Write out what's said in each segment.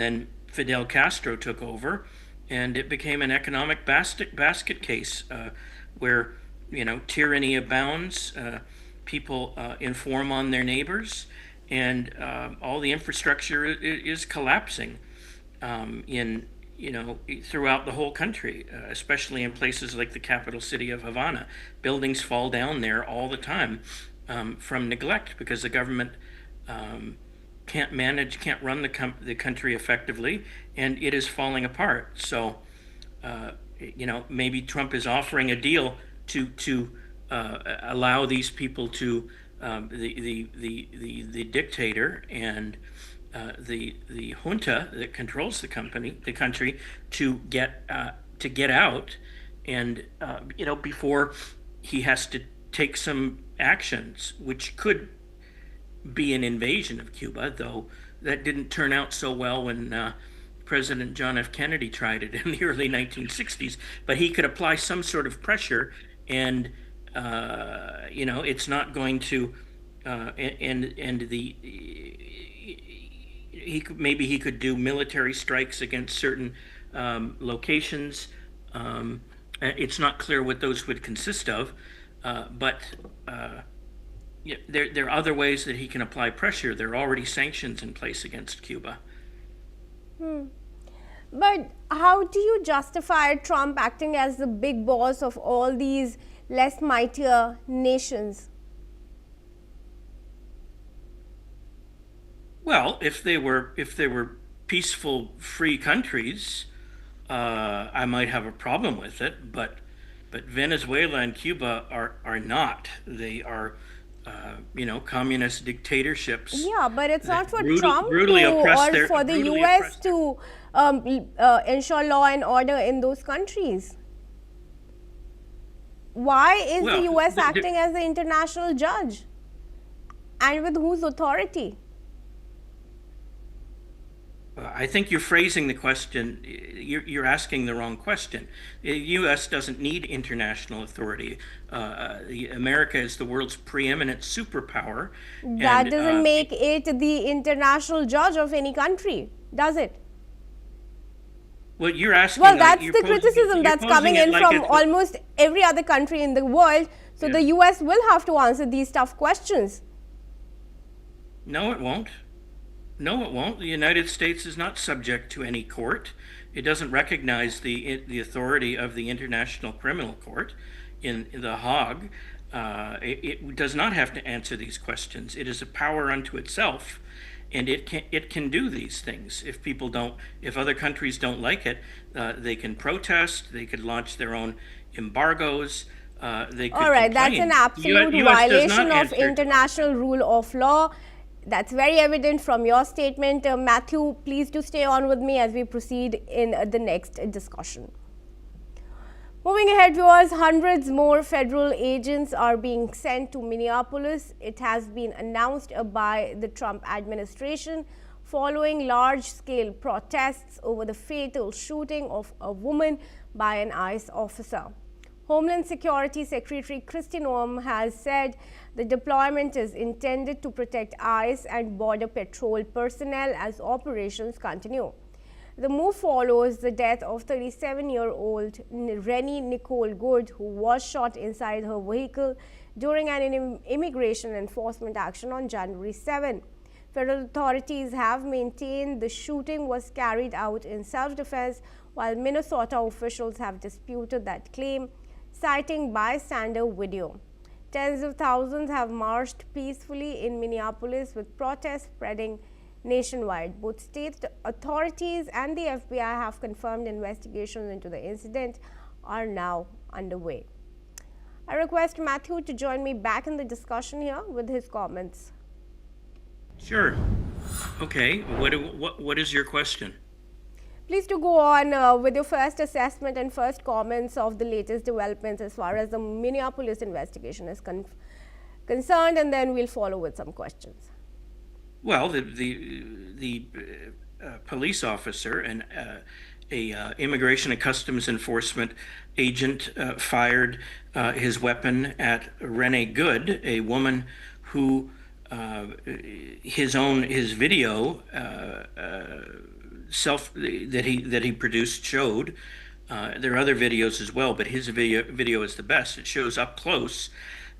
Then Fidel Castro took over, and it became an economic basket case where tyranny abounds. People inform on their neighbors, and all the infrastructure is collapsing in throughout the whole country, especially in places like the capital city of Havana. Buildings fall down there all the time from neglect because the government can't run the country effectively, and it is falling apart. So, maybe Trump is offering a deal to allow these people to the dictator and the junta that controls the country to get out, and before he has to take some actions, which could be an invasion of Cuba, though that didn't turn out so well when President John F. Kennedy tried it in the early 1960s. But he could apply some sort of pressure, and it's not going to and the he could do military strikes against certain locations. It's not clear what those would consist of, but there are other ways that he can apply pressure. There are already sanctions in place against Cuba. But how do you justify Trump acting as the big boss of all these less mightier nations? Well, if they were peaceful, free countries, I might have a problem with it. But Venezuela and Cuba are not. They are communist dictatorships. Yeah, but it's not for Trump or for the US to ensure law and order in those countries. Why is the US acting as the international judge? And with whose authority? I think you're phrasing the question, you're asking the wrong question. The U.S. doesn't need international authority. America is the world's preeminent superpower. That doesn't make it the international judge of any country, does it? Well, you're asking. Well, that's the criticism that's coming in from almost every other country in the world. So the U.S. will have to answer these tough questions. No, it won't. No, it won't. The United States is not subject to any court. It doesn't recognize the authority of the International Criminal Court in The Hague. It does not have to answer these questions. It is a power unto itself, and it can do these things. If other countries don't like it, they can protest. They could launch their own embargoes. They could All right, complain. that's an absolute violation of international rule of law. That's very evident from your statement. Matthew, please do stay on with me as we proceed in the next discussion. Moving ahead, viewers, hundreds more federal agents are being sent to Minneapolis. It has been announced by the Trump administration following large-scale protests over the fatal shooting of a woman by an ICE officer. Homeland Security Secretary Kristi Noem has said the deployment is intended to protect ICE and Border Patrol personnel as operations continue. The move follows the death of 37-year-old Rennie Nicole Good, who was shot inside her vehicle during an immigration enforcement action on January 7. Federal authorities have maintained the shooting was carried out in self-defense, while Minnesota officials have disputed that claim, citing bystander video. Tens of thousands have marched peacefully in Minneapolis, with protests spreading nationwide. Both state authorities and the FBI have confirmed investigations into the incident are now underway. I request Matthew to join me back in the discussion here with his comments. Sure. Okay. What is your question? Please do go on with your first assessment and first comments of the latest developments as far as the Minneapolis investigation is concerned, and then we'll follow with some questions. Well, the police officer and a immigration and customs enforcement agent fired his weapon at Renee Good, a woman who his video that he produced showed. There are other videos as well, but his video is the best. It shows up close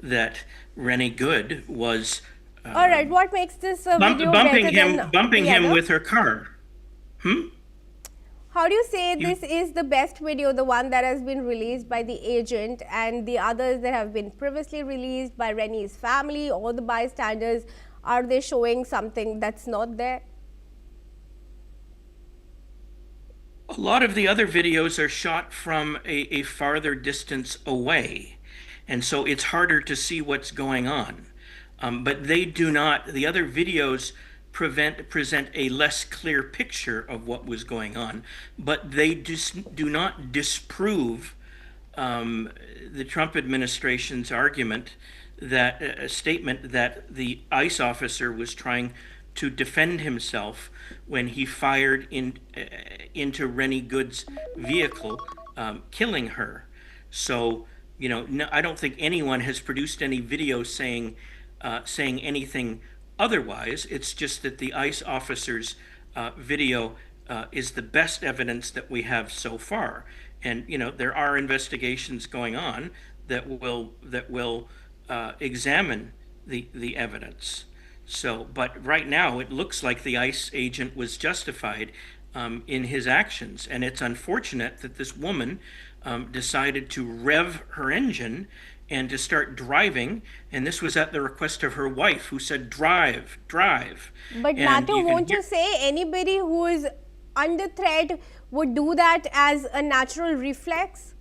that Rennie Good was all right. What makes this video better than bumping the him other? with her car. How do you say this is the best video, the one that has been released by the agent, and the others that have been previously released by Rennie's family or the bystanders, are they showing something that's not there? A lot of the other videos are shot from a farther distance away, and so it's harder to see what's going on. But they do not, the other videos present a less clear picture of what was going on, but they do not disprove the Trump administration's argument that a statement that the ICE officer was trying to defend himself when he fired into Rennie Good's vehicle, killing her. So, no, I don't think anyone has produced any video saying anything otherwise. It's just that the ICE officer's video is the best evidence that we have so far. And there are investigations going on that will examine the evidence. So, but right now it looks like the ICE agent was justified in his actions, and it's unfortunate that this woman decided to rev her engine and to start driving, and this was at the request of her wife, who said, "Drive, drive." But Matthew, won't you say anybody who is under threat would do that as a natural reflex?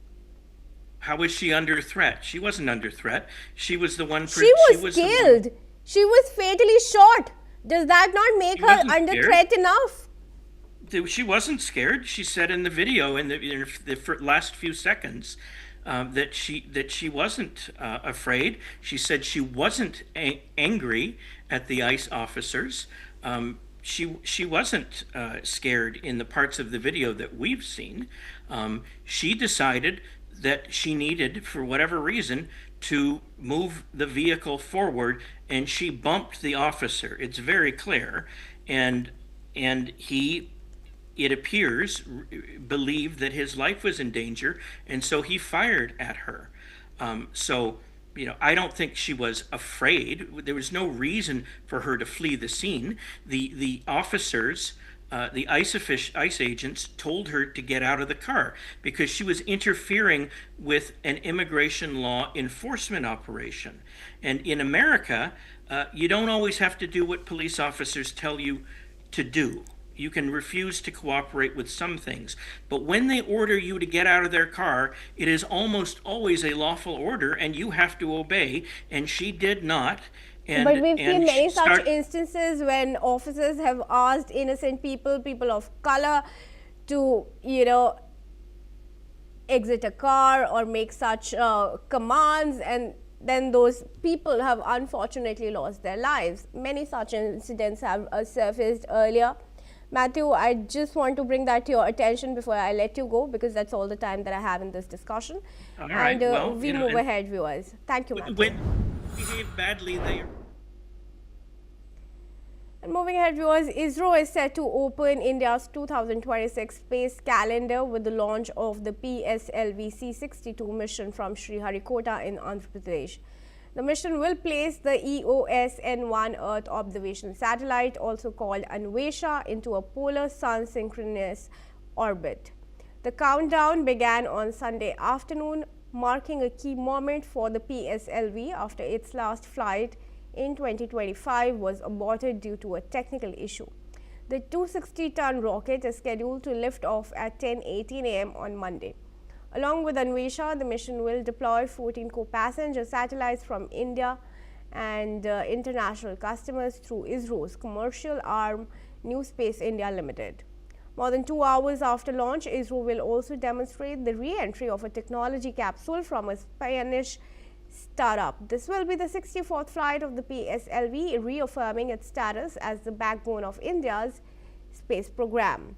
How was she under threat? She wasn't under threat. She was the one. She was killed. She was fatally shot. Does that not make her under threat enough? She wasn't scared. She said in the video, in the last few seconds, that she wasn't afraid. She said she wasn't angry at the ICE officers. She wasn't scared in the parts of the video that we've seen. She decided that she needed, for whatever reason, to move the vehicle forward, and she bumped the officer. It's very clear, and he, it appears, believed that his life was in danger, and so he fired at her. So, I don't think she was afraid. There was no reason for her to flee the scene. The officers, the ICE agents, told her to get out of the car because she was interfering with an immigration law enforcement operation. And in America, you don't always have to do what police officers tell you to do. You can refuse to cooperate with some things. But when they order you to get out of their car, it is almost always a lawful order, and you have to obey, and she did not. But we've seen many such instances when officers have asked innocent people of color, to, exit a car or make such commands, and then those people have unfortunately lost their lives. Many such incidents have surfaced earlier. Matthew, I just want to bring that to your attention before I let you go, because that's all the time that I have in this discussion. All right. And we move ahead, viewers. Thank you, Matthew. When they behave badly, they... And moving ahead, viewers, ISRO is set to open India's 2026 space calendar with the launch of the PSLV C-62 mission from Sriharikota in Andhra Pradesh. The mission will place the EOS N1 Earth observation satellite, also called Anvesha, into a polar sun synchronous orbit. The countdown began on Sunday afternoon, marking a key moment for the PSLV after its last flight in 2025 was aborted due to a technical issue. The 260-ton rocket is scheduled to lift off at 10:18 a.m. on Monday. Along with Anvesha, the mission will deploy 14 co-passenger satellites from India and international customers through ISRO's commercial arm, New Space India Limited. More than 2 hours after launch, ISRO will also demonstrate the re-entry of a technology capsule from a Spanish startup. This will be the 64th flight of the PSLV, reaffirming its status as the backbone of India's space program.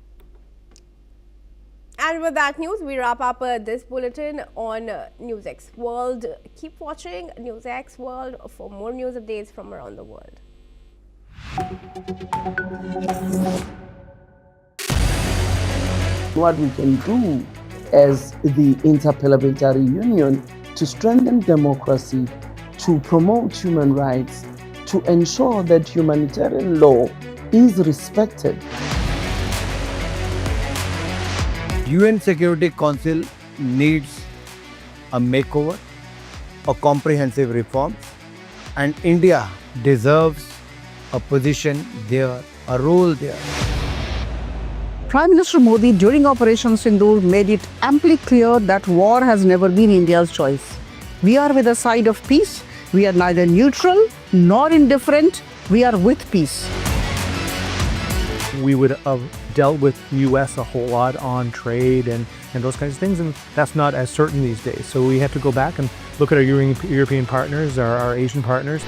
And with that news, we wrap up this bulletin on NewsX World. Keep watching NewsX World for more news updates from around the world. what we can do as the Interparliamentary Union to strengthen democracy, to promote human rights, to ensure that humanitarian law is respected. UN Security Council needs a makeover, a comprehensive reform, and India deserves a position there, a role there. Prime Minister Modi during Operation Sindoor made it amply clear that war has never been India's choice. We are with the side of peace. We are neither neutral nor indifferent. We are with peace. We would have dealt with US a whole lot on trade and those kinds of things, and that's not as certain these days. So we have to go back and look at our European partners, our Asian partners.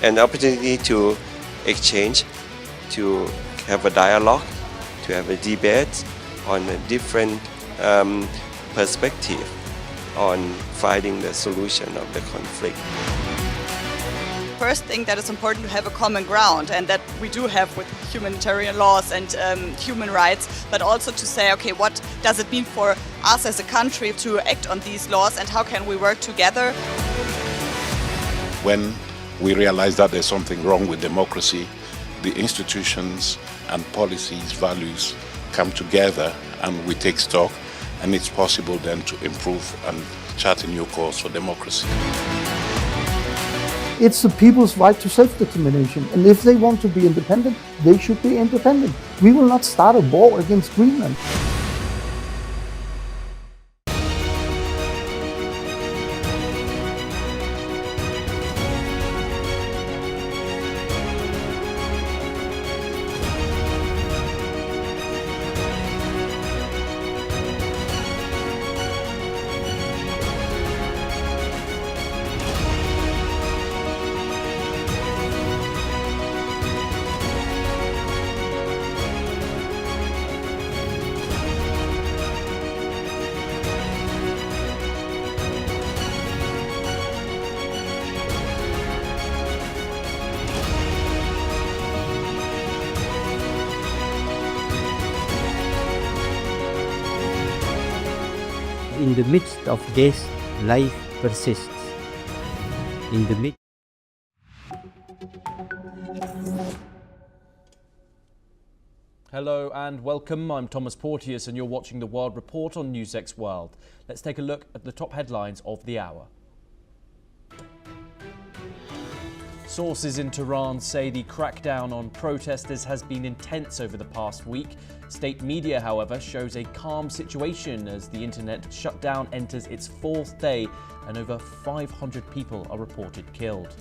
An opportunity to exchange, to have a dialogue, to have a debate on a different perspective on finding the solution of the conflict. First thing that is important to have a common ground, and that we do have with humanitarian laws and human rights, but also to say, okay, what does it mean for us as a country to act on these laws and how can we work together? When we realize that there's something wrong with democracy, the institutions and policies, values come together and we take stock, and it's possible then to improve and chart a new course for democracy. It's the people's right to self-determination, and if they want to be independent, they should be independent. We will not start a war against Greenland. In the midst of this, life persists. In the midst. Hello and welcome. I'm Thomas Porteous and you're watching The World Report on NewsX World. Let's take a look at the top headlines of the hour. Sources in Tehran say the crackdown on protesters has been intense over the past week. State media, however, shows a calm situation as the internet shutdown enters its fourth day and over 500 people are reported killed.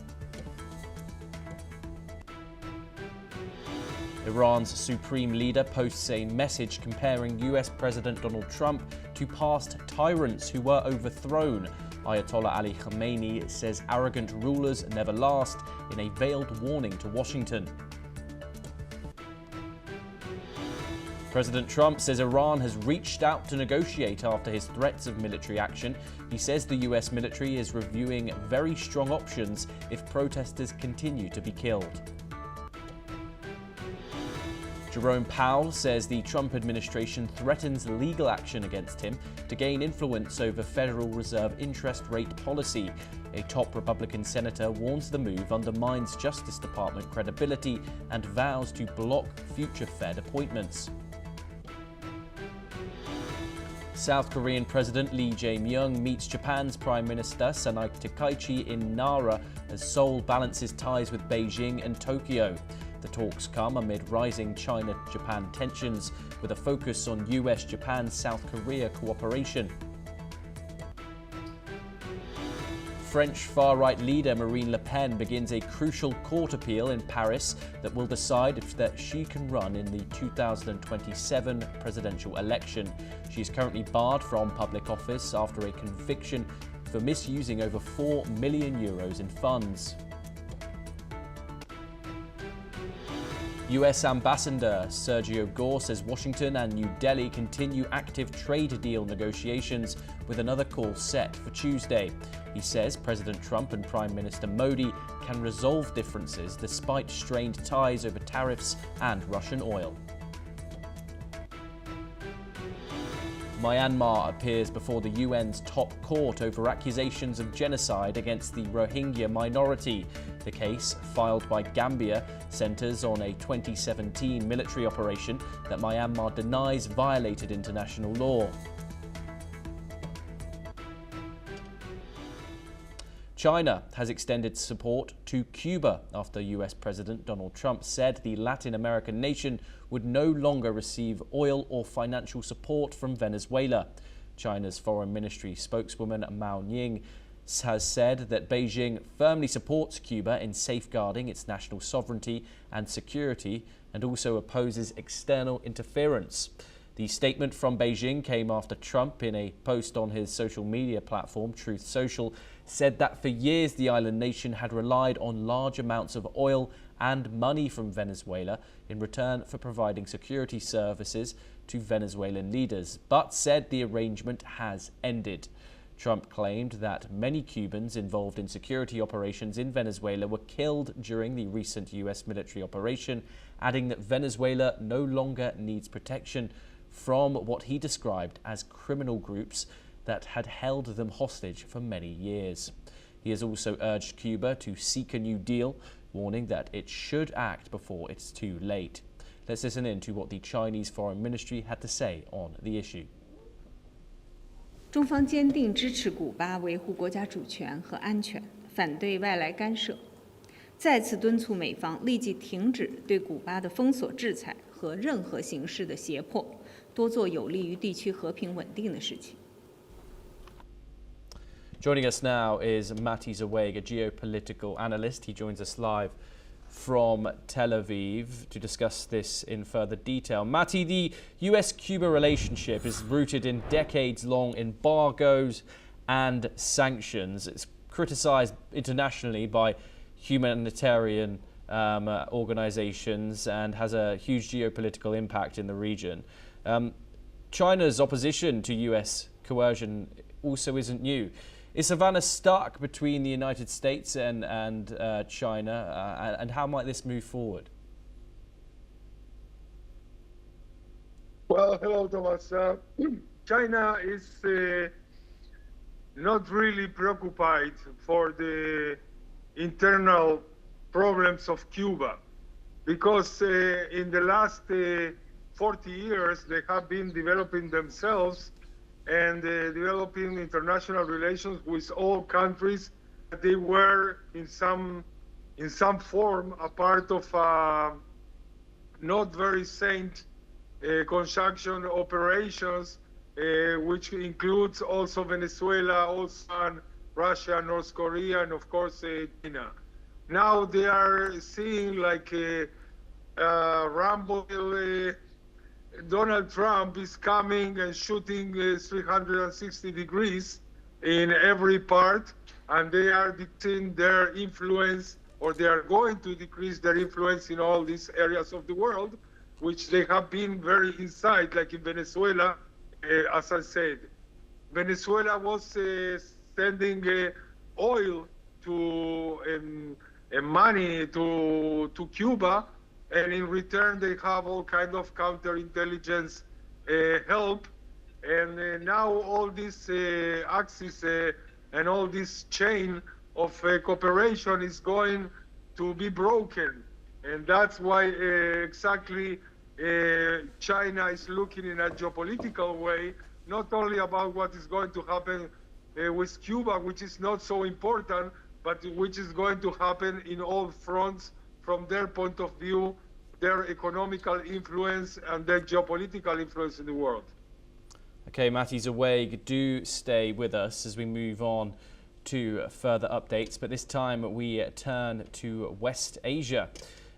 Iran's supreme leader posts a message comparing US President Donald Trump to past tyrants who were overthrown. Ayatollah Ali Khamenei says arrogant rulers never last in a veiled warning to Washington. President Trump says Iran has reached out to negotiate after his threats of military action. He says the US military is reviewing very strong options if protesters continue to be killed. Jerome Powell says the Trump administration threatens legal action against him to gain influence over Federal Reserve interest rate policy. A top Republican senator warns the move undermines Justice Department credibility and vows to block future Fed appointments. South Korean President Lee Jae-myung meets Japan's Prime Minister Sanai Takaichi in Nara as Seoul balances ties with Beijing and Tokyo. The talks come amid rising China-Japan tensions with a focus on US-Japan-South Korea cooperation. French far-right leader Marine Le Pen begins a crucial court appeal in Paris that will decide if she can run in the 2027 presidential election. She is currently barred from public office after a conviction for misusing over €4 million in funds. US Ambassador Sergio Gore says Washington and New Delhi continue active trade deal negotiations with another call set for Tuesday. He says President Trump and Prime Minister Modi can resolve differences despite strained ties over tariffs and Russian oil. Myanmar appears before the UN's top court over accusations of genocide against the Rohingya minority. The case, filed by Gambia, centres on a 2017 military operation that Myanmar denies violated international law. China has extended support to Cuba after US President Donald Trump said the Latin American nation would no longer receive oil or financial support from Venezuela. China's Foreign Ministry spokeswoman Mao Ning has said that Beijing firmly supports Cuba in safeguarding its national sovereignty and security and also opposes external interference. The statement from Beijing came after Trump, in a post on his social media platform, Truth Social, said that for years the island nation had relied on large amounts of oil and money from Venezuela in return for providing security services to Venezuelan leaders, but said the arrangement has ended. Trump claimed that many Cubans involved in security operations in Venezuela were killed during the recent US military operation, adding that Venezuela no longer needs protection from what he described as criminal groups that had held them hostage for many years. He has also urged Cuba to seek a new deal, warning that it should act before it's too late. Let's listen in to what the Chinese Foreign Ministry had to say on the issue. 中方坚定支持古巴维护国家主权和安全，反对外来干涉，再次敦促美方立即停止对古巴的封锁制裁和任何形式的胁迫，多做有利于地区和平稳定的事情。 Joining us now is Mati Zaweg, a geopolitical analyst. He joins us live from Tel Aviv to discuss this in further detail. Mati, the US-Cuba relationship is rooted in decades-long embargoes and sanctions. It's criticised internationally by humanitarian organisations and has a huge geopolitical impact in the region. China's opposition to US coercion also isn't new. Is Havana stuck between the United States and China, and how might this move forward? Well, hello, Thomas. China is not really preoccupied for the internal problems of Cuba, because in the last 40 years they have been developing themselves and developing international relations with all countries. They were in some form a part of not very sane construction operations, which includes also Venezuela, also Russia, North Korea, and of course China. Now they are seeing like Rambo. Donald Trump is coming and shooting 360 degrees in every part, and they are decreasing their influence, or they are going to decrease their influence in all these areas of the world, which they have been very inside, like in Venezuela. As I said, Venezuela was sending oil to and money to Cuba, and in return they have all kind of counterintelligence help, and now all this axis and all this chain of cooperation is going to be broken, and that's why exactly China is looking in a geopolitical way, not only about what is going to happen with Cuba, which is not so important, but which is going to happen in all fronts from their point of view, their economical influence and their geopolitical influence in the world. Okay, Mati Zaweg, do stay with us as we move on to further updates, but this time we turn to West Asia.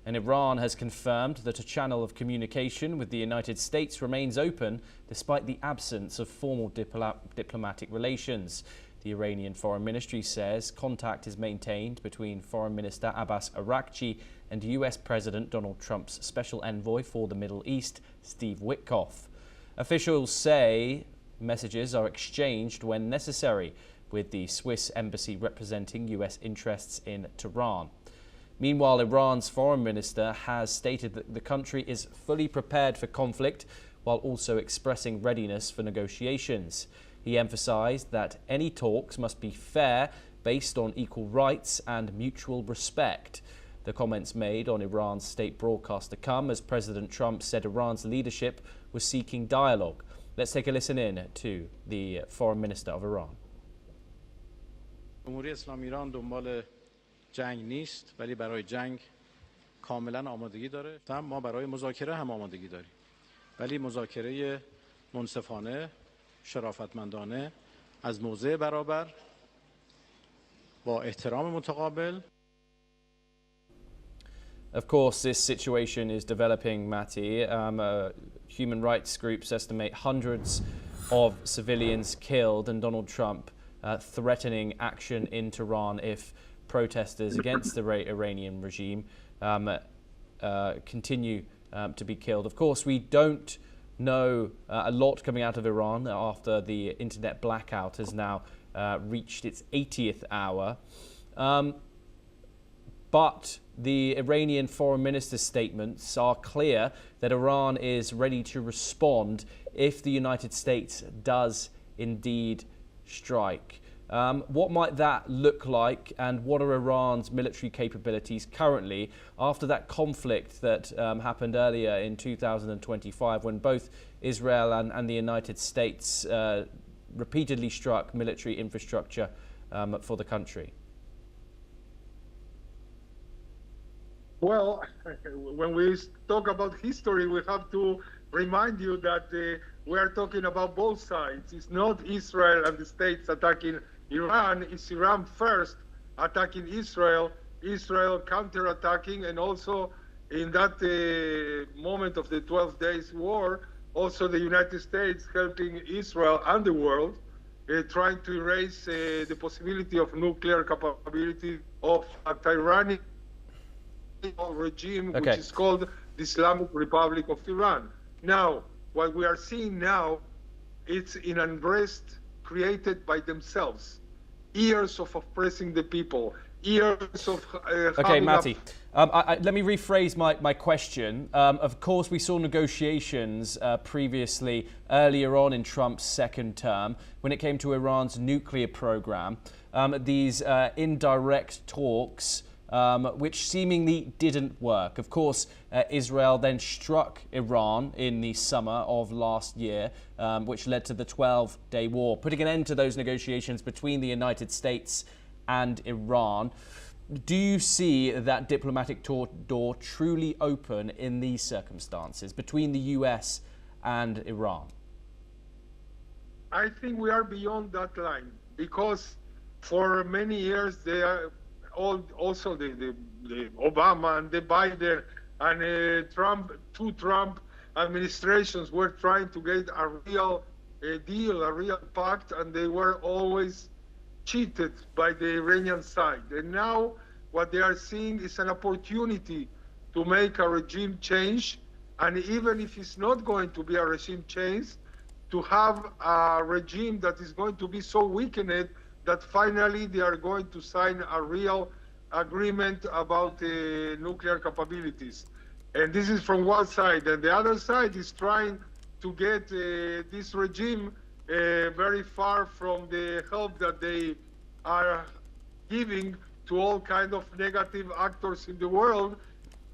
And Iran has confirmed that a channel of communication with the United States remains open despite the absence of formal diplomatic relations. The Iranian Foreign Ministry says contact is maintained between Foreign Minister Abbas Araghchi and US President Donald Trump's Special Envoy for the Middle East, Steve Witkoff. Officials say messages are exchanged when necessary, with the Swiss embassy representing US interests in Tehran. Meanwhile, Iran's foreign minister has stated that the country is fully prepared for conflict, while also expressing readiness for negotiations. He emphasized that any talks must be fair, based on equal rights and mutual respect. The comments made on Iran's state broadcaster come as President Trump said Iran's leadership was seeking dialogue. Let's take a listen in to the Foreign Minister of Iran. جمهوری اسلامی ایران دنبال جنگ نیست ولی برای جنگ کاملا آمادگی داره. ما برای مذاکره هم آمادگی داریم. ولی مذاکره منصفانه، شرافتمندانه، از موضع برابر با احترام متقابل. Of course, this situation is developing, Matti. Human rights groups estimate hundreds of civilians killed, and Donald Trump threatening action in Tehran if protesters against the Iranian regime continue to be killed. Of course, we don't know a lot coming out of Iran after the internet blackout has now reached its 80th hour. But the Iranian foreign minister's statements are clear that Iran is ready to respond if the United States does indeed strike. What might that look like, and what are Iran's military capabilities currently after that conflict that happened earlier in 2025 when both Israel and the United States repeatedly struck military infrastructure for the country? Well, when we talk about history, we have to remind you that we are talking about both sides. It's not Israel and the states attacking Iran. It's Iran first attacking Israel, Israel counterattacking, and also in that moment of the 12 days war, also the United States helping Israel and the world, trying to erase the possibility of nuclear capability of a tyrannical regime, which is called the Islamic Republic of Iran. Now, what we are seeing now, it's an unrest created by themselves. Years of oppressing the people, years of Okay, Matti, let me rephrase my question. Of course, we saw negotiations previously, earlier on in Trump's second term, when it came to Iran's nuclear program. These indirect talks which seemingly didn't work. Of course, Israel then struck Iran in the summer of last year, which led to the 12-day war, putting an end to those negotiations between the United States and Iran. Do you see that diplomatic door truly open in these circumstances between the US and Iran? I think we are beyond that line, because for many years they are also the Obama and the Biden and two Trump administrations were trying to get a real deal, a real pact, and they were always cheated by the Iranian side. And now what they are seeing is an opportunity to make a regime change, and even if it's not going to be a regime change, to have a regime that is going to be so weakened that finally they are going to sign a real agreement about nuclear capabilities. And this is from one side. And the other side is trying to get this regime very far from the help that they are giving to all kinds of negative actors in the world.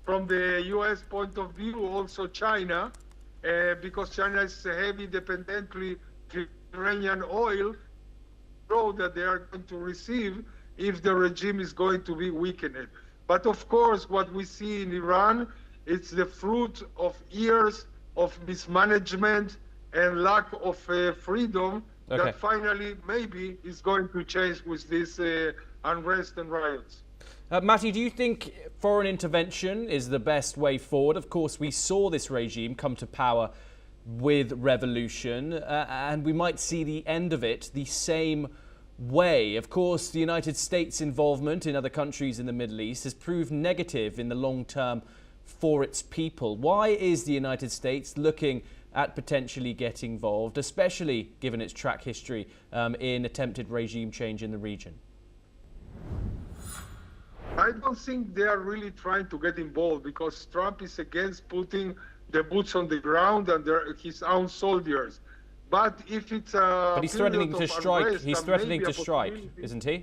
From the US point of view, also China, because China is heavy dependently to Iranian oil, that they are going to receive if the regime is going to be weakened. But of course, what we see in Iran, it's the fruit of years of mismanagement and lack of freedom that finally maybe is going to change with this unrest and riots. Matti, do you think foreign intervention is the best way forward? Of course, we saw this regime come to power with revolution, and we might see the end of it the same way. Of course, the United States' involvement in other countries in the Middle East has proved negative in the long term for its people. Why is the United States looking at potentially getting involved, especially given its track history in attempted regime change in the region? I don't think they are really trying to get involved, because Trump is against putting the boots on the ground and his own soldiers. But if it's a But he's threatening to strike. unrest, He's and threatening maybe to a strike, possibility- isn't he?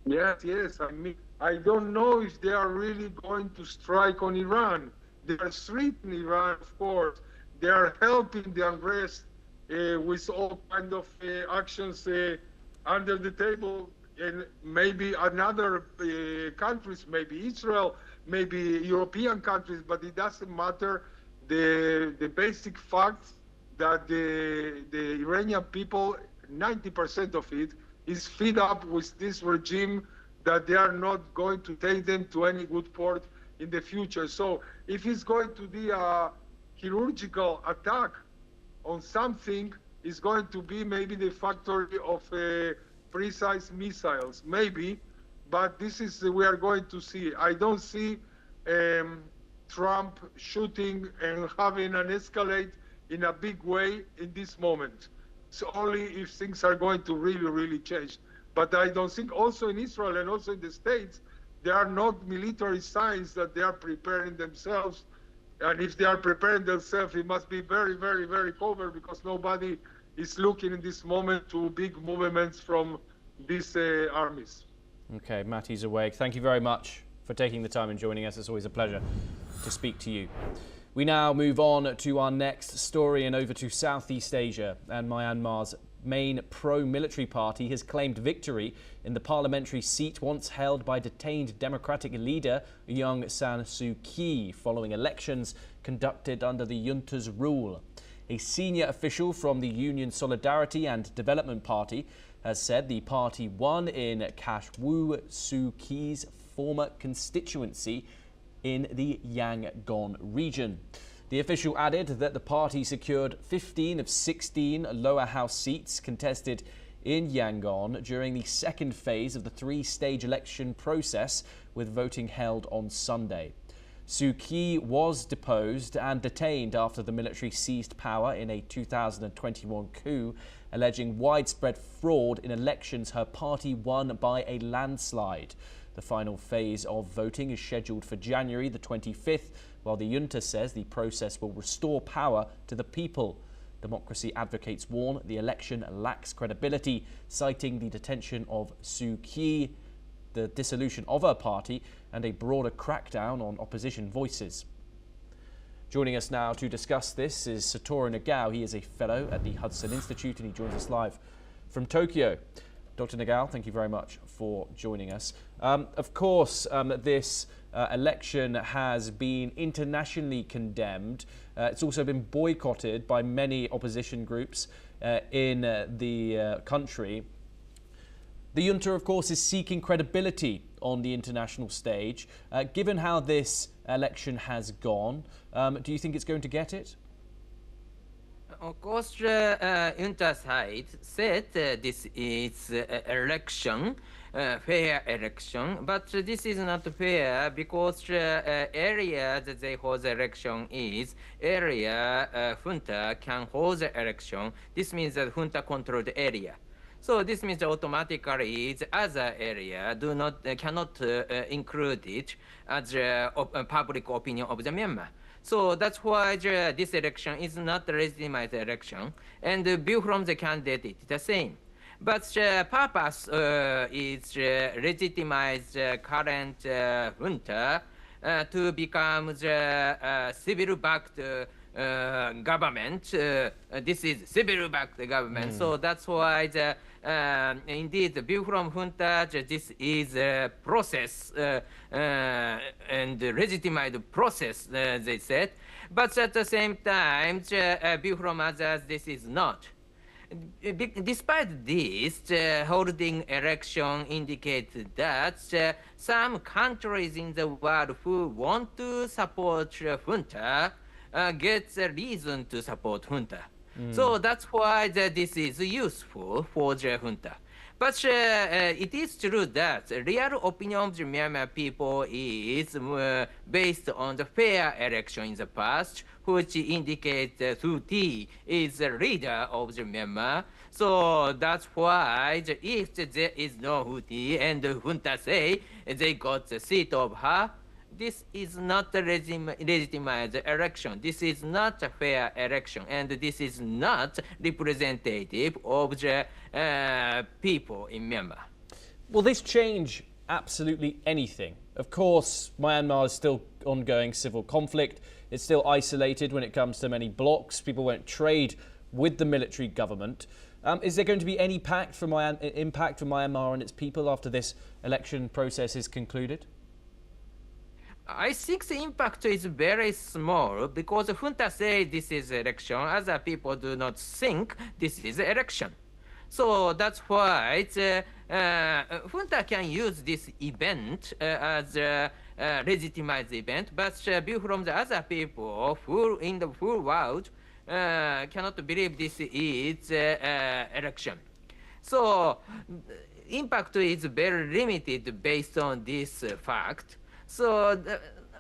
Yes. I mean, I don't know if they are really going to strike on Iran. They are threatening Iran, of course. They are helping the unrest with all kind of actions under the table, and maybe another countries, maybe Israel, maybe European countries, but it doesn't matter. The basic facts that the Iranian people, 90% of it, is fed up with this regime, that they are not going to take them to any good port in the future. So if it's going to be a chirurgical attack on something, it's going to be maybe the factory of precise missiles, maybe, but this is we are going to see. I don't see Trump shooting and having an escalate in a big way in this moment. It's only if things are going to really change. But I don't think also in Israel and also in the States, there are not military signs that they are preparing themselves. And if they are preparing themselves, it must be very covert, because nobody is looking in this moment to big movements from these armies. Okay, Matty's awake. Thank you very much for taking the time and joining us. It's always a pleasure to speak to you. We now move on to our next story and over to Southeast Asia, and Myanmar's main pro-military party has claimed victory in the parliamentary seat once held by detained democratic leader Aung San Suu Kyi following elections conducted under the junta's rule. A senior official from the Union Solidarity and Development Party has said the party won in Kashwu Suu Kyi's former constituency in the Yangon region. The official added that the party secured 15 of 16 lower house seats contested in Yangon during the second phase of the three-stage election process, with voting held on Sunday. Suu Kyi was deposed and detained after the military seized power in a 2021 coup, alleging widespread fraud in elections her party won by a landslide. The final phase of voting is scheduled for January the 25th, while the junta says the process will restore power to the people. Democracy advocates warn the election lacks credibility, citing the detention of Suu Kyi, the dissolution of her party, and a broader crackdown on opposition voices. Joining us now to discuss this is Satoru Nagao. He is a fellow at the Hudson Institute and he joins us live from Tokyo. Dr. Nagao, thank you very much for joining us. Of course, this election has been internationally condemned. It's also been boycotted by many opposition groups in the country. The junta, of course, is seeking credibility on the international stage. Given how this election has gone, do you think it's going to get it? Of course, junta side said this is election, fair election, but this is not fair because area that they hold the election is area junta can hold the election. This means that junta control the area. So this means automatically the other area cannot include it as public opinion of the Myanmar. So that's why this election is not a legitimate election, and the view from the candidate is the same. But the purpose is legitimize the current junta to become the civil-backed government. This is civil-backed government, so that's why indeed the view from junta, this is a process and legitimate process, they said. But at the same time, view from others, this is not. Despite this, holding election indicates that some countries in the world who want to support junta get a reason to support junta. So that's why this is useful for the junta. But it is true that real opinion of the Myanmar people is based on the fair election in the past, which indicates Suu Kyi is the leader of the Myanmar. So that's why if there is no Suu Kyi and the junta say they got the seat of her, this is not a legitimate election. This is not a fair election, and this is not representative of the people in Myanmar. Will this change absolutely anything? Of course, Myanmar is still ongoing civil conflict. It's still isolated when it comes to many blocks. People won't trade with the military government. Is there going to be any impact from Myanmar and its people after this election process is concluded? I think the impact is very small because junta say this is election. Other people do not think this is election. So that's why junta can use this event as a legitimate event, but view from the other people in the full world cannot believe this is election. So impact is very limited based on this fact. So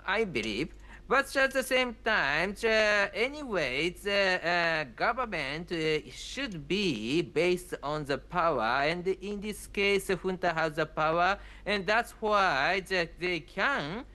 I believe, but at the same time, anyway, the government should be based on the power, and in this case, junta has the power, and that's why they can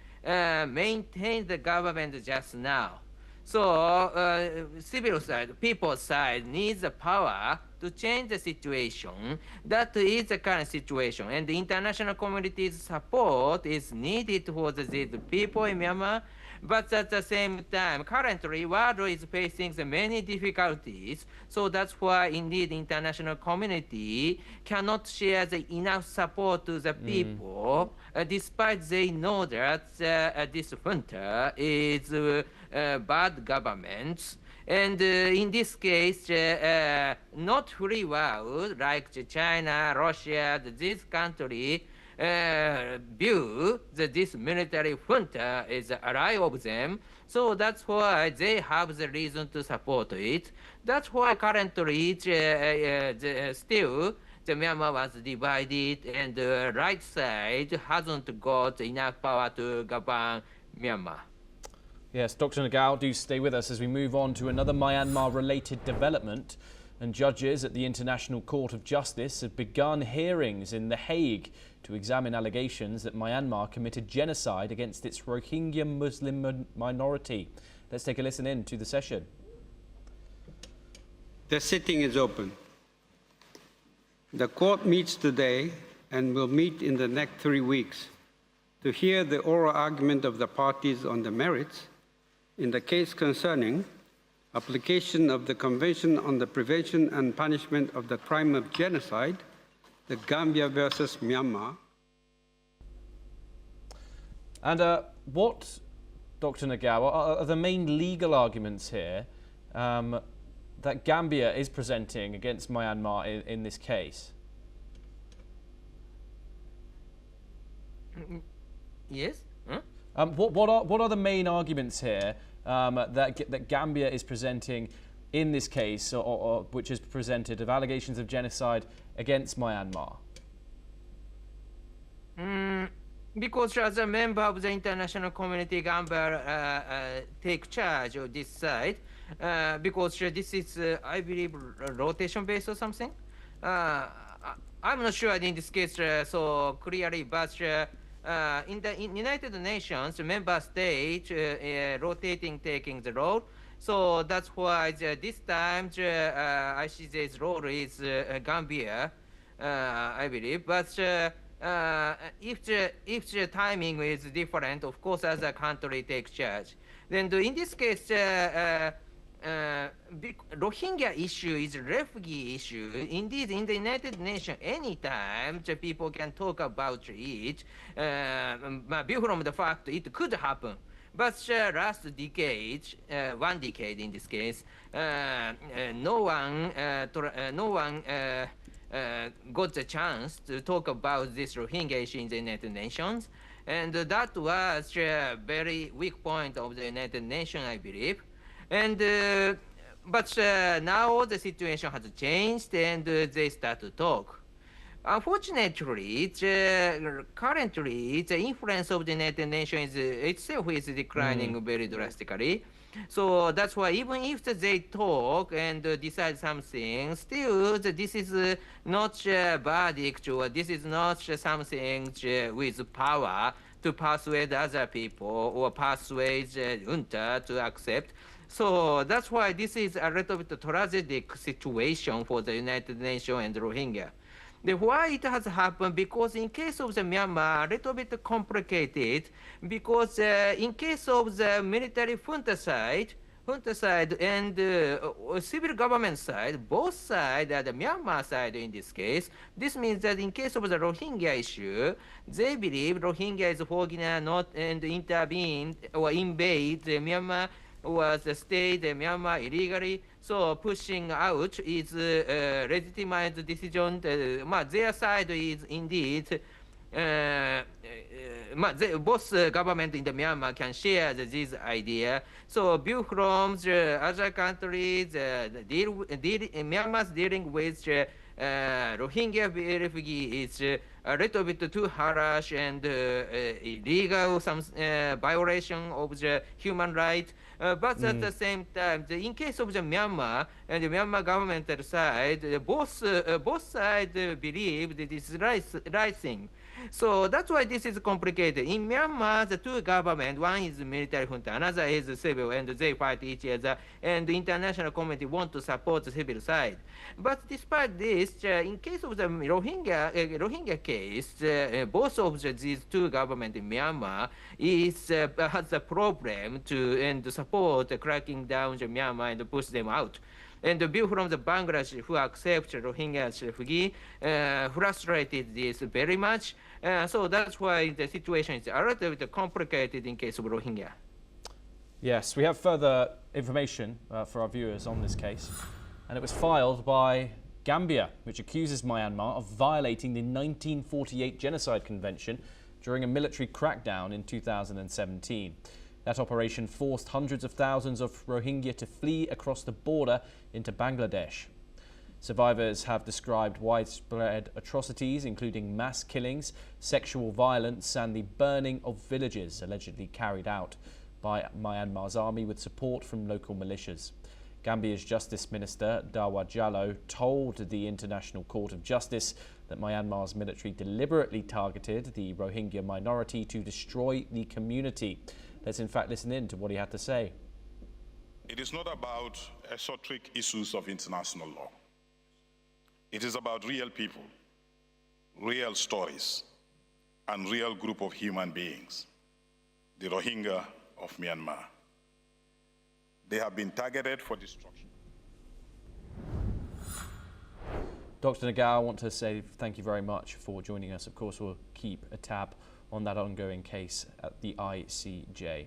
maintain the government just now. So civil side, people side needs the power to change the situation. That is the current situation, and the international community's support is needed for these people in Myanmar. But at the same time, currently, world is facing many difficulties. So that's why, indeed, international community cannot share enough support to the people, despite they know that this junta is bad government. And in this case, not free world like China, Russia, this country view that this military junta is ally of them. So that's why they have the reason to support it. That's why currently still the Myanmar was divided, and the right side hasn't got enough power to govern Myanmar. Yes, Dr. Nagao, do stay with us as we move on to another Myanmar-related development. And judges at the International Court of Justice have begun hearings in The Hague to examine allegations that Myanmar committed genocide against its Rohingya Muslim minority. Let's take a listen in to the session. The sitting is open. The court meets today and will meet in the next 3 weeks to hear the oral argument of the parties on the merits in the case concerning application of the Convention on the Prevention and Punishment of the Crime of Genocide, the Gambia versus Myanmar. And what, Dr. Nagao, are the main legal arguments here that Gambia is presenting against Myanmar in this case? Yes? Huh? What are the main arguments here that Gambia is presenting in this case, or which is presented, of allegations of genocide against Myanmar? Because as a member of the international community, Gambia take charge of this side, because this is, I believe, rotation based or something. I'm not sure in this case so clearly, but in the United Nations, member state rotating taking the role. So that's why this time ICJ's role is Gambia, I believe. But if the timing is different, of course, as a country takes charge. Then in this case, Rohingya issue is a refugee issue. Indeed, in the United Nations, anytime the people can talk about it, from the fact it could happen. But last decade, 1 decade in this case, no one got the chance to talk about this Rohingya issue in the United Nations. And that was a very weak point of the United Nations, I believe. And but now the situation has changed, and they start to talk. Unfortunately, currently the influence of the United Nations itself is declining very drastically. So that's why even if they talk and decide something, still this is not a verdict, or this is not something with power to persuade other people or persuade junta to accept. So that's why this is a little bit tragic situation for the United Nations and Rohingya. Why it has happened? Because in case of the Myanmar, a little bit complicated, because in case of the military junta side and civil government side, both sides, the Myanmar side in this case, this means that in case of the Rohingya issue, they believe Rohingya is foreigner not and intervene or invade Myanmar was stayed in Myanmar illegally, so pushing out is a legitimate decision. Their side is indeed both government in the Myanmar can share this idea. So view from the other countries, Myanmar's dealing with Rohingya refugee is a little bit too harsh and illegal, some violation of the human rights. But at the same time, in case of the Myanmar and the Myanmar governmental side, both sides believe that this is right thing. So that's why this is complicated. In Myanmar, the two governments, one is military junta, another is civil, and they fight each other, and the international community want to support the civil side. But despite this, in case of the Rohingya case, both of these two governments in Myanmar has a problem to support cracking down the Myanmar and push them out. And the view from the Bangladesh who accept Rohingya as refugee frustrated this very much. So that's why the situation is a little bit complicated in case of Rohingya. Yes, we have further information for our viewers on this case. And it was filed by Gambia, which accuses Myanmar of violating the 1948 Genocide Convention during a military crackdown in 2017. That operation forced hundreds of thousands of Rohingya to flee across the border into Bangladesh. Survivors have described widespread atrocities, including mass killings, sexual violence, and the burning of villages allegedly carried out by Myanmar's army with support from local militias. Gambia's Justice Minister, Dawa Jallow, told the International Court of Justice that Myanmar's military deliberately targeted the Rohingya minority to destroy the community. Let's in fact listen in to what he had to say. It is not about esoteric issues of international law. It is about real people, real stories, and real group of human beings, the Rohingya of Myanmar. They have been targeted for destruction. Dr. Nagao, I want to say thank you very much for joining us. Of course, we'll keep a tab on that ongoing case at the ICJ.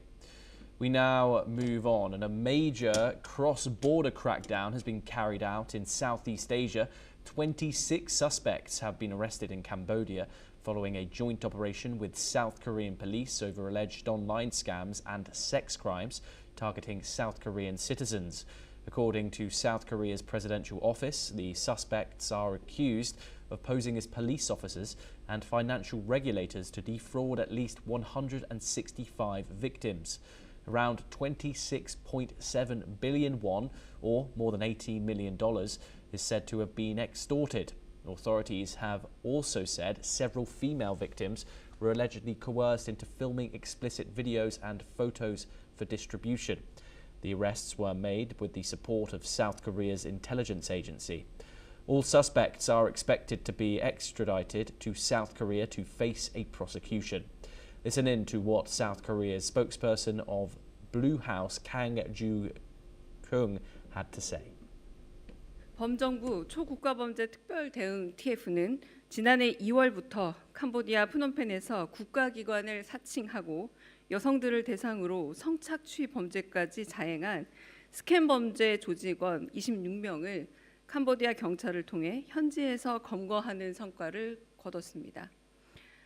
We now move on, and a major cross-border crackdown has been carried out in Southeast Asia. 26 suspects have been arrested in Cambodia following a joint operation with South Korean police over alleged online scams and sex crimes targeting South Korean citizens. According to South Korea's presidential office, the suspects are accused of posing as police officers and financial regulators to defraud at least 165 victims. Around 26.7 billion won, or more than $18 million, is said to have been extorted. Authorities have also said several female victims were allegedly coerced into filming explicit videos and photos for distribution. The arrests were made with the support of South Korea's intelligence agency. All suspects are expected to be extradited to South Korea to face a prosecution. Listen in to what South Korea's spokesperson of Blue House, Kang Joo-kyung, had to say. 범정부 초국가범죄 특별대응 TF는 지난해 2월부터 캄보디아 프놈펜에서 국가기관을 사칭하고 여성들을 대상으로 성착취 범죄까지 자행한 스캠 범죄 조직원 26명을 캄보디아 경찰을 통해 현지에서 검거하는 성과를 거뒀습니다.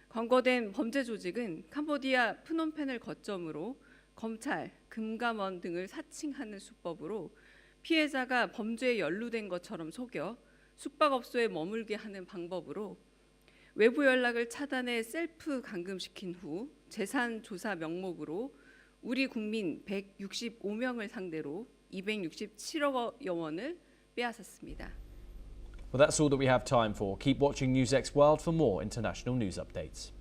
검거된 범죄 조직은 캄보디아 프놈펜을 거점으로 검찰, 금감원 등을 사칭하는 수법으로 피해자가 범죄에 연루된 것처럼 속여 숙박업소에 머물게 하는 방법으로 외부 연락을 차단해 셀프 감금시킨 후 재산 조사 명목으로 우리 국민 165명을 상대로 267억여 원을 빼앗았습니다. Well, that's all that we have time for. Keep watching NewsX World for more international news updates.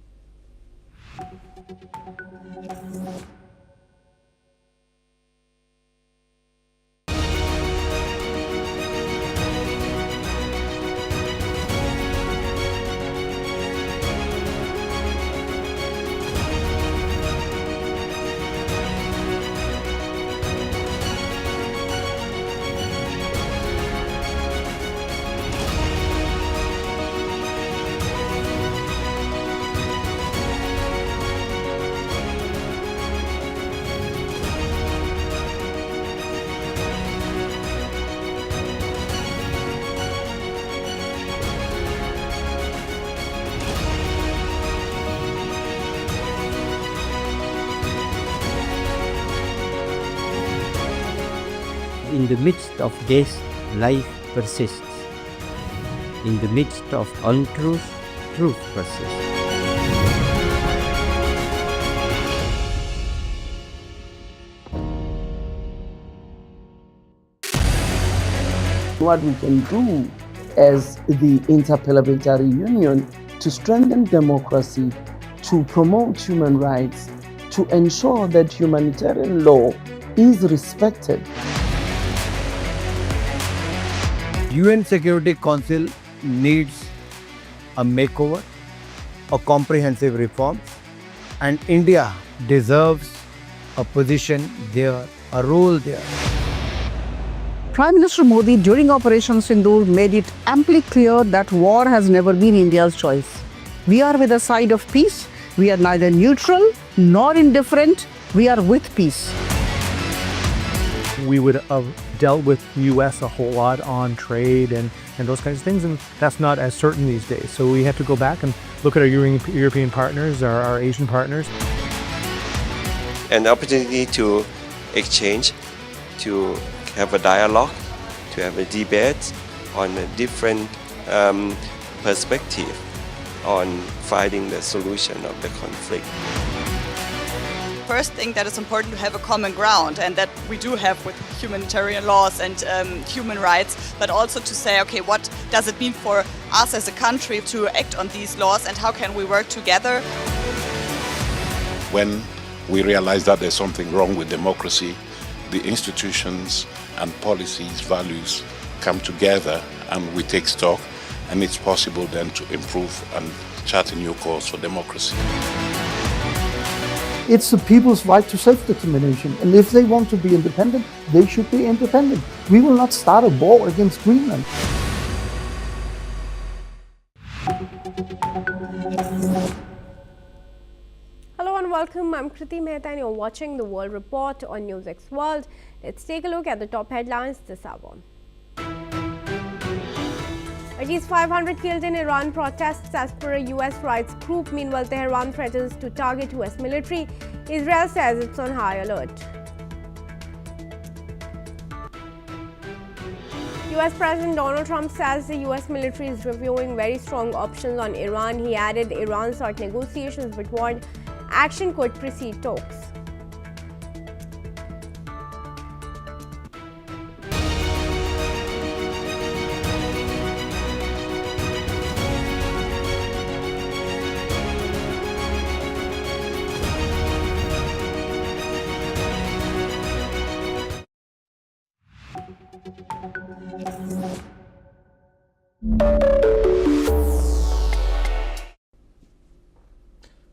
In the midst of this, life persists. In the midst of untruth, truth persists. What we can do as the Interparliamentary Union to strengthen democracy, to promote human rights, to ensure that humanitarian law is respected. UN Security Council needs a makeover, a comprehensive reform, and India deserves a position there, a role there. Prime Minister Modi during Operation Sindoor made it amply clear that war has never been India's choice. We are with the side of peace. We are neither neutral nor indifferent. We are with peace. We would have dealt with the US a whole lot on trade and those kinds of things, and that's not as certain these days. So we have to go back and look at our European partners, our Asian partners. An opportunity to exchange, to have a dialogue, to have a debate on a different perspective on finding the solution of the conflict. First thing that is important to have a common ground, and that we do have with humanitarian laws and human rights, but also to say, okay, what does it mean for us as a country to act on these laws and how can we work together? When we realize that there's something wrong with democracy, the institutions and policies, values come together and we take stock, and it's possible then to improve and chart a new course for democracy. It's the people's right to self-determination, and if they want to be independent, they should be independent. We will not start a war against Greenland. Hello and welcome. I'm Kriti Mehta and you're watching the World Report on NewsX World. Let's take a look at the top headlines this hour. At least 500 killed in Iran protests as per a US rights group. Meanwhile, Tehran threatens to target US military. Israel says it's on high alert. US President Donald Trump says the US military is reviewing very strong options on Iran. He added Iran start negotiations but warned action could precede talks.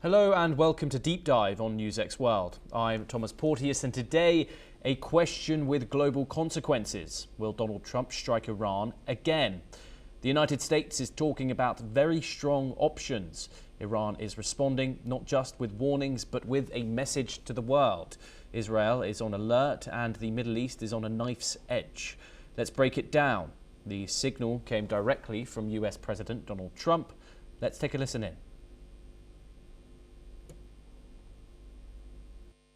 Hello and welcome to Deep Dive on NewsX World. I'm Thomas Porteous, and today a question with global consequences. Will Donald Trump strike Iran again? The United States is talking about very strong options. Iran is responding not just with warnings but with a message to the world. Israel is on alert and the Middle East is on a knife's edge. Let's break it down. The signal came directly from US President Donald Trump. Let's take a listen in.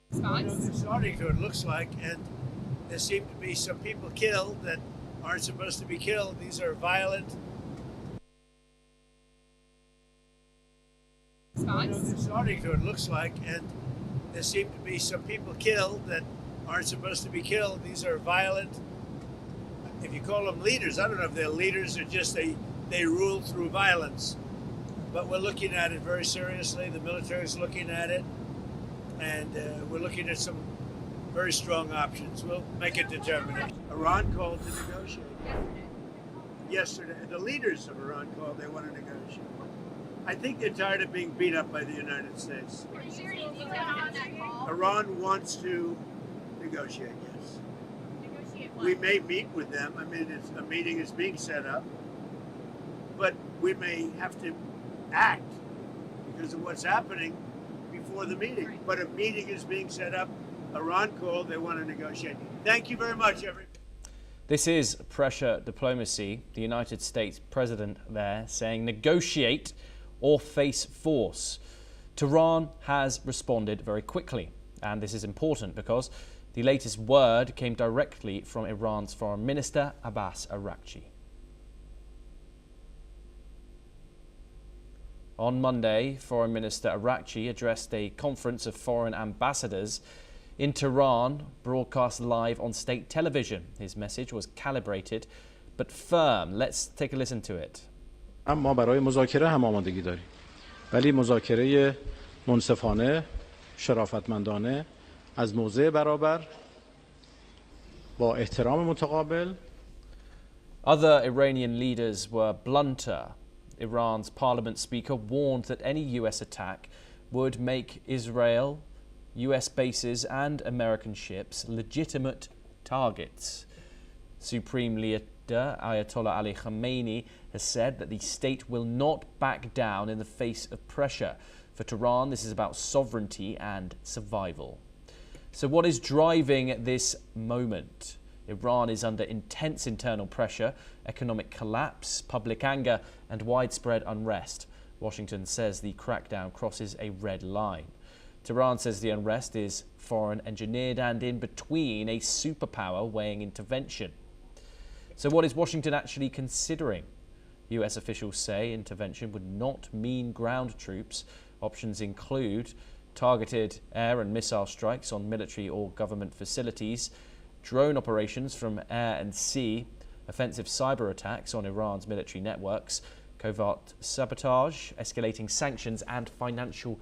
They're starting to, it looks like, and there seem to be some people killed that aren't supposed to be killed. These are violent. They're starting to, it looks like, and there seem to be some people killed that aren't supposed to be killed. These are violent. If you call them leaders, I don't know if they're leaders or just they rule through violence. but we're looking at it very seriously. The military is looking at it, and we're looking at some very strong options. We'll make a determination. Iran called to negotiate. Yesterday, the leaders of Iran called, they want to negotiate. I think they're tired of being beat up by the United States. Iran wants to negotiate, yes. We may meet with them. I mean, a meeting is being set up, but we may have to act because of what's happening before the meeting. But a meeting is being set up. Iran called, they want to negotiate. Thank you very much, everybody. This is pressure diplomacy. The United States president there saying negotiate or face force. Tehran has responded very quickly, and this is important because the latest word came directly from Iran's Foreign Minister Abbas Araghchi. On Monday, Foreign Minister Araghchi addressed a conference of foreign ambassadors in Tehran, broadcast live on state television. His message was calibrated but firm. Let's take a listen to it. ما برای مذاکره هم آمادگی داریم. ولی مذاکره منصفانه، شرافتمندانه، از موضع برابر با احترام متقابل. Other Iranian leaders were blunter. Iran's parliament speaker warned that any US attack would make Israel, US bases and American ships legitimate targets. Supreme Leader Ayatollah Ali Khamenei has said that the state will not back down in the face of pressure. For Tehran, this is about sovereignty and survival. So what is driving this moment? Iran is under intense internal pressure, economic collapse, public anger and widespread unrest. Washington says the crackdown crosses a red line. Tehran says the unrest is foreign engineered and in between a superpower weighing intervention. So what is Washington actually considering? US officials say intervention would not mean ground troops. Options include targeted air and missile strikes on military or government facilities, drone operations from air and sea, offensive cyber attacks on Iran's military networks, covert sabotage, escalating sanctions and financial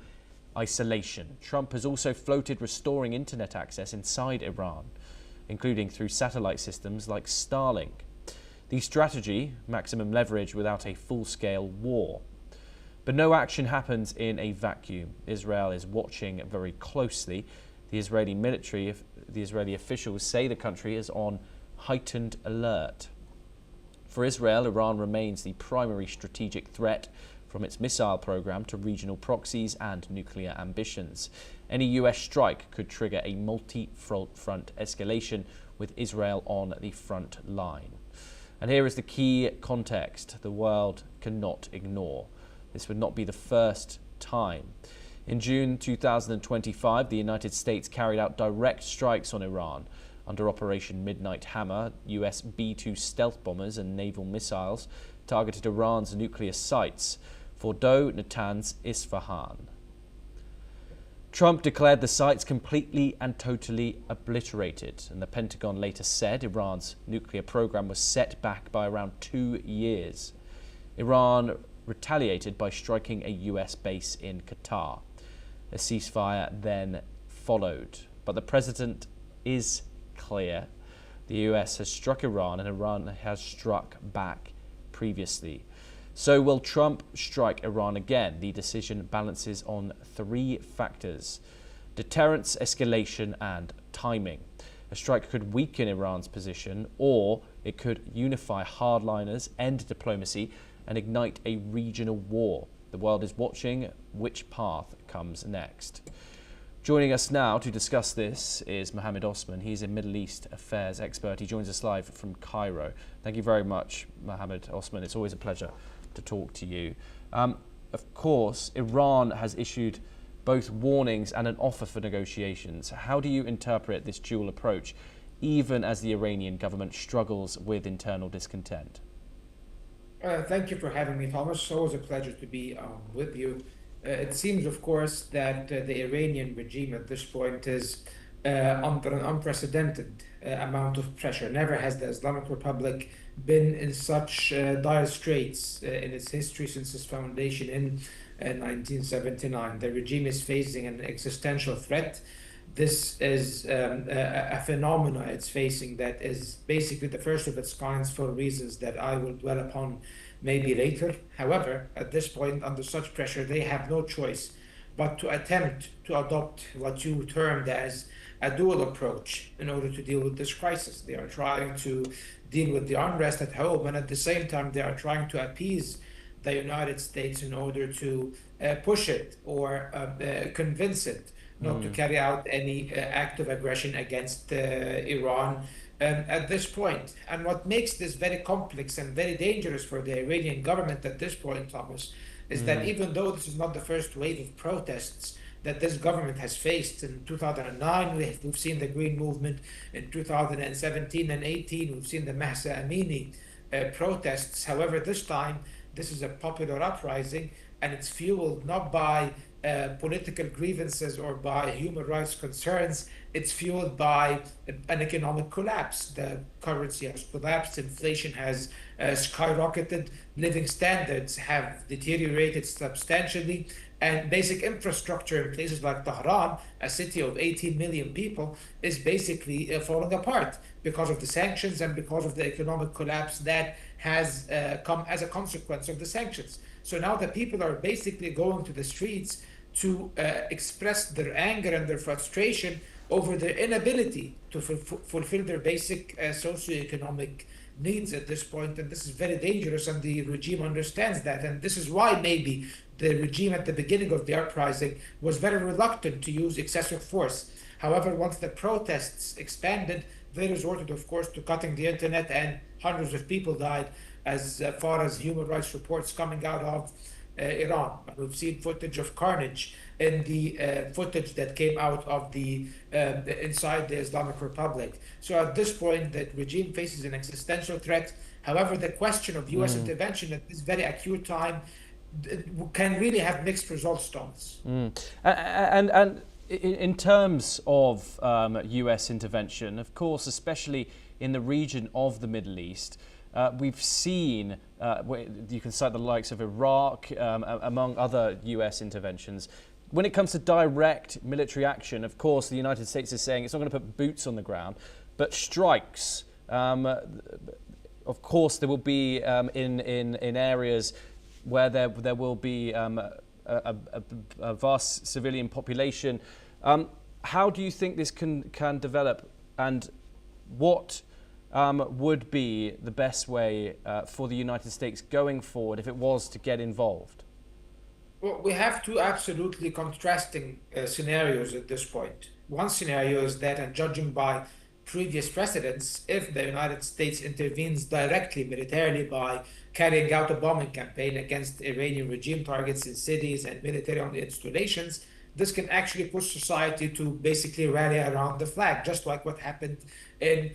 isolation. Trump has also floated restoring internet access inside Iran, including through satellite systems like Starlink. The strategy, maximum leverage without a full-scale war. But no action happens in a vacuum. Israel is watching very closely. The Israeli officials say the country is on heightened alert. For Israel, Iran remains the primary strategic threat, from its missile program to regional proxies and nuclear ambitions. Any US strike could trigger a multi-front escalation with Israel on the front line. And here is the key context the world cannot ignore. This would not be the first time. In June 2025, the United States carried out direct strikes on Iran. Under Operation Midnight Hammer, US B-2 stealth bombers and naval missiles targeted Iran's nuclear sites, Fordow, Natanz, Isfahan. Trump declared the sites completely and totally obliterated, and the Pentagon later said Iran's nuclear program was set back by around 2 years. Iran retaliated by striking a US base in Qatar. A ceasefire then followed, but the president is clear. The US has struck Iran and Iran has struck back previously. So will Trump strike Iran again? The decision balances on 3 factors: deterrence, escalation and timing. A strike could weaken Iran's position, or it could unify hardliners, end diplomacy and ignite a regional war. The world is watching which path comes next. Joining us now to discuss this is Mohammed Osman. He's a Middle East affairs expert. He joins us live from Cairo. Thank you very much, Mohammed Osman. It's always a pleasure to talk to you. Of course, Iran has issued both warnings and an offer for negotiations. How do you interpret this dual approach, even as the Iranian government struggles with internal discontent? Thank you for having me, Thomas. It's always a pleasure to be with you. It seems, of course, that the Iranian regime at this point is under an unprecedented amount of pressure. Never has the Islamic Republic been in such dire straits in its history since its foundation in 1979. The regime is facing an existential threat. This is a phenomena it's facing that is basically the first of its kind for reasons that I will dwell upon maybe later. However, at this point, under such pressure, they have no choice but to attempt to adopt what you termed as a dual approach in order to deal with this crisis. They are trying to deal with the unrest at home, and at the same time, they are trying to appease the United States in order to push it or convince it not to carry out any act of aggression against Iran at this point. And what makes this very complex and very dangerous for the Iranian government at this point, Thomas, is that even though this is not the first wave of protests that this government has faced in 2009, we've seen the Green Movement in 2017 and 18, we've seen the Mahsa Amini protests. However, this time, this is a popular uprising, and it's fueled not by political grievances or by human rights concerns. It's fueled by an economic collapse. The currency has collapsed, inflation has skyrocketed, living standards have deteriorated substantially, and basic infrastructure in places like Tehran, a city of 18 million people, is basically falling apart because of the sanctions and because of the economic collapse that has come as a consequence of the sanctions. So now the people are basically going to the streets to express their anger and their frustration over their inability to fulfill their basic socioeconomic needs at this point. And this is very dangerous, and the regime understands that. And this is why maybe the regime at the beginning of the uprising was very reluctant to use excessive force. However, once the protests expanded, they resorted, of course, to cutting the internet, and hundreds of people died as far as human rights reports coming out of Iran. We've seen footage of carnage in the footage that came out of the inside the Islamic Republic. So at this point, the regime faces an existential threat. However, the question of U.S. intervention at this very acute time can really have mixed results, Thomas. And in terms of U.S. intervention, of course, especially in the region of the Middle East, we've seen, you can cite the likes of Iraq, among other US interventions. When it comes to direct military action, of course, the United States is saying it's not going to put boots on the ground, but strikes, of course, there will be in areas where there will be a vast civilian population. How do you think this can develop, and what would be the best way for the United States going forward if it was to get involved? Well, we have two absolutely contrasting scenarios at this point. One scenario is that, and judging by previous precedents, if the United States intervenes directly militarily by carrying out a bombing campaign against Iranian regime targets in cities and military installations, this can actually push society to basically rally around the flag, just like what happened in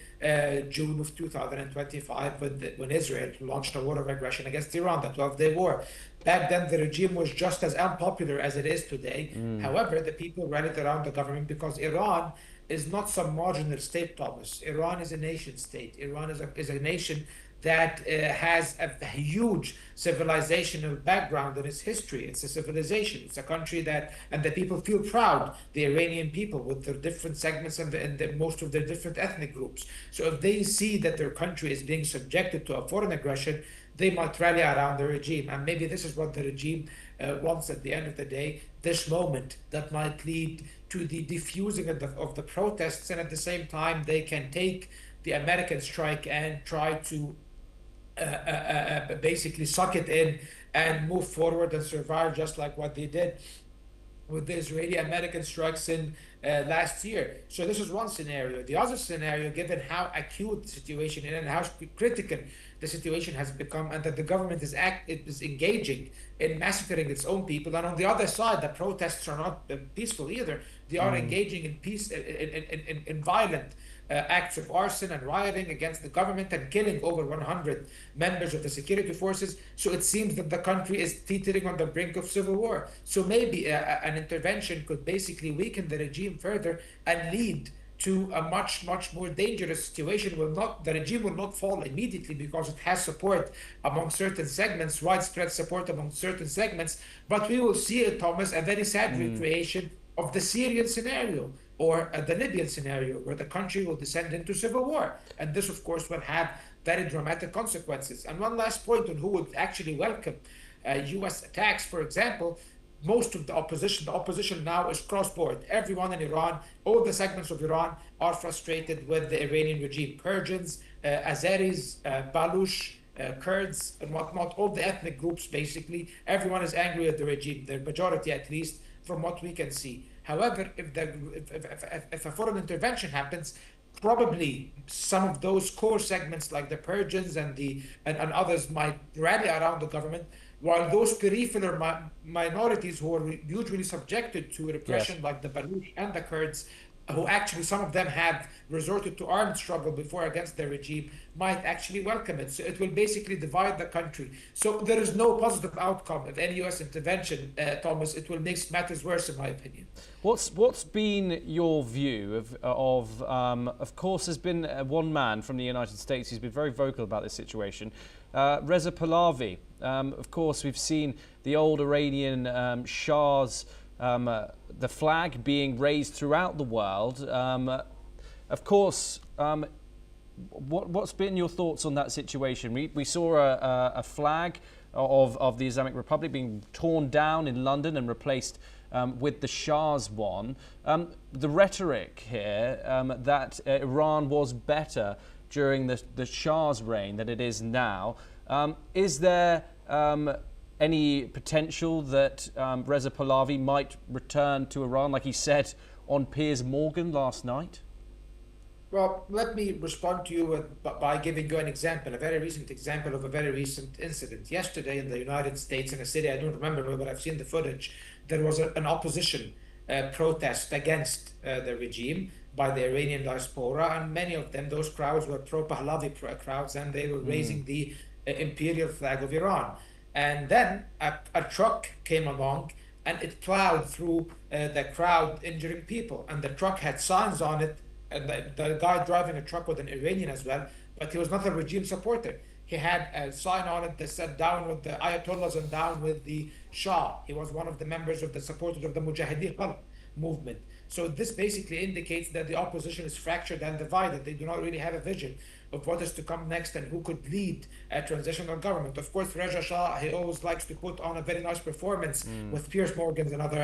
June of 2025 when Israel launched a war of aggression against Iran, the 12-day war. Back then, the regime was just as unpopular as it is today. However, the people rallied around the government because Iran is not some marginal state, Thomas. Iran is a nation state. Iran is a nation that has a huge civilizational background in its history. It's a civilization. It's a country that, and the people feel proud, the Iranian people, with their different segments and most of their different ethnic groups. So if they see that their country is being subjected to a foreign aggression, they might rally around the regime. And maybe this is what the regime wants at the end of the day, this moment that might lead to the diffusing of the protests. And at the same time, they can take the American strike and try to basically suck it in and move forward and survive, just like what they did with the Israeli-American strikes in last year. So this is one scenario. The other scenario, given how acute the situation is and how critical the situation has become, and that the government is engaging in massacring its own people, and on the other side, the protests are not peaceful either. They are engaging in violent acts of arson and rioting against the government and killing over 100 members of the security forces. So it seems that the country is teetering on the brink of civil war. So maybe an intervention could basically weaken the regime further and lead to a much more dangerous situation. The regime will not fall immediately because it has support among certain segments, widespread support among certain segments, but we will see, Thomas, a very sad recreation of the Syrian scenario or the Libyan scenario, where the country will descend into civil war. And this, of course, will have very dramatic consequences. And one last point on who would actually welcome US attacks, for example. Most of the opposition now is cross-border. Everyone in Iran, all the segments of Iran are frustrated with the Iranian regime. Persians, Azeris, Baluch, Kurds, and whatnot, all the ethnic groups, basically, everyone is angry at the regime, the majority at least, from what we can see. However, if a foreign intervention happens, probably some of those core segments like the Persians and others might rally around the government, while those peripheral minorities who are usually subjected to repression, like the Baluch and the Kurds, who actually some of them have resorted to armed struggle before against the regime, might actually welcome it. So it will basically divide the country. So there is no positive outcome of any US intervention, Thomas. It will make matters worse, in my opinion. What's been your view of course, there's been one man from the United States who's been very vocal about this situation, Reza Pahlavi. Of course, we've seen the old Iranian Shah's the flag being raised throughout the world. Of course, what's been your thoughts on that situation? We saw a flag of the Islamic Republic being torn down in London and replaced with the Shah's one. The rhetoric here that Iran was better during the Shah's reign than it is now. Is there any potential that Reza Pahlavi might return to Iran, like he said on Piers Morgan last night? Well, let me respond to you by giving you an example, a very recent example of a very recent incident. Yesterday in the United States, in a city I don't remember, but I've seen the footage, there was an opposition protest against the regime by the Iranian diaspora, and many of them, those crowds were pro-Pahlavi crowds, and they were raising the imperial flag of Iran. And then a truck came along and it plowed through the crowd, injuring people. And the truck had signs on it, and the guy driving a truck was an Iranian as well, but he was not a regime supporter. He had a sign on it that said down with the Ayatollahs and down with the Shah. He was one of the members of the supporters of the Mujahideen movement. So this basically indicates that the opposition is fractured and divided. They do not really have a vision of what is to come next and who could lead a transitional government. Of course, Reza Shah, he always likes to put on a very nice performance with Piers Morgan and other,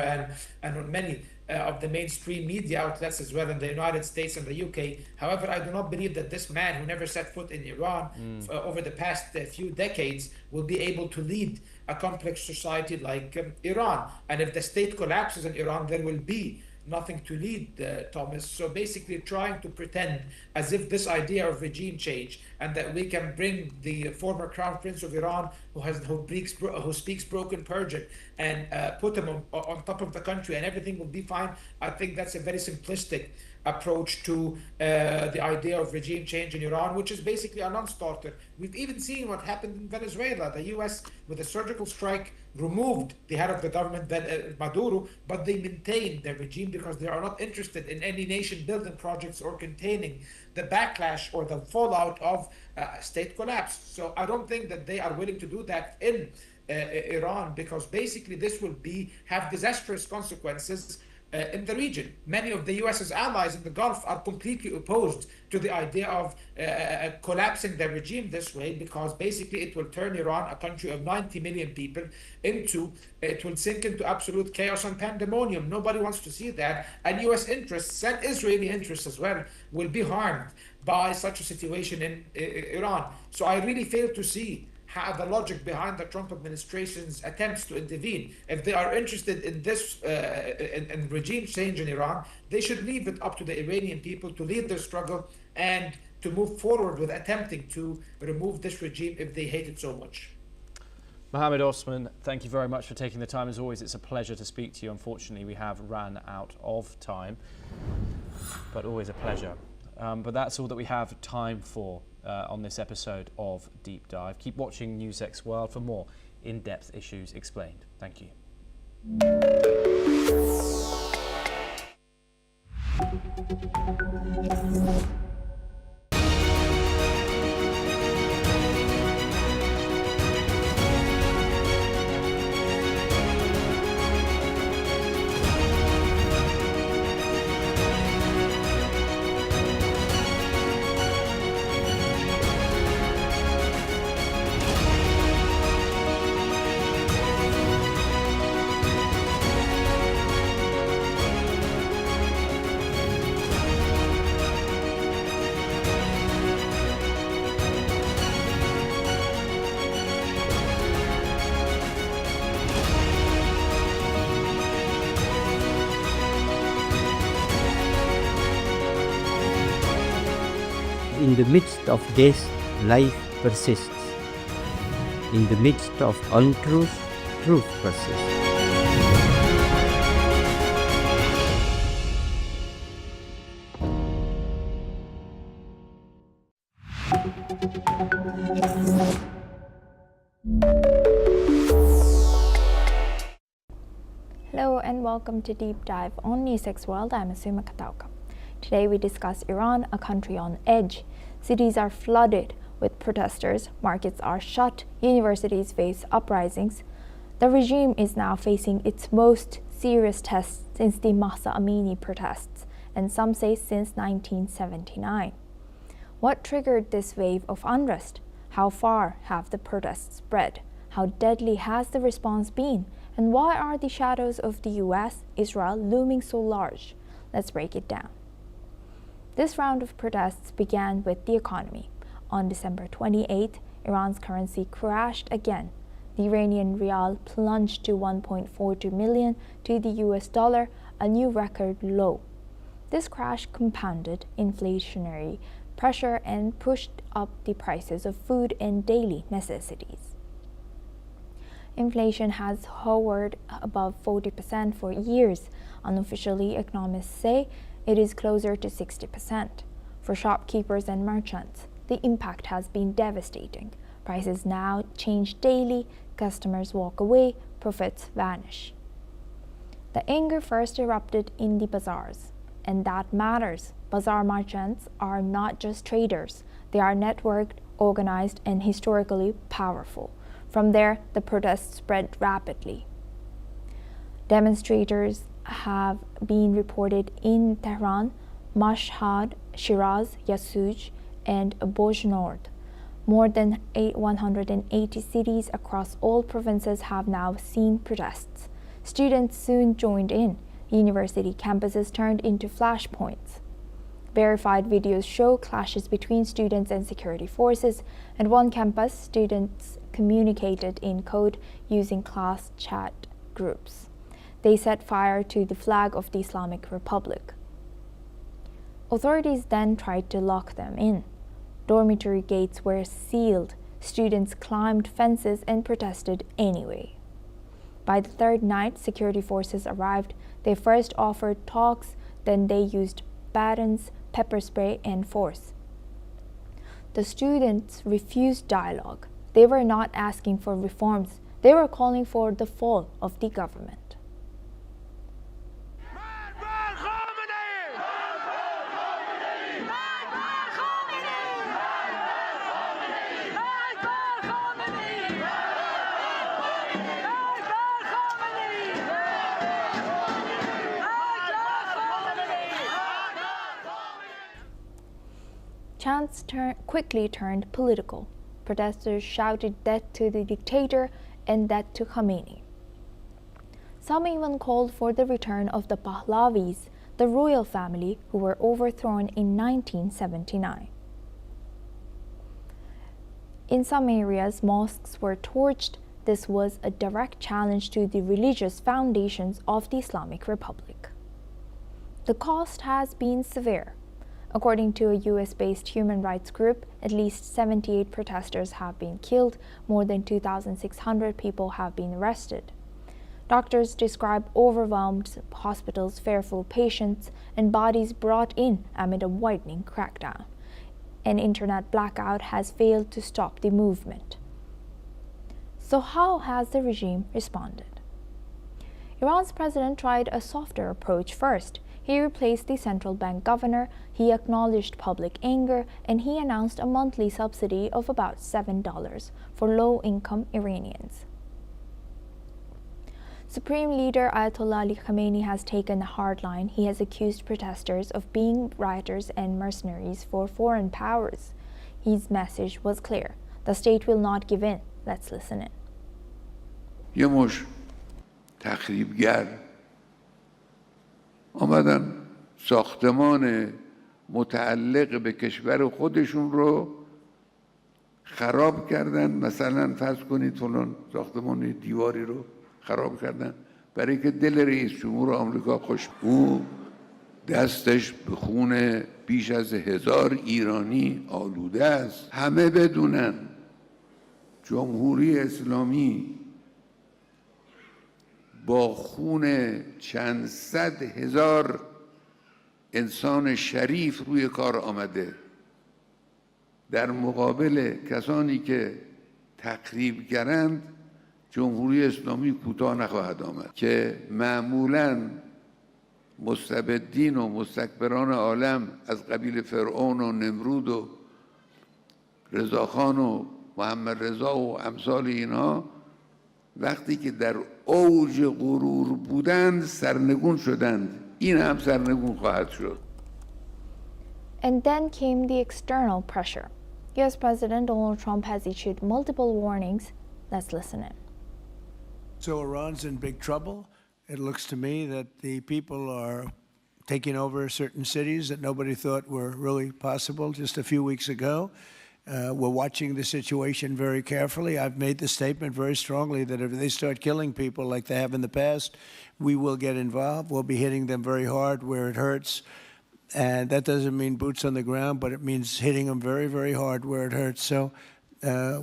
and on many of the mainstream media outlets as well in the United States and the UK. However, I do not believe that this man who never set foot in Iran over the past few decades will be able to lead a complex society like Iran. And if the state collapses in Iran, there will be nothing to lead, Thomas. So basically trying to pretend as if this idea of regime change and that we can bring the former crown prince of Iran who speaks broken Persian and put him on top of the country and everything will be fine, I think that's a very simplistic approach to the idea of regime change in Iran, which is basically a non-starter. We've even seen what happened in Venezuela. The US, with a surgical strike, removed the head of the government, Maduro, but they maintained their regime because they are not interested in any nation-building projects or containing the backlash or the fallout of state collapse. So I don't think that they are willing to do that in Iran, because basically this will have disastrous consequences in the region. Many of the US's allies in the Gulf are completely opposed to the idea of collapsing the regime this way, because basically it will turn Iran, a country of 90 million people, it will sink into absolute chaos and pandemonium. Nobody wants to see that. And US interests and Israeli interests as well will be harmed by such a situation in Iran. So I really fail to see how the logic behind the Trump administration's attempts to intervene. If they are interested in this in regime change in Iran, they should leave it up to the Iranian people to lead their struggle and to move forward with attempting to remove this regime if they hate it so much. Mohammed Osman, thank you very much for taking the time. As always, it's a pleasure to speak to you. Unfortunately, we have ran out of time, but always a pleasure. But that's all that we have time for on this episode of Deep Dive. Keep watching NewsX World for more in-depth issues explained. Thank you. In the midst of this, life persists. In the midst of untruth, truth persists. Hello and welcome to Deep Dive on NewsX World. I'm Asuma Katauka. Today we discuss Iran, a country on edge. Cities are flooded with protesters, markets are shut, universities face uprisings. The regime is now facing its most serious test since the Mahsa Amini protests, and some say since 1979. What triggered this wave of unrest? How far have the protests spread? How deadly has the response been? And why are the shadows of the US, Israel looming so large? Let's break it down. This round of protests began with the economy. On December 28, Iran's currency crashed again. The Iranian rial plunged to 1.42 million to the US dollar, a new record low. This crash compounded inflationary pressure and pushed up the prices of food and daily necessities. Inflation has hovered above 40% for years. Unofficially, economists say it is closer to 60%. For shopkeepers and merchants, the impact has been devastating. Prices now change daily, customers walk away, profits vanish. The anger first erupted in the bazaars, and that matters. Bazaar merchants are not just traders, they are networked, organized, and historically powerful. From there, the protests spread rapidly. Demonstrators have been reported in Tehran, Mashhad, Shiraz, Yasuj, and Bojnord. More than 180 cities across all provinces have now seen protests. Students soon joined in. University campuses turned into flashpoints. Verified videos show clashes between students and security forces. At one campus, students communicated in code using class chat groups. They set fire to the flag of the Islamic Republic. Authorities then tried to lock them in. Dormitory gates were sealed. Students climbed fences and protested anyway. By the third night, security forces arrived. They first offered talks, then they used batons, pepper spray, and force. The students refused dialogue. They were not asking for reforms. They were calling for the fall of the government. Chants quickly turned political. Protesters shouted death to the dictator and death to Khamenei. Some even called for the return of the Pahlavis, the royal family who were overthrown in 1979. In some areas, mosques were torched. This was a direct challenge to the religious foundations of the Islamic Republic. The cost has been severe. According to a US-based human rights group, at least 78 protesters have been killed, more than 2,600 people have been arrested. Doctors describe overwhelmed hospitals, fearful patients, and bodies brought in amid a widening crackdown. An internet blackout has failed to stop the movement. So how has the regime responded? Iran's president tried a softer approach first. He replaced the central bank governor, he acknowledged public anger, and he announced a monthly subsidy of about $7 for low-income Iranians. Supreme Leader Ayatollah Ali Khamenei has taken a hard line. He has accused protesters of being rioters and mercenaries for foreign powers. His message was clear. The state will not give in. Let's listen in. یه مش تخریبگر آمدن ساختمان متعلق به کشور خودشون رو خراب کردن. مثلا فرض کنید فلان ساختمان دیواری رو خراب کردن برای که دل رئیس جمهور آمریکا خوش. او دستش به خون بیش از 1000 ایرانی آلوده است. همه بدونن جمهوری اسلامی با خون چند صد هزار انسان شریف روی کار آمده. در مقابل کسانی که تخریبگرند جمهوری اسلامی کوتاه نخواهد آمد که معمولاً مستبدین و مستکبران عالم از قبیل فرعون و نمرود و رضاخان و محمد رضا و امثال اینها وقتی که در اوج غرور بودند سرنگون شدند. این هم سرنگون خواهد شد. And then came the external pressure. US President Donald Trump has issued multiple warnings. Let's listen in. So Iran's in big trouble. It looks to me that the people are taking over certain cities that nobody thought were really possible just a few weeks ago. We're watching the situation very carefully. I've made the statement very strongly that if they start killing people like they have in the past, we will get involved. We'll be hitting them very hard where it hurts. And that doesn't mean boots on the ground, but it means hitting them very, very hard where it hurts. So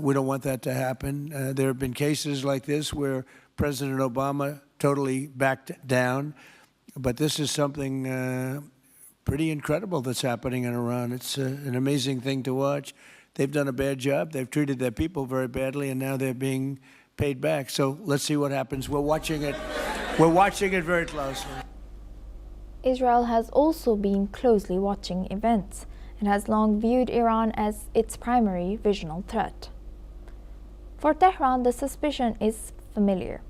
we don't want that to happen. There have been cases like this where President Obama totally backed down. But this is something pretty incredible that's happening in Iran. It's an amazing thing to watch. They've done a bad job. They've treated their people very badly, and now they're being paid back. So let's see what happens. We're watching it. We're watching it very closely. Israel has also been closely watching events and has long viewed Iran as its primary regional threat. For Tehran, the suspicion is familiar.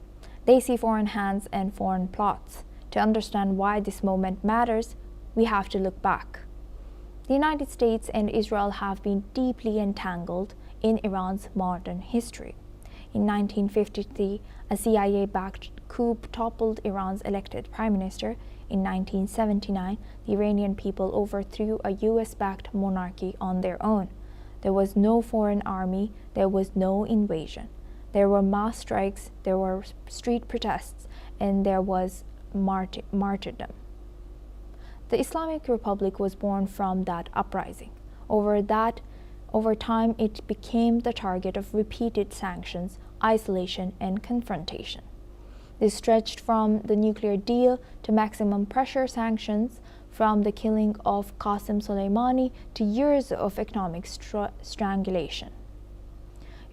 They see foreign hands and foreign plots. To understand why this moment matters, we have to look back. The United States and Israel have been deeply entangled in Iran's modern history. In 1953, a CIA-backed coup toppled Iran's elected prime minister. In 1979, the Iranian people overthrew a US-backed monarchy on their own. There was no foreign army, there was no invasion. There were mass strikes, there were street protests, and there was martyrdom. The Islamic Republic was born from that uprising. Over time, it became the target of repeated sanctions, isolation, and confrontation. This stretched from the nuclear deal to maximum pressure sanctions, from the killing of Qasem Soleimani to years of economic strangulation.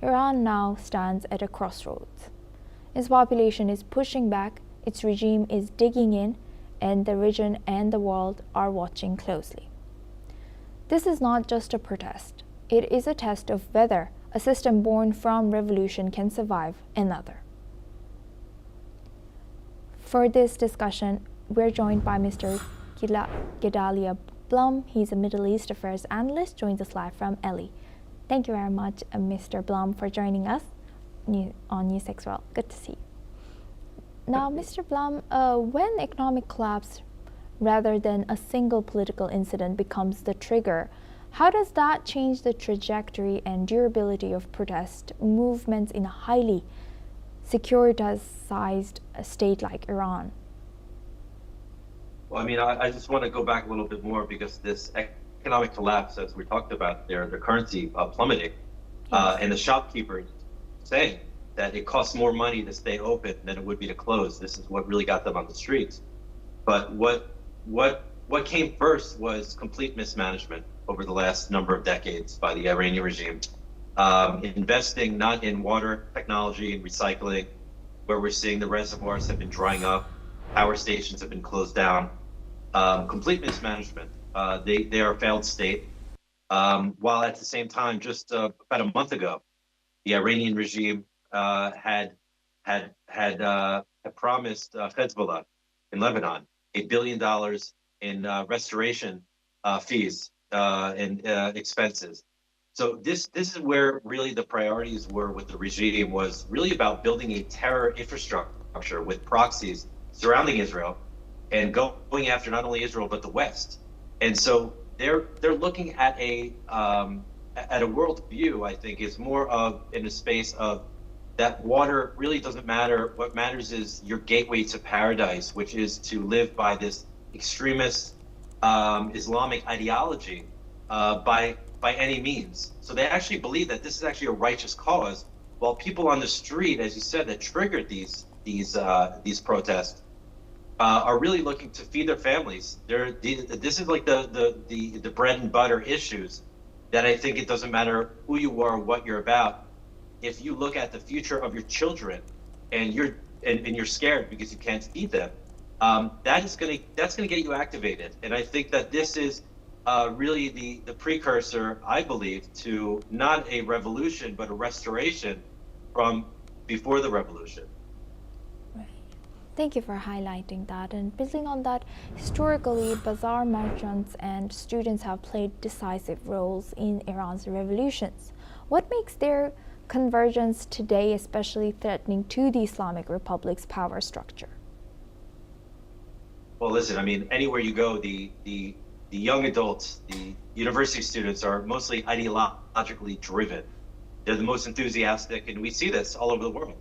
Iran now stands at a crossroads. Its population is pushing back, its regime is digging in, and the region and the world are watching closely. This is not just a protest. It is a test of whether a system born from revolution can survive another. For this discussion, we're joined by Mr. Gedalia Blum. He's a Middle East Affairs analyst, joins us live from LA. Thank you very much, Mr. Blum, for joining us on NewsX World. Good to see you. Now, Mr. Blum, when economic collapse rather than a single political incident becomes the trigger, how does that change the trajectory and durability of protest movements in a highly securitized state like Iran? Well, I mean, I just want to go back a little bit more because this economic collapse, as we talked about, their currency plummeting, and the shopkeepers saying that it costs more money to stay open than it would be to close. This is what really got them on the streets. But what came first was complete mismanagement over the last number of decades by the Iranian regime. Investing not in water technology and recycling, where we're seeing the reservoirs have been drying up, power stations have been closed down, complete mismanagement. They are a failed state. While at the same time, just about a month ago, the Iranian regime had promised Hezbollah in Lebanon $1 billion in restoration fees and expenses. So this is where really the priorities were with the regime, was really about building a terror infrastructure with proxies surrounding Israel and going after not only Israel but the West. And so they're looking at a world view, I think, is more of in a space of that water really doesn't matter. What matters is your gateway to paradise, which is to live by this extremist Islamic ideology by any means. So they actually believe that this is actually a righteous cause, while people on the street, as you said, that triggered these protests, are really looking to feed their families. This is like the bread and butter issues that I think it doesn't matter who you are, what you're about. If you look at the future of your children and you're scared because you can't feed them, that's gonna get you activated. And I think that this is really the precursor, I believe, to not a revolution but a restoration from before the revolution. Thank you for highlighting that. And building on that, historically, bazaar merchants and students have played decisive roles in Iran's revolutions. What makes their convergence today especially threatening to the Islamic Republic's power structure? Well, listen, I mean, anywhere you go, the young adults, the university students are mostly ideologically driven. They're the most enthusiastic, and we see this all over the world.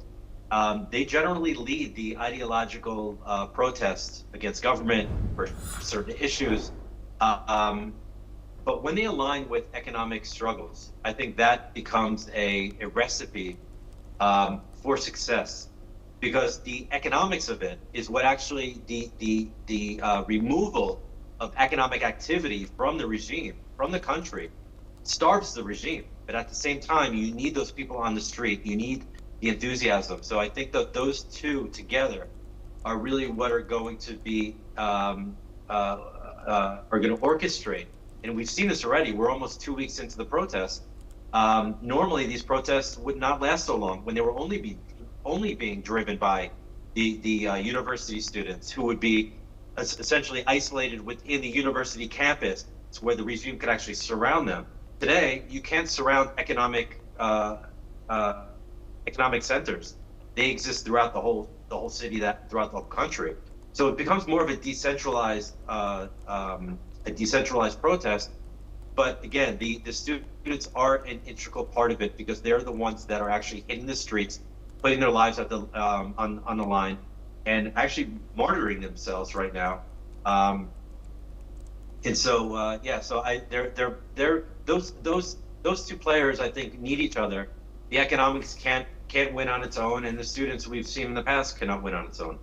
They generally lead the ideological protests against government for certain issues. But when they align with economic struggles, I think that becomes a recipe for success, because the economics of it is what actually the removal of economic activity from the regime, from the country, starves the regime. But at the same time, you need those people on the street. You need the enthusiasm. So I think that those two together are really what are going to be are going to orchestrate. And we've seen this already. We're almost 2 weeks into the protest. Normally, these protests would not last so long when they were only being driven by the university students, who would be essentially isolated within the university campus, where the regime could actually surround them. Today, you can't surround economic centers. They exist throughout the whole city, throughout the whole country. So it becomes more of a decentralized protest. But again, the students are an integral part of it, because they're the ones that are actually hitting the streets, putting their lives on the line, and actually martyring themselves right now. And so those two players, I think, need each other. The economics can't win on its own, and the students we've seen in the past cannot win on its own.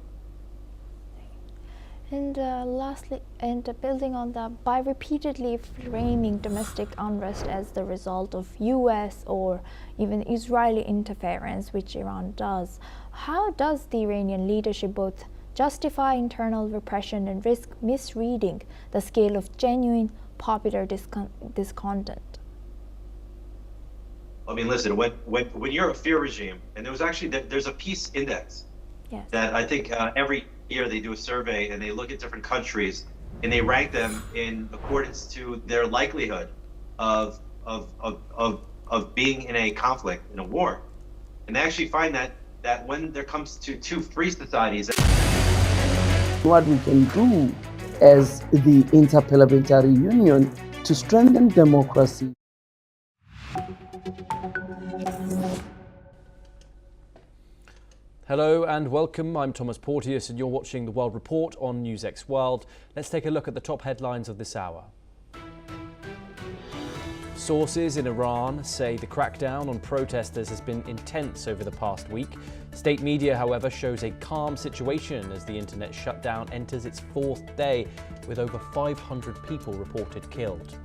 And lastly, building on that, by repeatedly framing domestic unrest as the result of US or even Israeli interference, which Iran does, how does the Iranian leadership both justify internal repression and risk misreading the scale of genuine popular discontent? I mean, listen, when you're a fear regime, and there's a peace index, yes, that I think every year they do a survey and they look at different countries and they rank them in accordance to their likelihood of being in a conflict, in a war. And they actually find that when there comes to two free societies, what we can do as the Interparliamentary Union to strengthen democracy. Hello and welcome. I'm Thomas Porteous and you're watching The World Report on NewsX World. Let's take a look at the top headlines of this hour. Sources in Iran say the crackdown on protesters has been intense over the past week. State media, however, shows a calm situation as the internet shutdown enters its fourth day, with over 500 people reported killed.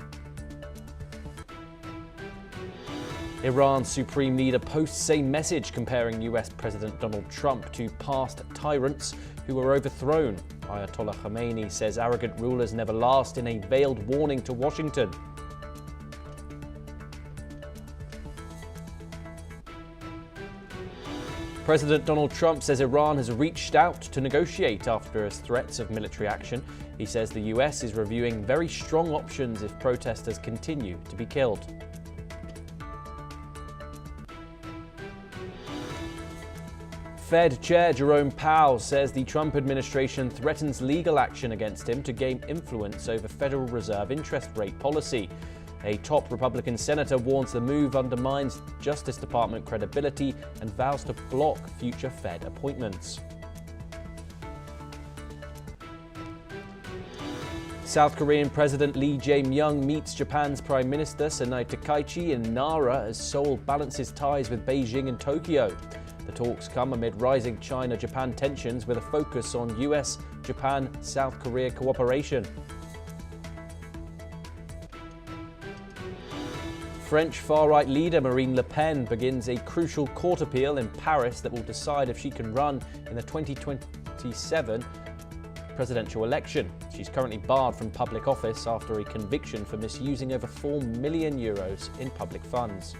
Iran's supreme leader posts a message comparing US President Donald Trump to past tyrants who were overthrown. Ayatollah Khamenei says arrogant rulers never last in a veiled warning to Washington. President Donald Trump says Iran has reached out to negotiate after his threats of military action. He says the US is reviewing very strong options if protesters continue to be killed. Fed Chair Jerome Powell says the Trump administration threatens legal action against him to gain influence over Federal Reserve interest rate policy. A top Republican senator warns the move undermines Justice Department credibility and vows to block future Fed appointments. South Korean President Lee Jae-myung meets Japan's Prime Minister Sanai Takaichi in Nara as Seoul balances ties with Beijing and Tokyo. The talks come amid rising China-Japan tensions with a focus on US, Japan, South Korea cooperation. French far-right leader Marine Le Pen begins a crucial court appeal in Paris that will decide if she can run in the 2027 presidential election. She's currently barred from public office after a conviction for misusing over €4 million in public funds.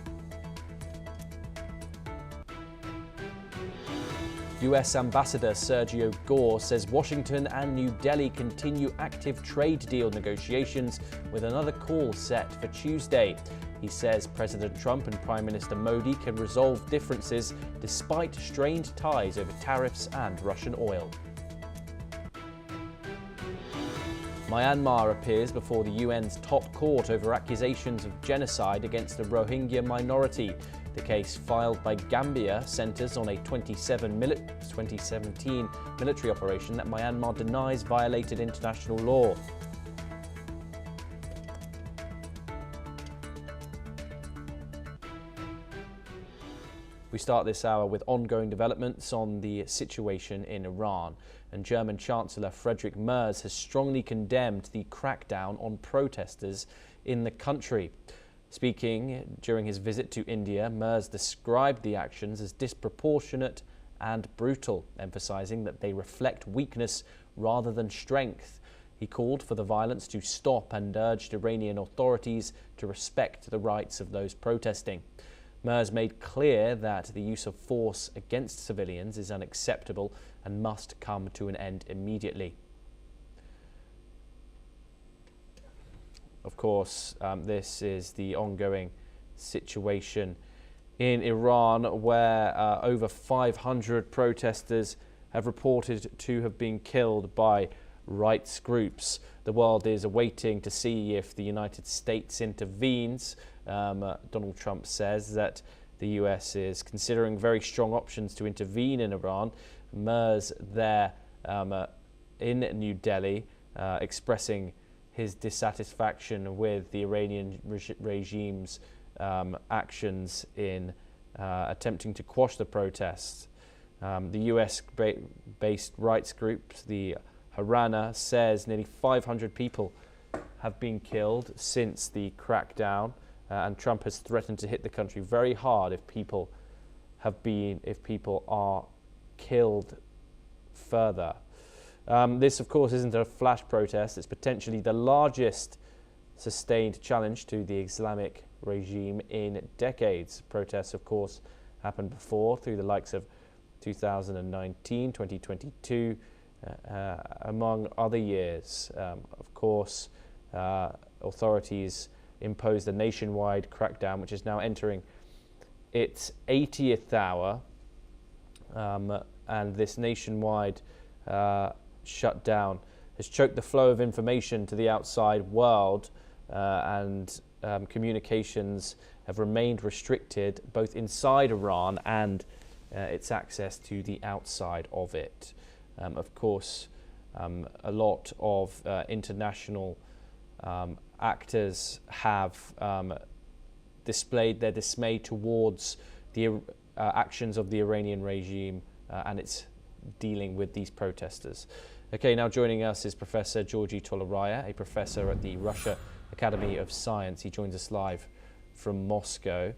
US Ambassador Sergio Gore says Washington and New Delhi continue active trade deal negotiations with another call set for Tuesday. He says President Trump and Prime Minister Modi can resolve differences despite strained ties over tariffs and Russian oil. Myanmar appears before the UN's top court over accusations of genocide against the Rohingya minority. The case filed by Gambia centers on a 2017 military operation that Myanmar denies violated international law. We start this hour with ongoing developments on the situation in Iran, and German Chancellor Friedrich Merz has strongly condemned the crackdown on protesters in the country. Speaking during his visit to India, Merz described the actions as disproportionate and brutal, emphasizing that they reflect weakness rather than strength. He called for the violence to stop and urged Iranian authorities to respect the rights of those protesting. Merz made clear that the use of force against civilians is unacceptable and must come to an end immediately. Of course, this is the ongoing situation in Iran, where over 500 protesters have reported to have been killed by rights groups. The world is awaiting to see if the United States intervenes. Donald Trump says that the US is considering very strong options to intervene in Iran. Merz there in New Delhi expressing his dissatisfaction with the Iranian regime's actions in attempting to quash the protests. The US-based rights group, the Harana, says nearly 500 people have been killed since the crackdown, and Trump has threatened to hit the country very hard if people are killed further. This, of course, isn't a flash protest. It's potentially the largest sustained challenge to the Islamic regime in decades. Protests, of course, happened before through the likes of 2019, 2022, among other years. Of course, authorities imposed a nationwide crackdown, which is now entering its 80th hour, and this nationwide shutdown has choked the flow of information to the outside world, and communications have remained restricted both inside Iran and its access to the outside of it. Of course, a lot of international actors have displayed their dismay towards the actions of the Iranian regime and its dealing with these protesters. Okay, now joining us is Professor Georgi Toleraya, a professor at the Russia Academy of Science. He joins us live from Moscow.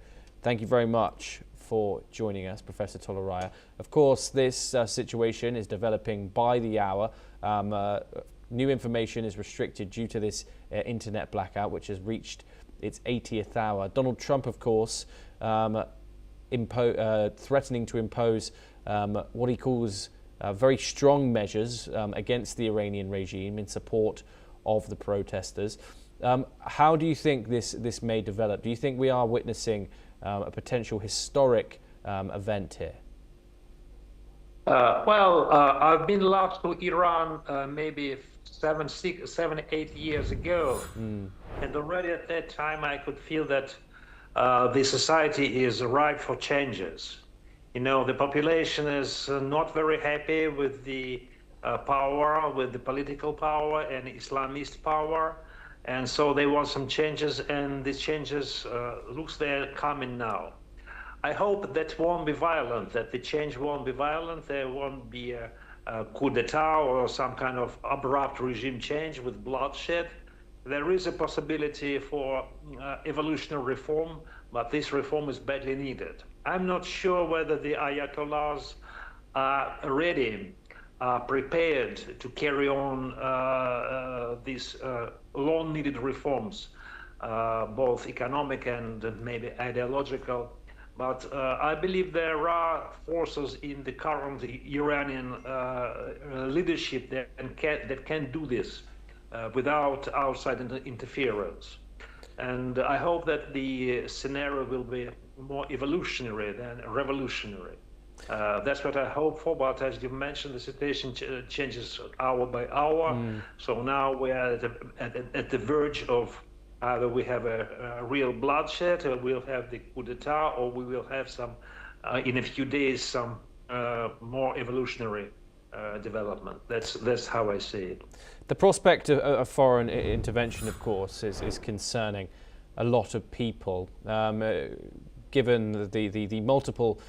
Thank you very much for joining us, Professor Toleraya. Of course, this situation is developing by the hour. New information is restricted due to this internet blackout, which has reached its 80th hour. Donald Trump, of course, threatening to impose what he calls very strong measures against the Iranian regime in support of the protesters. How do you think this may develop? Do you think we are witnessing a potential historic event here? I've been last to Iran maybe 7-8 years ago, and already at that time I could feel that the society is ripe for changes. You know, the population is not very happy with the power, with the political power and Islamist power, and so they want some changes, and these changes looks they're coming now. I hope that won't be violent, that the change won't be violent, there won't be a coup d'etat or some kind of abrupt regime change with bloodshed. There is a possibility for evolutionary reform, but this reform is badly needed. I'm not sure whether the Ayatollahs are ready, prepared to carry on these long-needed reforms, both economic and maybe ideological. But I believe there are forces in the current Iranian leadership that can do this without outside interference. And I hope that the scenario will be more evolutionary than revolutionary. That's what I hope for, but as you mentioned, the situation changes hour by hour. So now we are at the verge of either we have a real bloodshed, or we'll have the coup d'etat, or we will have some, in a few days, some more evolutionary development. That's how I see it. The prospect of foreign intervention, of course, is concerning a lot of people, given the multiple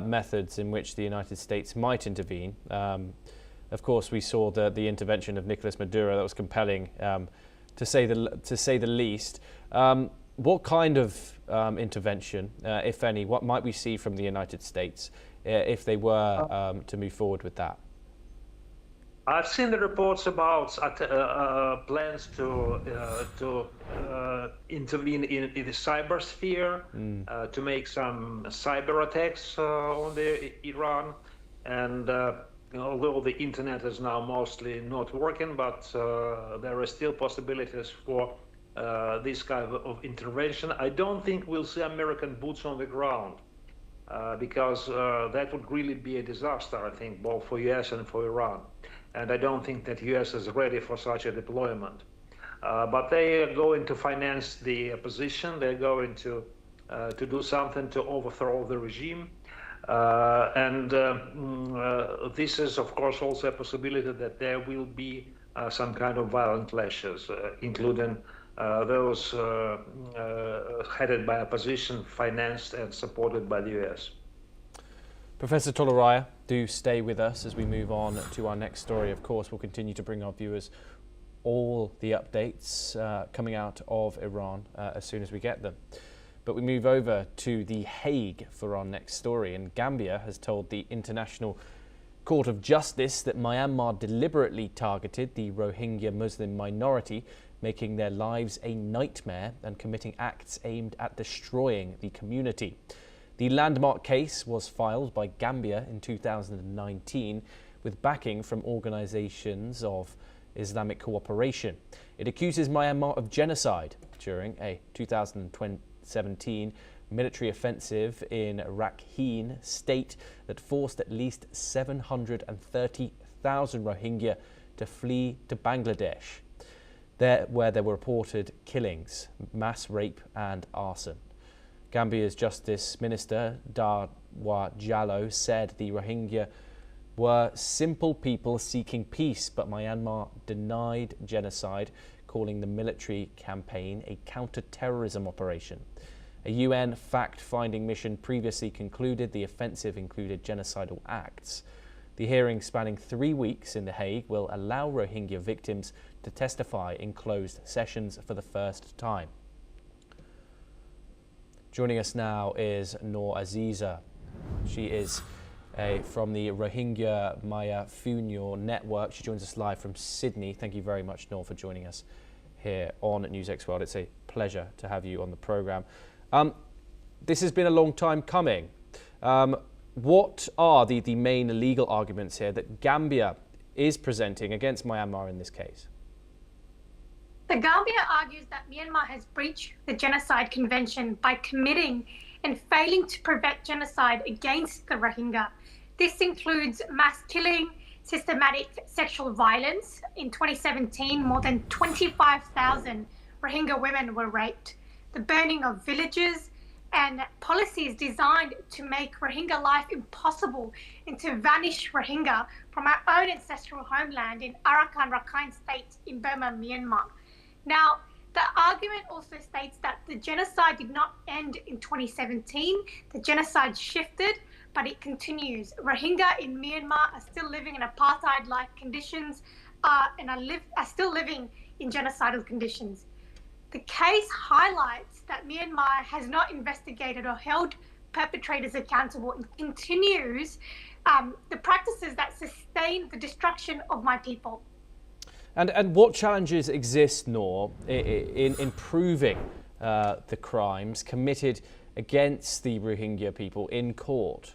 methods in which the United States might intervene. Of course, we saw the intervention of Nicolas Maduro that was compelling, to say the least. What kind of intervention, if any, what might we see from the United States if they were to move forward with that? I've seen the reports about plans to intervene in the cyber sphere, to make some cyber attacks on Iran, and although the internet is now mostly not working, but there are still possibilities for this kind of intervention. I don't think we'll see American boots on the ground, because that would really be a disaster, I think, both for US and for Iran. And I don't think that US is ready for such a deployment. But they are going to finance the opposition. They're going to do something to overthrow the regime. This is, of course, also a possibility that there will be some kind of violent clashes, including those headed by opposition, financed and supported by the US. Professor Toleraya, do stay with us as we move on to our next story. Of course, we'll continue to bring our viewers all the updates coming out of Iran as soon as we get them. But we move over to The Hague for our next story, and Gambia has told the International Court of Justice that Myanmar deliberately targeted the Rohingya Muslim minority, making their lives a nightmare and committing acts aimed at destroying the community. The landmark case was filed by Gambia in 2019 with backing from organizations of Islamic cooperation. It accuses Myanmar of genocide during a 2017 military offensive in Rakhine state that forced at least 730,000 Rohingya to flee to Bangladesh, where there were reported killings, mass rape and arson. Gambia's Justice Minister Darwa Jallow said the Rohingya were simple people seeking peace, but Myanmar denied genocide, calling the military campaign a counter-terrorism operation. A UN fact-finding mission previously concluded the offensive included genocidal acts. The hearing, spanning 3 weeks in The Hague, will allow Rohingya victims to testify in closed sessions for the first time. Joining us now is Noor Aziza. She is from the Rohingya Maya Funyo network. She joins us live from Sydney. Thank you very much, Noor, for joining us here on NewsX World. It's a pleasure to have you on the programme. This has been a long time coming. What are the main legal arguments here that Gambia is presenting against Myanmar in this case? The Gambia argues that Myanmar has breached the Genocide Convention by committing and failing to prevent genocide against the Rohingya. This includes mass killing, systematic sexual violence. In 2017, more than 25,000 Rohingya women were raped, the burning of villages, and policies designed to make Rohingya life impossible and to vanish Rohingya from our own ancestral homeland in Arakan, Rakhine State in Burma, Myanmar. Now, the argument also states that the genocide did not end in 2017. The genocide shifted, but it continues. Rohingya in Myanmar are still living in apartheid-like conditions and are still living in genocidal conditions. The case highlights that Myanmar has not investigated or held perpetrators accountable and continues the practices that sustain the destruction of my people. And what challenges exist, Noor, in proving the crimes committed against the Rohingya people in court?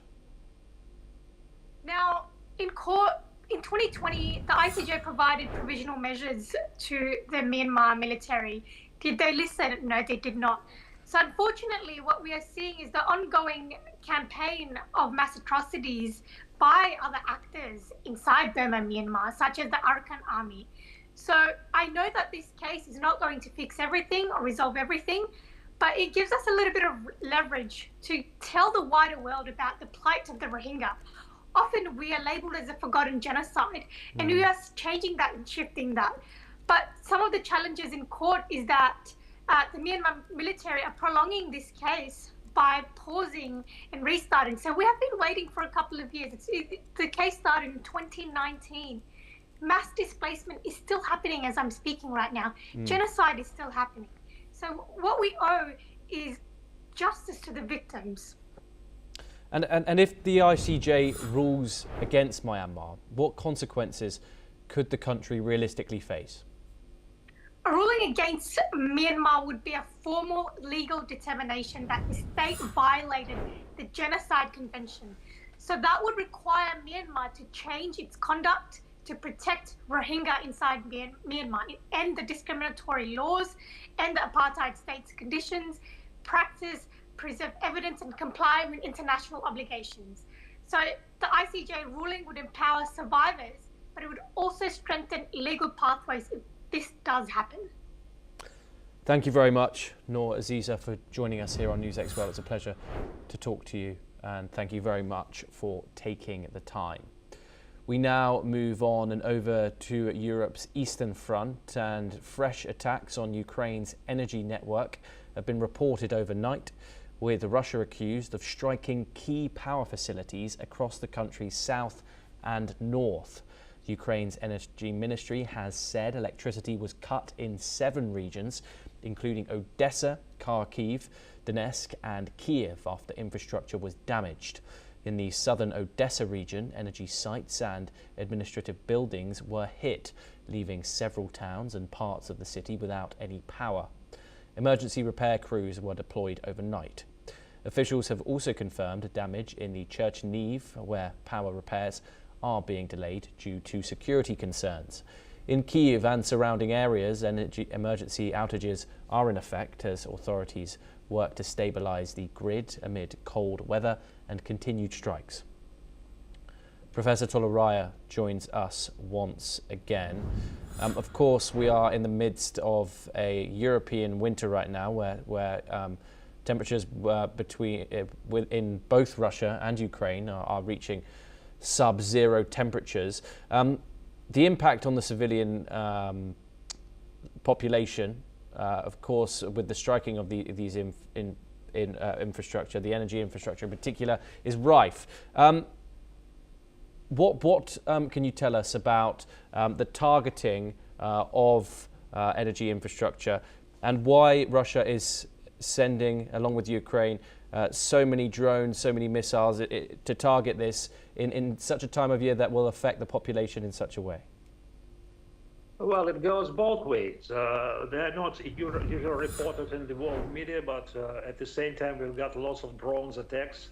Now, in court, in 2020, the ICJ provided provisional measures to the Myanmar military. Did they listen? No, they did not. So unfortunately, what we are seeing is the ongoing campaign of mass atrocities by other actors inside Burma, Myanmar, such as the Arakan Army. So I know that this case is not going to fix everything or resolve everything, but it gives us a little bit of leverage to tell the wider world about the plight of the Rohingya. Often we are labelled as a forgotten genocide, and we are changing that and shifting that. But some of the challenges in court is that the Myanmar military are prolonging this case by pausing and restarting. So we have been waiting for a couple of years. The case started in 2019. Mass displacement is still happening as I'm speaking right now. Genocide is still happening. So what we owe is justice to the victims. And if the ICJ rules against Myanmar, what consequences could the country realistically face? A ruling against Myanmar would be a formal legal determination that the state violated the Genocide Convention. So that would require Myanmar to change its conduct to protect Rohingya inside Myanmar, end the discriminatory laws, end the apartheid state's conditions, practice, preserve evidence and comply with international obligations. So the ICJ ruling would empower survivors, but it would also strengthen legal pathways if this does happen. Thank you very much, Noor Aziza, for joining us here on NewsX World. It's a pleasure to talk to you, and thank you very much for taking the time. We now move on and over to Europe's eastern front, and fresh attacks on Ukraine's energy network have been reported overnight, with Russia accused of striking key power facilities across the country's south and north. Ukraine's energy ministry has said electricity was cut in 7 regions, including Odessa, Kharkiv, Donetsk and Kiev, after infrastructure was damaged. In the southern Odessa region, energy sites and administrative buildings were hit, leaving several towns and parts of the city without any power. Emergency repair crews were deployed overnight. Officials have also confirmed damage in the Chernihiv, where power repairs are being delayed due to security concerns. In Kyiv and surrounding areas, emergency outages are in effect as authorities work to stabilise the grid amid cold weather and continued strikes. Professor Toleraya joins us once again. Of course, we are in the midst of a European winter right now, where temperatures in both Russia and Ukraine are reaching sub-zero temperatures. The impact on the civilian population, of course, with the striking of these infrastructure, the energy infrastructure in particular, is rife. What can you tell us about the targeting of energy infrastructure, and why Russia is sending, along with Ukraine, so many drones, so many missiles to target this in such a time of year that will affect the population in such a way? Well, it goes both ways. They're not usually reported in the world media, but at the same time, we've got lots of drones attacks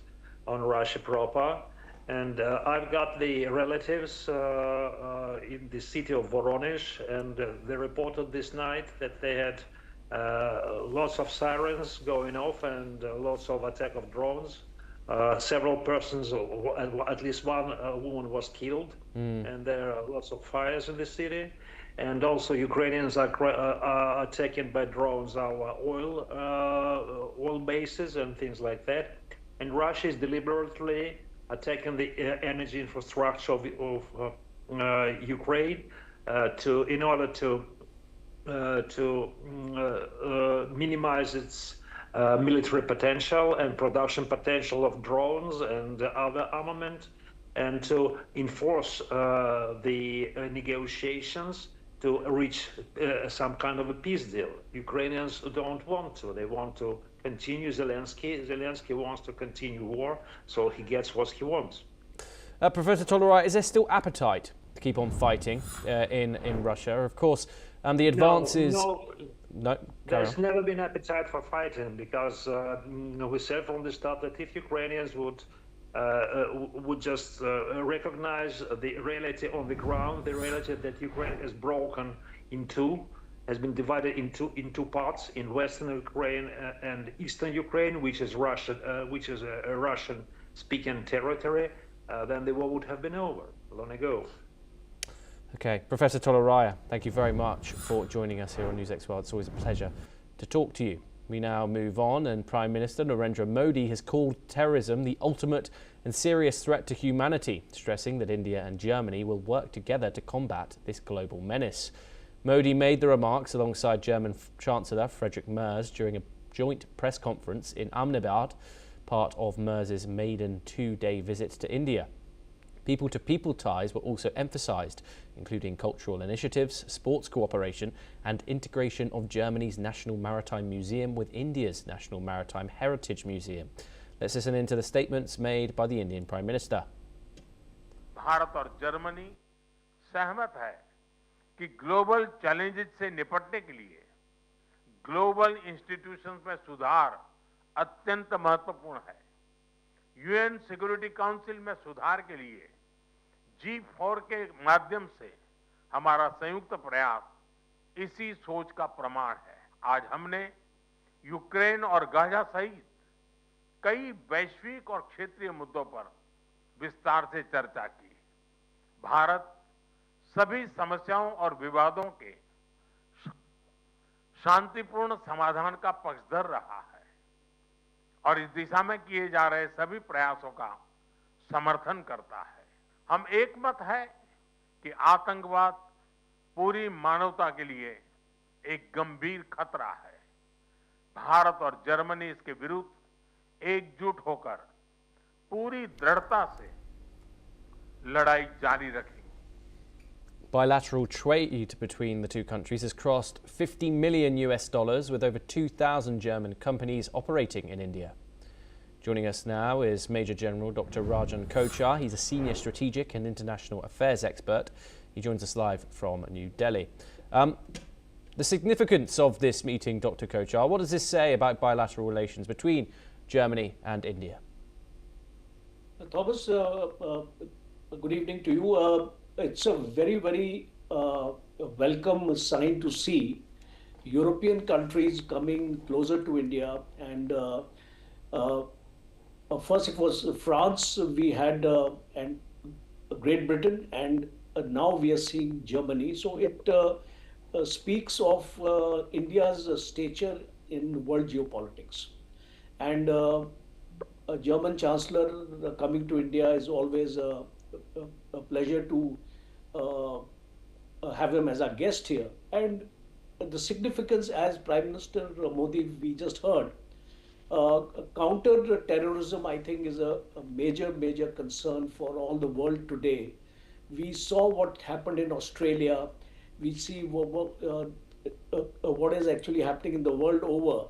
on Russia proper. And I've got the relatives in the city of Voronezh, and they reported this night that they had lots of sirens going off and lots of attack of drones. Several persons, at least one woman was killed, and there are lots of fires in the city. And also Ukrainians are attacking by drones our oil bases and things like that. And Russia is deliberately attacking the energy infrastructure of Ukraine in order to minimize its military potential and production potential of drones and other armament, and to enforce the negotiations to reach some kind of a peace deal. Ukrainians don't want to. They want to continue Zelensky. Zelensky wants to continue war, so he gets what he wants. Professor Tolorai, is there still appetite to keep on fighting in Russia? Of course, the advances... No, there's never been appetite for fighting, because we said from the start that if Ukrainians would just recognize the reality on the ground, the reality that Ukraine is broken in two, has been divided into two parts, in Western Ukraine and Eastern Ukraine, which is Russian, which is a Russian-speaking territory, then the war would have been over long ago. Okay, Professor Tolorai, thank you very much for joining us here on NewsX World. It's always a pleasure to talk to you. We now move on, and Prime Minister Narendra Modi has called terrorism the ultimate and serious threat to humanity, stressing that India and Germany will work together to combat this global menace. Modi made the remarks alongside German Chancellor Friedrich Merz during a joint press conference in Ahmedabad, part of Merz's maiden two-day visit to India. People-to-people ties were also emphasised, including cultural initiatives, sports cooperation and integration of Germany's National Maritime Museum with India's National Maritime Heritage Museum. Let's listen into the statements made by the Indian Prime Minister. Bharat और Germany सहमत है कि global challenges से निपटने के लिए global institutions में सुधार अत्यंत महत्वपूर्ण है। यूएन सिक्योरिटी काउंसिल में सुधार के लिए G4 के माध्यम से हमारा संयुक्त प्रयास इसी सोच का प्रमाण है। आज हमने यूक्रेन और गाजा सहित कई वैश्विक और क्षेत्रीय मुद्दों पर विस्तार से चर्चा की। भारत सभी समस्याओं और विवादों के शांतिपूर्ण समाधान का पक्षधर रहा है और इस दिशा में किए जा रहे सभी प्रयासों का समर्थन करता है। हम एकमत है कि आतंकवाद पूरी मानवता के लिए एक गंभीर खतरा है। भारत और जर्मनी इसके विरुद्ध एकजुट होकर पूरी दृढ़ता से लड़ाई जारी रखेंगे। Bilateral trade between the two countries has crossed $50 million with over 2,000 German companies operating in India. Joining us now is Major General Dr. Rajan Kochar. He's a senior strategic and international affairs expert. He joins us live from New Delhi. The significance of this meeting, Dr. Kochar, what does this say about bilateral relations between Germany and India? Thomas, good evening to you. It's a very, very welcome sign to see European countries coming closer to India. And first it was France, we had and Great Britain, and now we are seeing Germany. So it speaks of India's stature in world geopolitics. And a German Chancellor coming to India is always a pleasure to have him as our guest here. And the significance, as Prime Minister Modi, we just heard, counter-terrorism, I think, is a major, major concern for all the world today. We saw what happened in Australia. We see what is actually happening in the world over.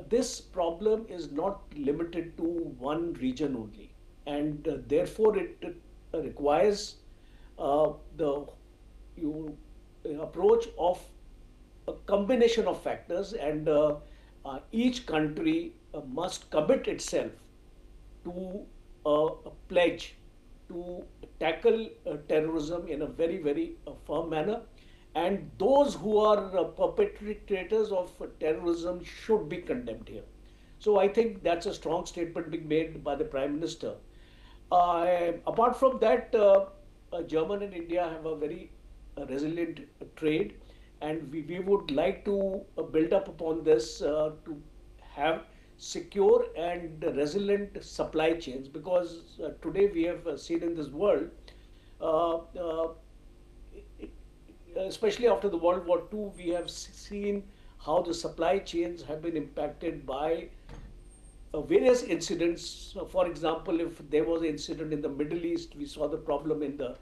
this problem is not limited to one region only, and therefore it requires the approach of a combination of factors, and each country must commit itself to a pledge to tackle terrorism in a very, very firm manner. And those who are perpetrators of terrorism should be condemned here. So I think that's a strong statement being made by the Prime Minister. Apart from that, Germany and India have a very resilient trade, and we would like to build up upon this to have secure and resilient supply chains, because today we have seen in this world, especially after the World War II, we have seen how the supply chains have been impacted by various incidents. For example, if there was an incident in the Middle East, we saw the problem in the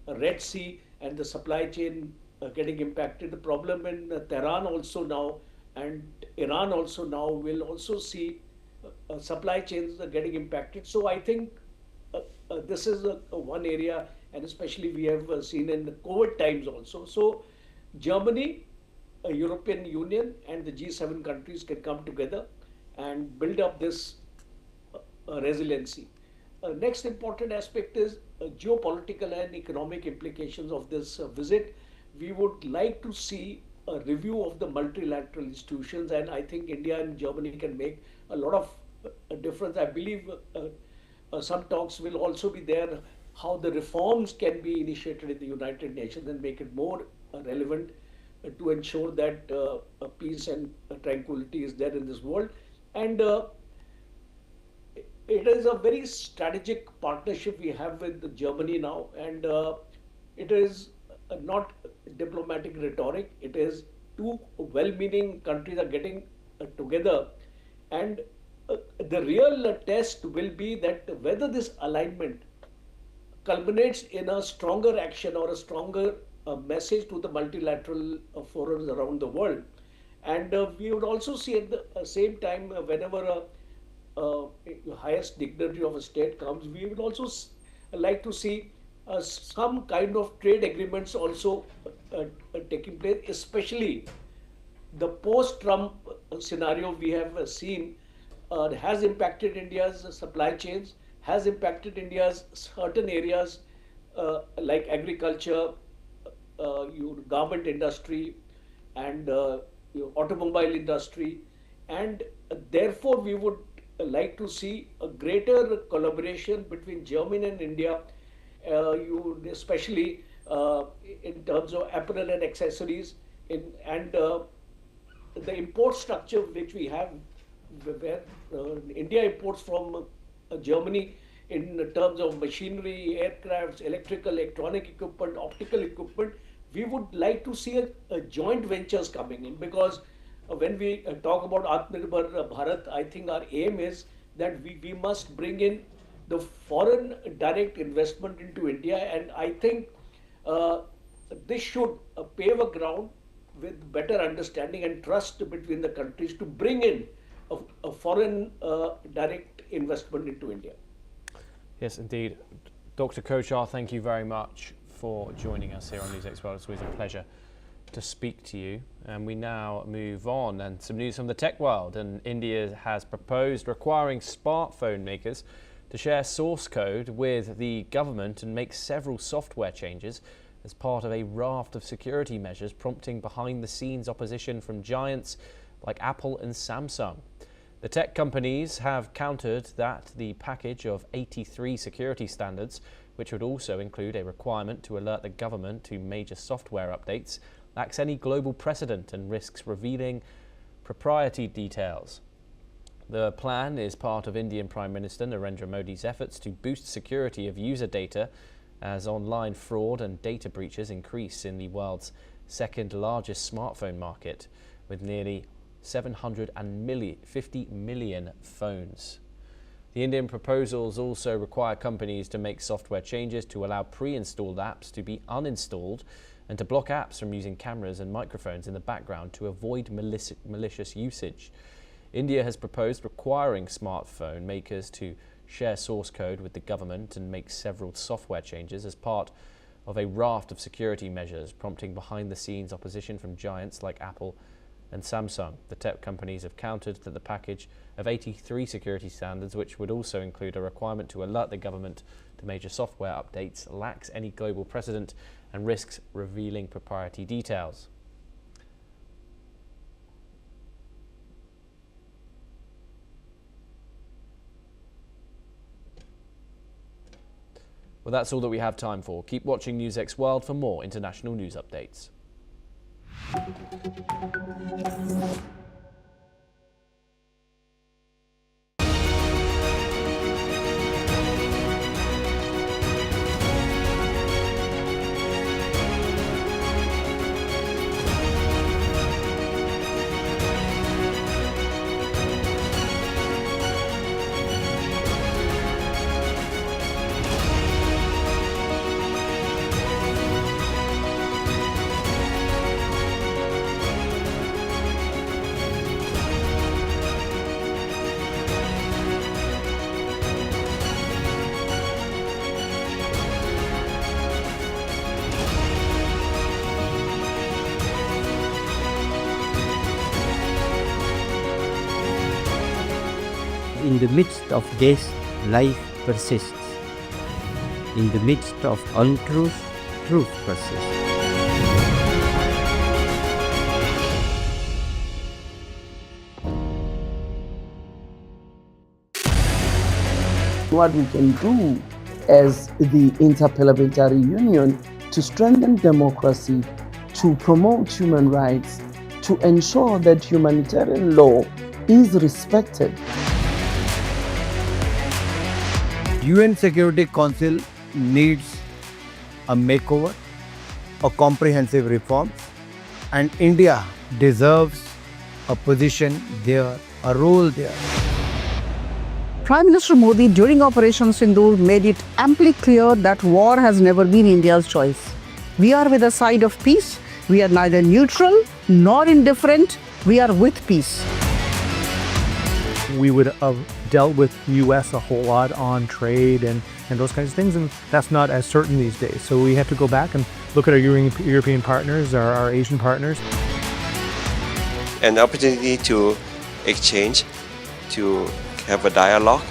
Red Sea and the supply chain getting impacted. The problem in Tehran also now, and Iran also now will also see supply chains getting impacted. So I think this is one area, and especially we have seen in the COVID times also. So Germany, European Union and the G7 countries can come together and build up this resiliency. Next important aspect is geopolitical and economic implications of this visit. We would like to see a review of the multilateral institutions, and I think India and Germany can make a lot of difference. I believe some talks will also be there, how the reforms can be initiated in the United Nations and make it more relevant to ensure that peace and tranquility is there in this world. And it is a very strategic partnership we have with Germany now, and it is not diplomatic rhetoric. It is two well-meaning countries are getting together, and the real test will be that whether this alignment culminates in a stronger action or a stronger message to the multilateral forums around the world. And we would also see at the same time, whenever highest dignitary of a state comes, we would also like to see some kind of trade agreements also taking place, especially the post-Trump scenario we have seen has impacted India's supply chains, has impacted India's certain areas like agriculture, garment industry, and automobile industry, and therefore we would like to see a greater collaboration between Germany and India, especially in terms of apparel and accessories, and the import structure which we have, where India imports from Germany in terms of machinery, aircrafts, electrical, electronic equipment, optical equipment. We would like to see a joint ventures coming in, because when we talk about Atmanirbhar Bharat, I think our aim is that we must bring in the foreign direct investment into India, and I think this should pave a ground with better understanding and trust between the countries to bring in a foreign direct investment into India. Yes, indeed. Dr. Kochhar, thank you very much for joining us here on NewsX World. It's always a pleasure to speak to you. And we now move on, and some news from the tech world. And India has proposed requiring smartphone makers to share source code with the government and make several software changes as part of a raft of security measures, prompting behind-the-scenes opposition from giants like Apple and Samsung. The tech companies have countered that the package of 83 security standards, which would also include a requirement to alert the government to major software updates, lacks any global precedent and risks revealing proprietary details. The plan is part of Indian Prime Minister Narendra Modi's efforts to boost security of user data as online fraud and data breaches increase in the world's second largest smartphone market, with nearly 750 million phones. The Indian proposals also require companies to make software changes to allow pre-installed apps to be uninstalled and to block apps from using cameras and microphones in the background to avoid malicious usage. India has proposed requiring smartphone makers to share source code with the government and make several software changes as part of a raft of security measures, prompting behind-the-scenes opposition from giants like Apple and Samsung. The tech companies have countered that the package of 83 security standards, which would also include a requirement to alert the government to major software updates, lacks any global precedent and risks revealing proprietary details. Well, that's all that we have time for. Keep watching NewsX World for more international news updates. In the midst of this, life persists. In the midst of untruth, truth persists. What we can do as the Interparliamentary Union to strengthen democracy, to promote human rights, to ensure that humanitarian law is respected. UN Security Council needs a makeover, a comprehensive reform, and India deserves a position there, a role there. Prime Minister Modi during Operation Sindoor made it amply clear that war has never been India's choice. We are with the side of peace. We are neither neutral nor indifferent. We are with peace. We would have dealt with US a whole lot on trade and those kinds of things, and that's not as certain these days. So we have to go back and look at our European partners, our Asian partners. An opportunity to exchange, to have a dialogue,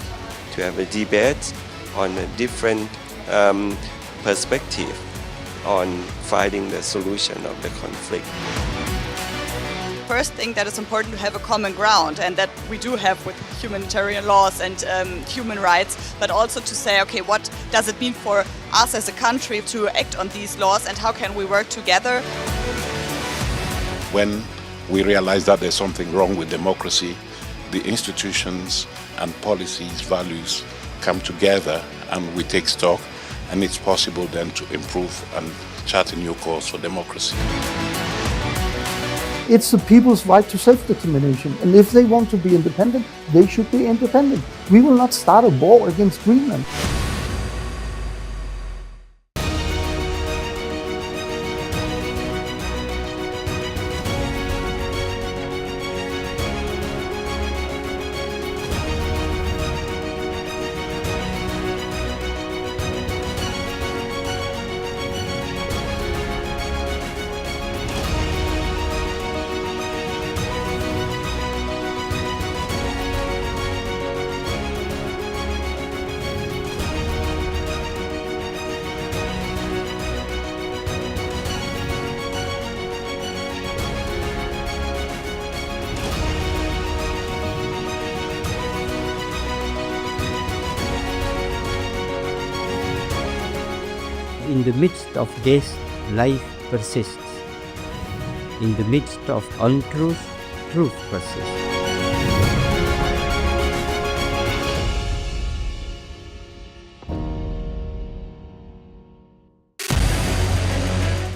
to have a debate on a different perspective on finding the solution of the conflict. First thing that is important to have a common ground, and that we do have with humanitarian laws and human rights, but also to say, okay, what does it mean for us as a country to act on these laws and how can we work together? When we realize that there's something wrong with democracy, the institutions and policies, values come together and we take stock, and it's possible then to improve and chart a new course for democracy. It's the people's right to self-determination. And if they want to be independent, they should be independent. We will not start a war against Greenland. In the midst of this, life persists. In the midst of untruth, truth persists.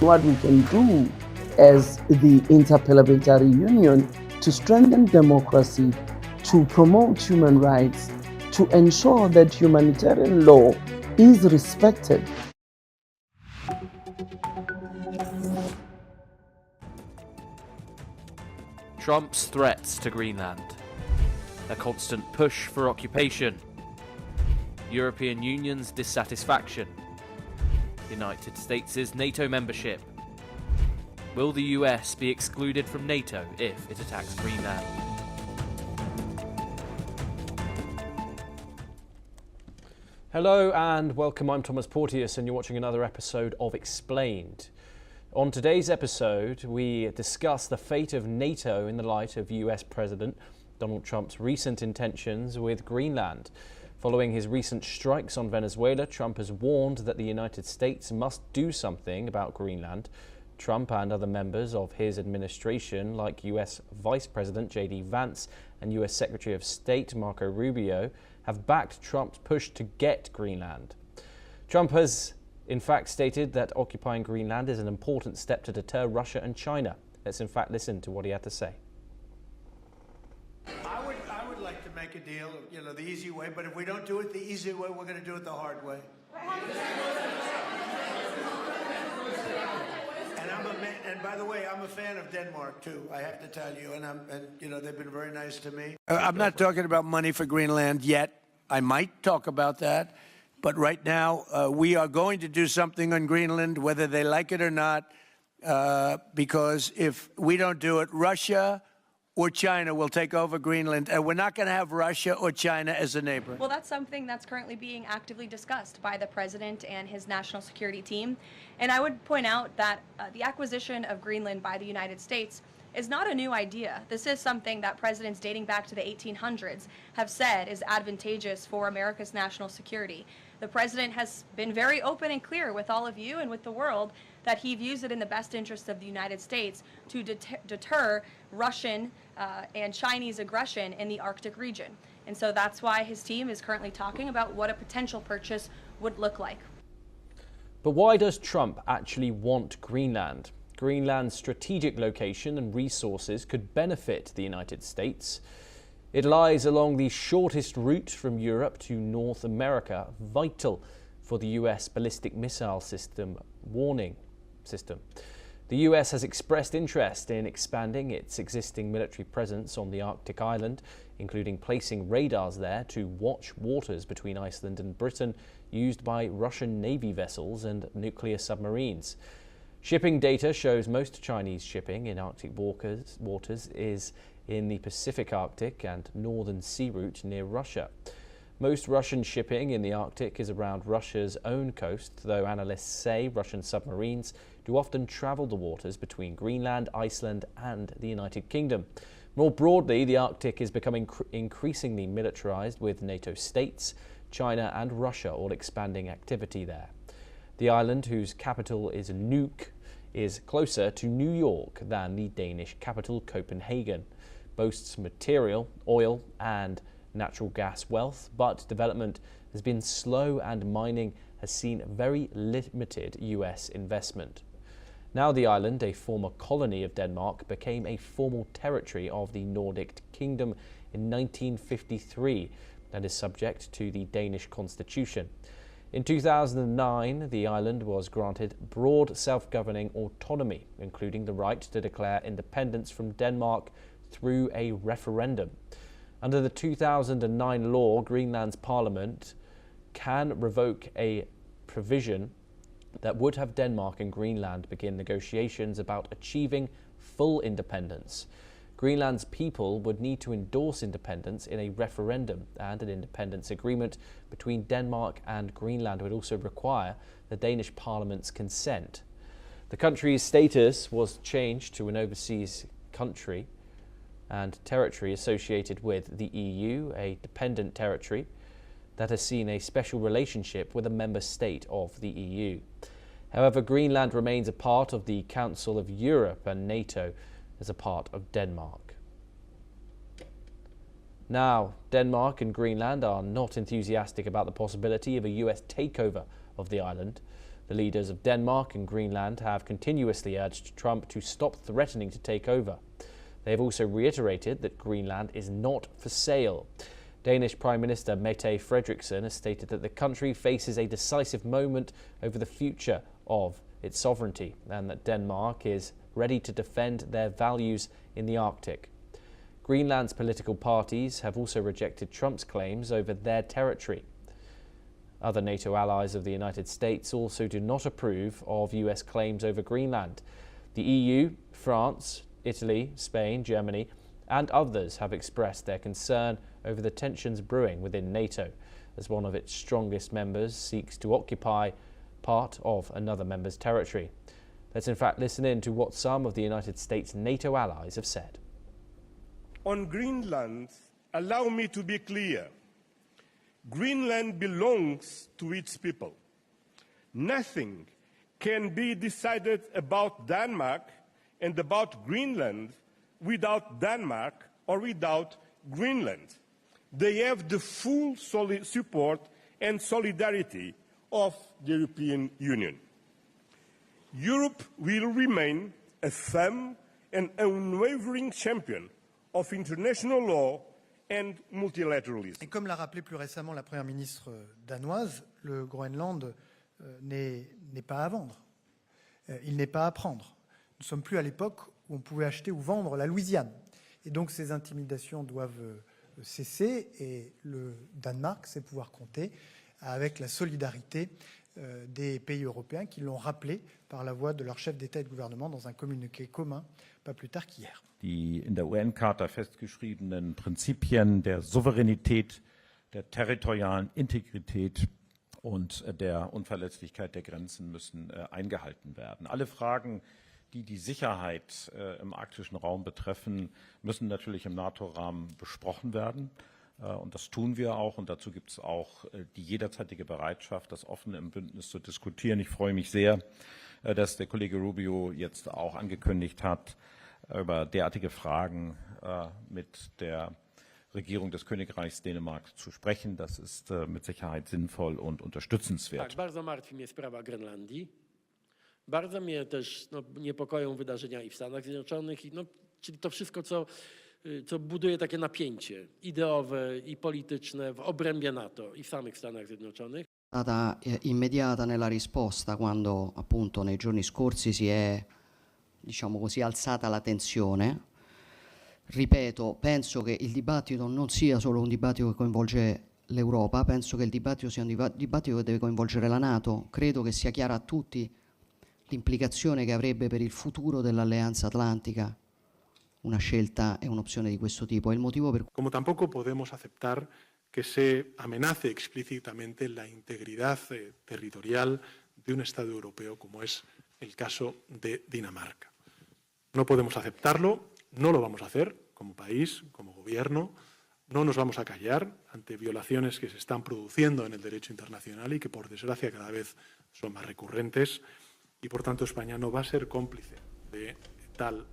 What we can do as the Interparliamentary Union to strengthen democracy, to promote human rights, to ensure that humanitarian law is respected. Trump's threats to Greenland, a constant push for occupation, European Union's dissatisfaction, United States' NATO membership. Will the US be excluded from NATO if it attacks Greenland? Hello and welcome, I'm Thomas Porteous and you're watching another episode of Explained. On today's episode, we discuss the fate of NATO in the light of US President Donald Trump's recent intentions with Greenland. Following his recent strikes on Venezuela, Trump has warned that the United States must do something about Greenland. Trump and other members of his administration, like US Vice President J.D. Vance and US Secretary of State Marco Rubio, have backed Trump's push to get Greenland. Trump has in fact stated that occupying Greenland is an important step to deter Russia and China. Let's in fact listen to what he had to say. I would like to make a deal, the easy way, but if we don't do it the easy way, we're going to do it the hard way. And by the way, I'm a fan of Denmark too, I have to tell you, and they've been very nice to me. I'm not talking about money for Greenland yet. I might talk about that, but right now we are going to do something on Greenland, whether they like it or not, because if we don't do it, Russia or China will take over Greenland, and we're not going to have Russia or China as a neighbor. Well, that's something that's currently being actively discussed by the president and his national security team. And I would point out that the acquisition of Greenland by the United States is not a new idea. This is something that presidents dating back to the 1800s have said is advantageous for America's national security. The president has been very open and clear with all of you and with the world that he views it in the best interest of the United States to deter Russian and Chinese aggression in the Arctic region. And so that's why his team is currently talking about what a potential purchase would look like. But why does Trump actually want Greenland? Greenland's strategic location and resources could benefit the United States. It lies along the shortest route from Europe to North America, vital for the US ballistic missile system warning system. The US has expressed interest in expanding its existing military presence on the Arctic island, including placing radars there to watch waters between Iceland and Britain used by Russian Navy vessels and nuclear submarines. Shipping data shows most Chinese shipping in Arctic waters is in the Pacific Arctic and Northern Sea Route near Russia. Most Russian shipping in the Arctic is around Russia's own coast, though analysts say Russian submarines do often travel the waters between Greenland, Iceland and the United Kingdom. More broadly, the Arctic is becoming increasingly militarized, with NATO states, China and Russia all expanding activity there. The island, whose capital is Nuuk, is closer to New York than the Danish capital Copenhagen, boasts material, oil and natural gas wealth, but development has been slow and mining has seen very limited US investment. Now the island, a former colony of Denmark, became a formal territory of the Nordic Kingdom in 1953 and is subject to the Danish constitution. In 2009, the island was granted broad self-governing autonomy, including the right to declare independence from Denmark through a referendum. Under the 2009 law, Greenland's parliament can revoke a provision that would have Denmark and Greenland begin negotiations about achieving full independence. Greenland's people would need to endorse independence in a referendum, and an independence agreement between Denmark and Greenland would also require the Danish parliament's consent. The country's status was changed to an overseas country and territory associated with the EU, a dependent territory that has seen a special relationship with a member state of the EU. However, Greenland remains a part of the Council of Europe and NATO as a part of Denmark. Now, Denmark and Greenland are not enthusiastic about the possibility of a US takeover of the island. The leaders of Denmark and Greenland have continuously urged Trump to stop threatening to take over. They have also reiterated that Greenland is not for sale. Danish Prime Minister Mette Frederiksen has stated that the country faces a decisive moment over the future of its sovereignty and that Denmark is ready to defend their values in the Arctic. Greenland's political parties have also rejected Trump's claims over their territory. Other NATO allies of the United States also do not approve of US claims over Greenland. The EU, France, Italy, Spain, Germany, and others have expressed their concern over the tensions brewing within NATO, as one of its strongest members seeks to occupy part of another member's territory. Let's in fact listen in to what some of the United States NATO allies have said. On Greenland, allow me to be clear. Greenland belongs to its people. Nothing can be decided about Denmark and about Greenland without Denmark or without Greenland. They have the full support and solidarity of the European Union. Europe will remain a firm and unwavering champion of international law and multilateralism. Et comme l'a rappelé plus récemment la Première ministre danoise, le Groenland n'est pas à vendre. Il n'est pas à prendre. Nous ne sommes plus à l'époque où on pouvait acheter ou vendre la Louisiane. Et donc ces intimidations doivent cesser et le Danemark sait pouvoir compter avec la solidarité des pays européens qui l'ont rappelé par la voix de leur chef d'État et de gouvernement dans un communiqué commun pas plus tard qu'hier. Die in der UN-Charta festgeschriebenen Prinzipien der Souveränität, der territorialen Integrität und der Unverletzlichkeit der Grenzen müssen eingehalten werden. Alle Fragen, die die Sicherheit im arktischen Raum betreffen, müssen natürlich im NATO-Rahmen besprochen werden. Und das tun wir auch. Und dazu gibt es auch die jederzeitige Bereitschaft, das offen im Bündnis zu diskutieren. Ich freue mich sehr, dass der Kollege Rubio jetzt auch angekündigt hat, über derartige Fragen mit der Regierung des Königreichs Dänemark zu sprechen. Das ist mit Sicherheit sinnvoll und unterstützenswert. Tak, bardzo martwi mnie sprawa Grenlandii. Bardzo mnie też niepokoją wydarzenia i w Stanach Zjednoczonych, czyli to wszystko, co buduje takie napięcie ideowe i polityczne w obrębie NATO i w samych Stanach Zjednoczonych. È stata immediata nella risposta quando appunto nei giorni scorsi si è, diciamo così, alzata la tensione. Ripeto, penso che il dibattito non sia solo un dibattito che coinvolge l'Europa, penso che il dibattito sia un dibattito che deve coinvolgere la NATO. Credo che sia chiara a tutti l'implicazione che avrebbe per il futuro dell'Alleanza Atlantica una scelta e un'opzione di questo tipo. È il motivo per cui... Como tampoco podemos aceptar que se amenace explícitamente la integridad territorial de un Estado europeo como es el caso de Dinamarca. No podemos aceptarlo, no lo vamos a hacer como país, como gobierno, no nos vamos a callar ante violaciones que se están produciendo en el derecho internacional y que por desgracia cada vez son más recurrentes y por tanto España no va a ser cómplice de tal.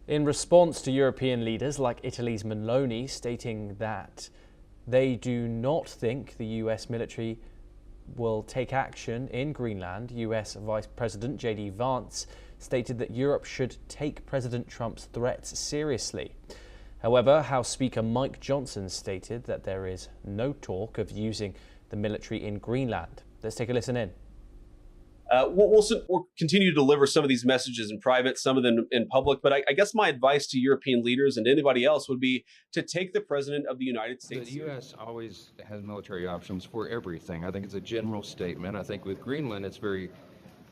In response to European leaders like Italy's Meloni stating that they do not think the US military will take action in Greenland, US Vice President J.D. Vance stated that Europe should take President Trump's threats seriously. However, House Speaker Mike Johnson stated that there is no talk of using the military in Greenland. Let's take a listen in. We'll continue to deliver some of these messages in private, some of them in public. But I guess my advice to European leaders and anybody else would be to take the President of the United States. The U.S. always has military options for everything. I think it's a general statement. I think with Greenland, it's very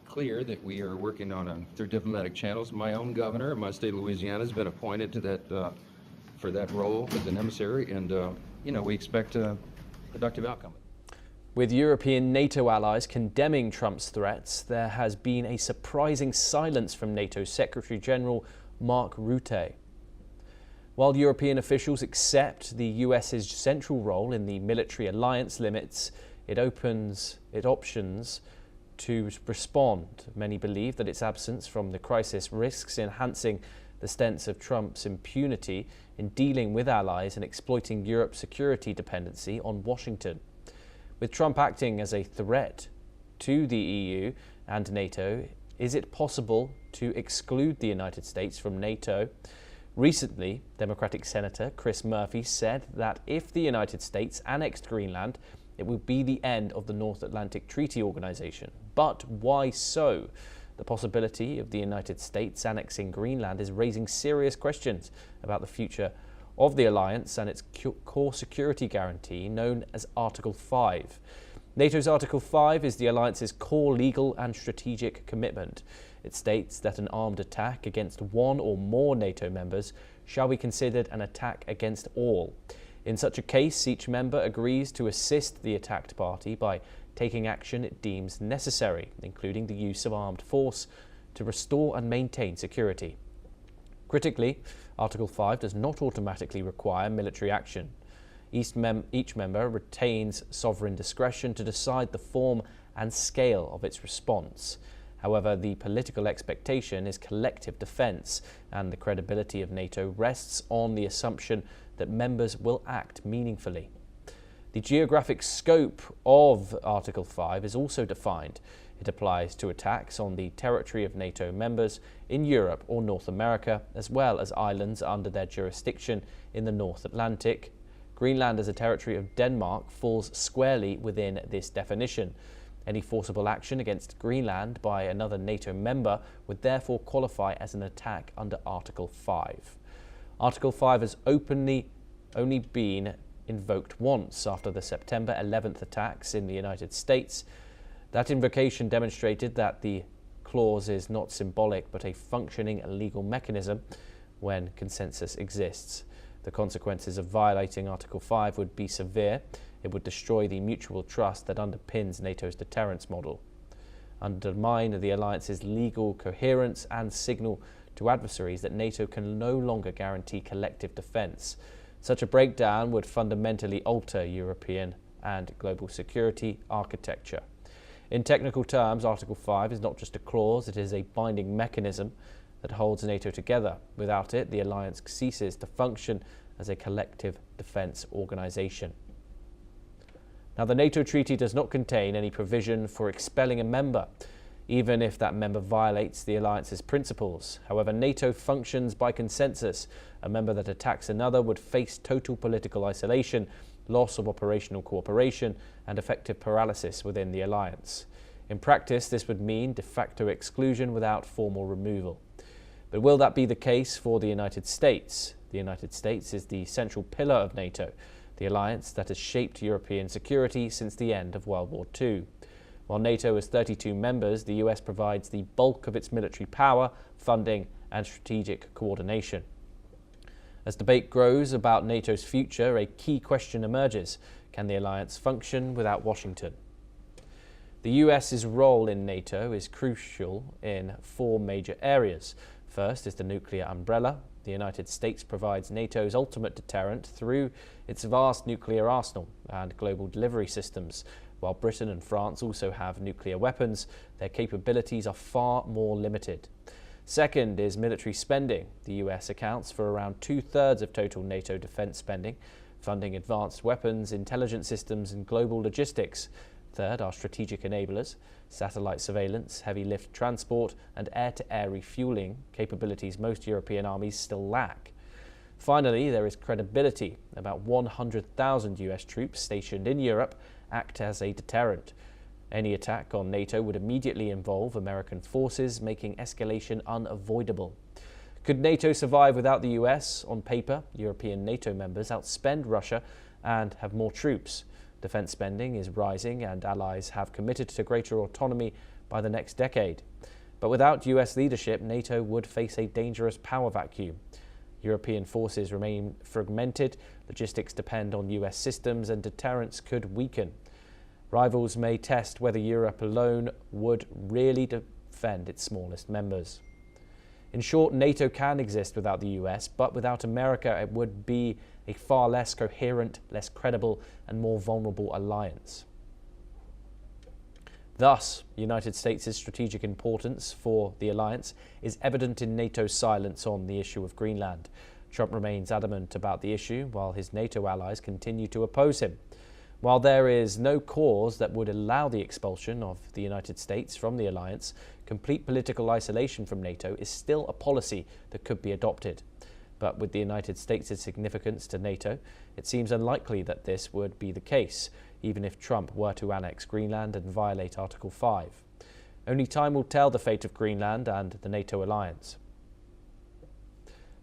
clear that we are working on through diplomatic channels. My own governor in my state of Louisiana has been appointed to that for that role as an emissary, and we expect a productive outcome. With European NATO allies condemning Trump's threats, there has been a surprising silence from NATO Secretary General Mark Rutte. While European officials accept the US's central role in the military alliance limits, it options to respond. Many believe that its absence from the crisis risks enhancing the sense of Trump's impunity in dealing with allies and exploiting Europe's security dependency on Washington. With Trump acting as a threat to the EU and NATO, is it possible to exclude the United States from NATO? Recently, Democratic Senator Chris Murphy said that if the United States annexed Greenland, it would be the end of the North Atlantic Treaty Organization. But why so? The possibility of the United States annexing Greenland is raising serious questions about the future of the alliance and its core security guarantee known as Article 5. NATO's Article 5 is the alliance's core legal and strategic commitment. It states that an armed attack against one or more NATO members shall be considered an attack against all. In such a case, each member agrees to assist the attacked party by taking action it deems necessary, including the use of armed force, to restore and maintain security. Critically, Article 5 does not automatically require military action. Each member retains sovereign discretion to decide the form and scale of its response. However, the political expectation is collective defence, and the credibility of NATO rests on the assumption that members will act meaningfully. The geographic scope of Article 5 is also defined. It applies to attacks on the territory of NATO members in Europe or North America, as well as islands under their jurisdiction in the North Atlantic. Greenland as a territory of Denmark falls squarely within this definition. Any forcible action against Greenland by another NATO member would therefore qualify as an attack under Article 5. Article 5 has only been invoked once after the September 11th attacks in the United States. That invocation demonstrated that the clause is not symbolic but a functioning legal mechanism when consensus exists. The consequences of violating Article 5 would be severe. It would destroy the mutual trust that underpins NATO's deterrence model, undermine the alliance's legal coherence, and signal to adversaries that NATO can no longer guarantee collective defence. Such a breakdown would fundamentally alter European and global security architecture. In technical terms, Article 5 is not just a clause, it is a binding mechanism that holds NATO together. Without it, the alliance ceases to function as a collective defence organisation. Now, the NATO treaty does not contain any provision for expelling a member, even if that member violates the alliance's principles. However, NATO functions by consensus. A member that attacks another would face total political isolation, loss of operational cooperation, and effective paralysis within the alliance. In practice, this would mean de facto exclusion without formal removal. But will that be the case for the United States? The United States is the central pillar of NATO, the alliance that has shaped European security since the end of World War II. While NATO has 32 members, the US provides the bulk of its military power, funding, and strategic coordination. As debate grows about NATO's future, a key question emerges: can the alliance function without Washington? The US's role in NATO is crucial in 4 major areas. First is the nuclear umbrella. The United States provides NATO's ultimate deterrent through its vast nuclear arsenal and global delivery systems. While Britain and France also have nuclear weapons, their capabilities are far more limited. Second is military spending. The US accounts for around 2/3 of total NATO defence spending, funding advanced weapons, intelligence systems, and global logistics. Third are strategic enablers, satellite surveillance, heavy lift transport, and air-to-air refueling, capabilities most European armies still lack. Finally, there is credibility. About 100,000 US troops stationed in Europe act as a deterrent. Any attack on NATO would immediately involve American forces, making escalation unavoidable. Could NATO survive without the US? On paper, European NATO members outspend Russia and have more troops. Defence spending is rising and allies have committed to greater autonomy by the next decade. But without US leadership, NATO would face a dangerous power vacuum. European forces remain fragmented, logistics depend on US systems, and deterrence could weaken. Rivals may test whether Europe alone would really defend its smallest members. In short, NATO can exist without the US, but without America it would be a far less coherent, less credible, and more vulnerable alliance. Thus, the United States' strategic importance for the alliance is evident in NATO's silence on the issue of Greenland. Trump remains adamant about the issue, while his NATO allies continue to oppose him. While there is no cause that would allow the expulsion of the United States from the alliance, complete political isolation from NATO is still a policy that could be adopted. But with the United States' significance to NATO, it seems unlikely that this would be the case, even if Trump were to annex Greenland and violate Article 5. Only time will tell the fate of Greenland and the NATO alliance.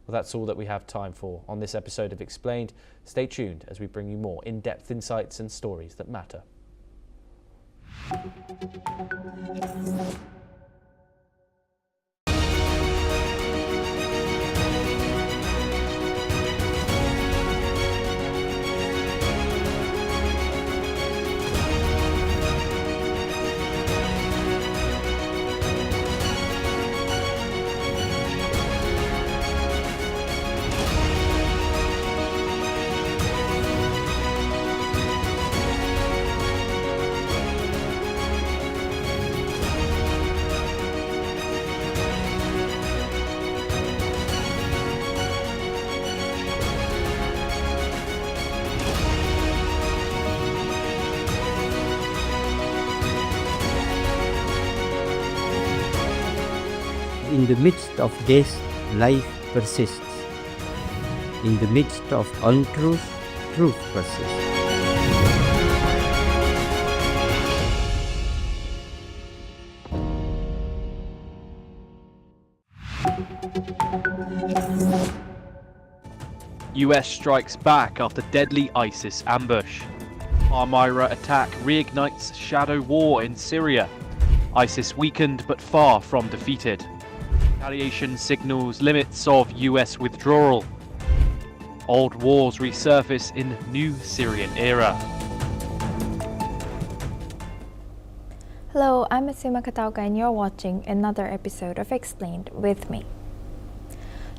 Well, that's all that we have time for on this episode of Explained. Stay tuned as we bring you more in-depth insights and stories that matter. In the midst of this, life persists. In the midst of untruth, truth persists. US strikes back after deadly ISIS ambush. Palmyra attack reignites shadow war in Syria. ISIS weakened but far from defeated. Retaliation signals limits of US withdrawal. Old wars resurface in new Syrian era. Hello, I'm Asuma Katauka and you're watching another episode of Explained with me.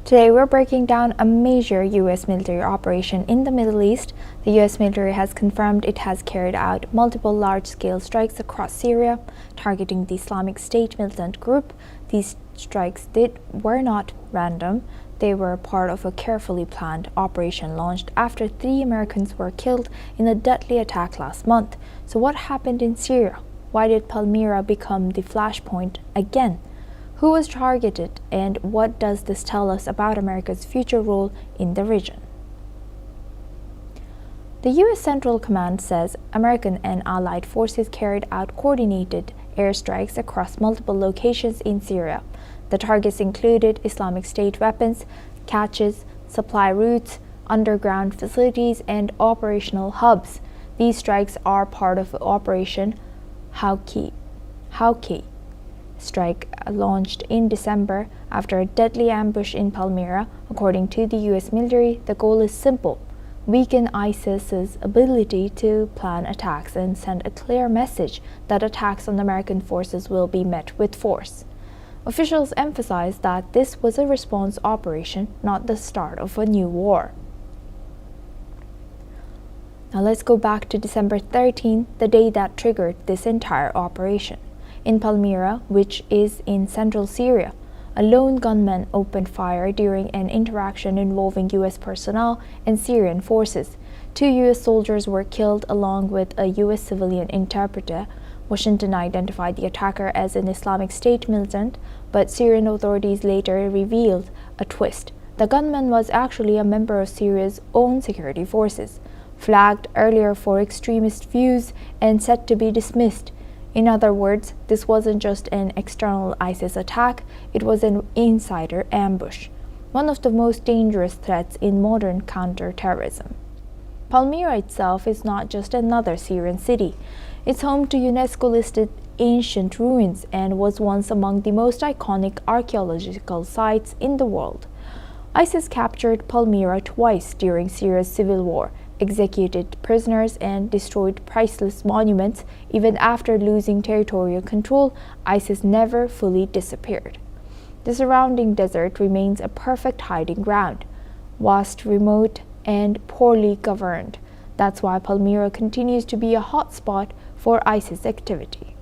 Today we're breaking down a major US military operation in the Middle East. The US military has confirmed it has carried out multiple large-scale strikes across Syria, targeting the Islamic State militant group. These strikes were not random. They were part of a carefully planned operation launched after 3 Americans were killed in a deadly attack last month. So what happened in Syria? Why did Palmyra become the flashpoint again? Who was targeted, and what does this tell us about America's future role in the region? The U.S. Central Command says American and allied forces carried out coordinated airstrikes across multiple locations in Syria. The targets included Islamic State weapons, caches, supply routes, underground facilities, and operational hubs. These strikes are part of Operation Hawkeye strike launched in December after a deadly ambush in Palmyra. According to the US military, the goal is simple: weaken ISIS's ability to plan attacks and send a clear message that attacks on American forces will be met with force. Officials emphasized that this was a response operation, not the start of a new war. Now let's go back to December 13, the day that triggered this entire operation. In Palmyra, which is in central Syria, a lone gunman opened fire during an interaction involving U.S. personnel and Syrian forces. 2 U.S. soldiers were killed along with a U.S. civilian interpreter. Washington identified the attacker as an Islamic State militant, but Syrian authorities later revealed a twist. The gunman was actually a member of Syria's own security forces, flagged earlier for extremist views and said to be dismissed. In other words, this wasn't just an external ISIS attack, it was an insider ambush, one of the most dangerous threats in modern counterterrorism. Palmyra itself is not just another Syrian city. It's home to UNESCO-listed ancient ruins and was once among the most iconic archaeological sites in the world. ISIS captured Palmyra twice during Syria's civil war, executed prisoners, and destroyed priceless monuments. Even after losing territorial control, ISIS never fully disappeared. The surrounding desert remains a perfect hiding ground, vast, remote, and poorly governed. That's why Palmyra continues to be a hotspot for ISIS activity.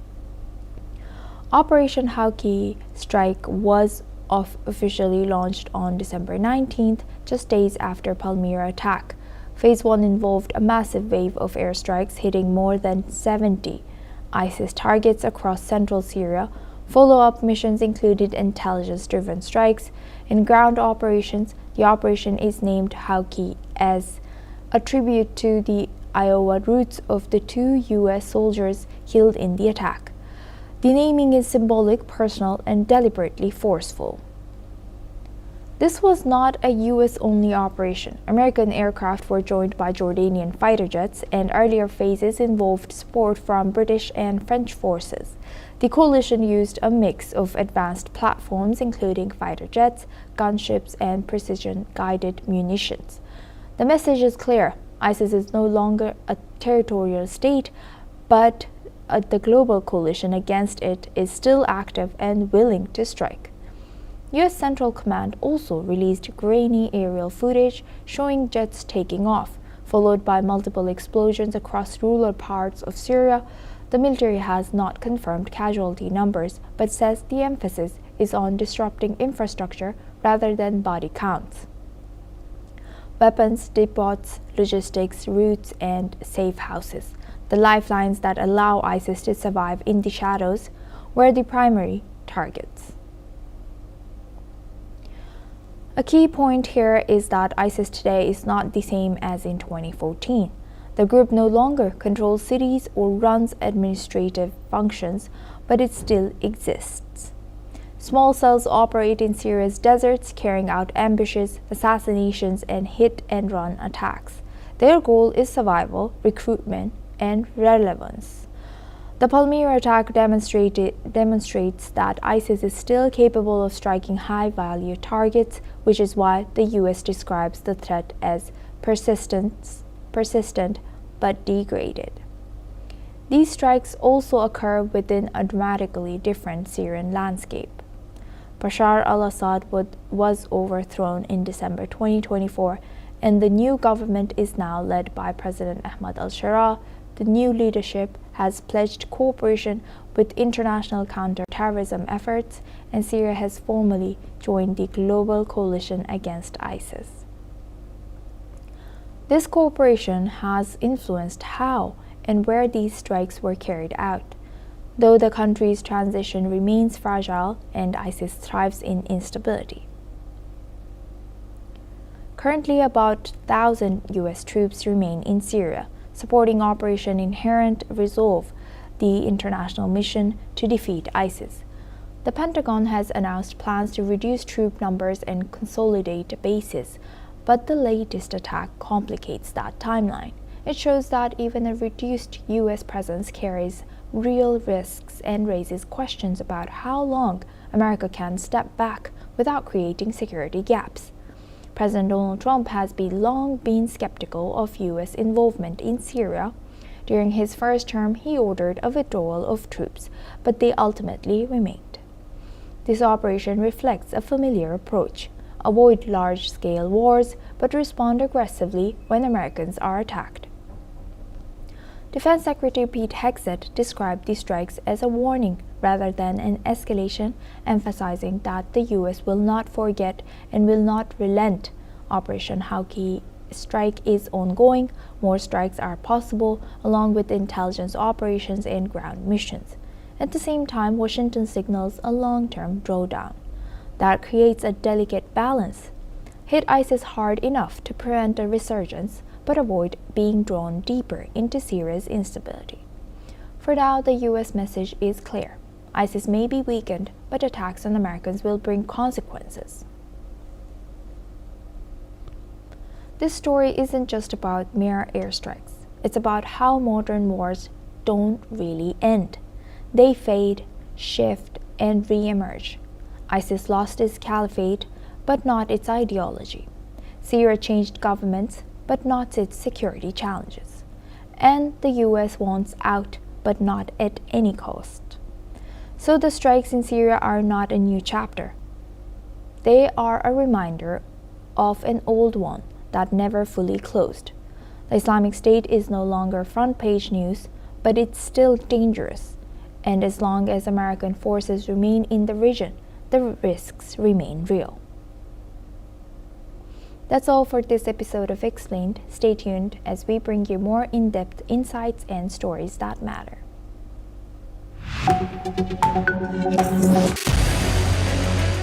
Operation Hawkeye strike was officially launched on December 19th, just days after Palmyra attack. Phase 1 involved a massive wave of airstrikes hitting more than 70 ISIS targets across central Syria. Follow-up missions included intelligence-driven strikes and ground operations. The operation is named Hawkeye as a tribute to the Iowa roots of the 2 U.S. soldiers killed in the attack. The naming is symbolic, personal, and deliberately forceful. This was not a US-only operation. American aircraft were joined by Jordanian fighter jets, and earlier phases involved support from British and French forces. The coalition used a mix of advanced platforms, including fighter jets, gunships, and precision-guided munitions. The message is clear. ISIS is no longer a territorial state, but the global coalition against it is still active and willing to strike. US Central Command also released grainy aerial footage showing jets taking off, followed by multiple explosions across rural parts of Syria. The military has not confirmed casualty numbers, but says the emphasis is on disrupting infrastructure rather than body counts. Weapons, depots, logistics, routes, and safe houses, the lifelines that allow ISIS to survive in the shadows, were the primary targets. A key point here is that ISIS today is not the same as in 2014. The group no longer controls cities or runs administrative functions, but it still exists. Small cells operate in Syria's deserts, carrying out ambushes, assassinations, and hit-and-run attacks. Their goal is survival, recruitment, and relevance. The Palmyra attack demonstrates that ISIS is still capable of striking high-value targets, which is why the US describes the threat as persistent but degraded. These strikes also occur within a dramatically different Syrian landscape. Bashar al-Assad was overthrown in December 2024, and the new government is now led by President Ahmad al-Sharaa. The new leadership has pledged cooperation with international counter-terrorism efforts, and Syria has formally joined the global coalition against ISIS. This cooperation has influenced how and where these strikes were carried out, though the country's transition remains fragile and ISIS thrives in instability. Currently, about 1,000 US troops remain in Syria, supporting Operation Inherent Resolve, the international mission to defeat ISIS. The Pentagon has announced plans to reduce troop numbers and consolidate bases, but the latest attack complicates that timeline. It shows that even a reduced US presence carries real risks and raises questions about how long America can step back without creating security gaps. President Donald Trump has long been skeptical of US involvement in Syria. During his first term, he ordered a withdrawal of troops, but they ultimately remained. This operation reflects a familiar approach: avoid large-scale wars, but respond aggressively when Americans are attacked. Defense Secretary Pete Hegseth described the strikes as a warning rather than an escalation, emphasizing that the U.S. will not forget and will not relent. Operation Hawkeye strike is ongoing. More strikes are possible, along with intelligence operations and ground missions. At the same time, Washington signals a long-term drawdown. That creates a delicate balance. Hit ISIS hard enough to prevent a resurgence, but avoid being drawn deeper into Syria's instability. For now, the U.S. message is clear. ISIS may be weakened, but attacks on Americans will bring consequences. This story isn't just about mere airstrikes. It's about how modern wars don't really end. They fade, shift, and re-emerge. ISIS lost its caliphate, but not its ideology. Syria changed governments, but not its security challenges. And the US wants out, but not at any cost. So the strikes in Syria are not a new chapter. They are a reminder of an old one that never fully closed. The Islamic State is no longer front-page news, but it's still dangerous. And as long as American forces remain in the region, the risks remain real. That's all for this episode of Explained. Stay tuned as we bring you more in-depth insights and stories that matter.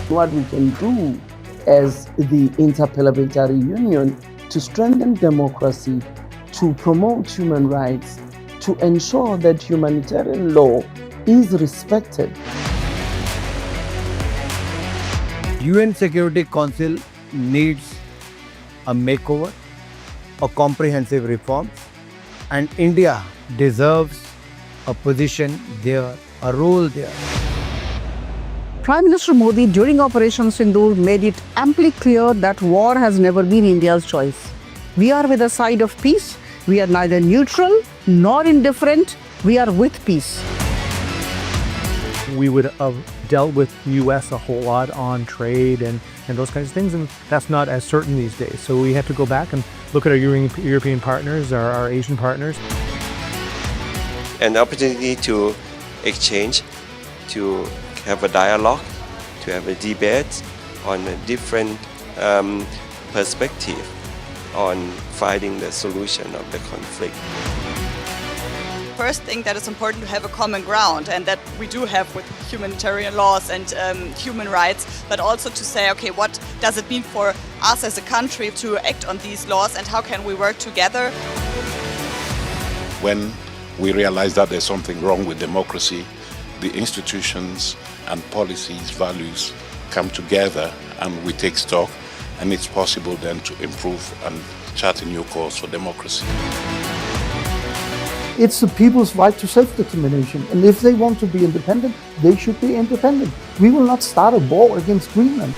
What we can do as the Interparliamentary Union to strengthen democracy, to promote human rights, to ensure that humanitarian law is respected. UN Security Council needs a makeover, a comprehensive reform, and India deserves a position there, a role there. Prime Minister Modi during Operation Sindoor made it amply clear that war has never been India's choice. We are with the side of peace. We are neither neutral nor indifferent. We are with peace. We would have dealt with US a whole lot on trade and those kinds of things, and that's not as certain these days. So we have to go back and look at our European partners, our Asian partners. An opportunity to exchange, to have a dialogue, to have a debate on a different perspective on finding the solution of the conflict. First thing that is important to have a common ground, and that we do have with humanitarian laws and human rights, but also to say, okay, what does it mean for us as a country to act on these laws and how can we work together? When we realize that there's something wrong with democracy, the institutions and policies, values come together and we take stock, and it's possible then to improve and chart a new course for democracy. It's the people's right to self-determination, and if they want to be independent, they should be independent. We will not start a war against Greenland.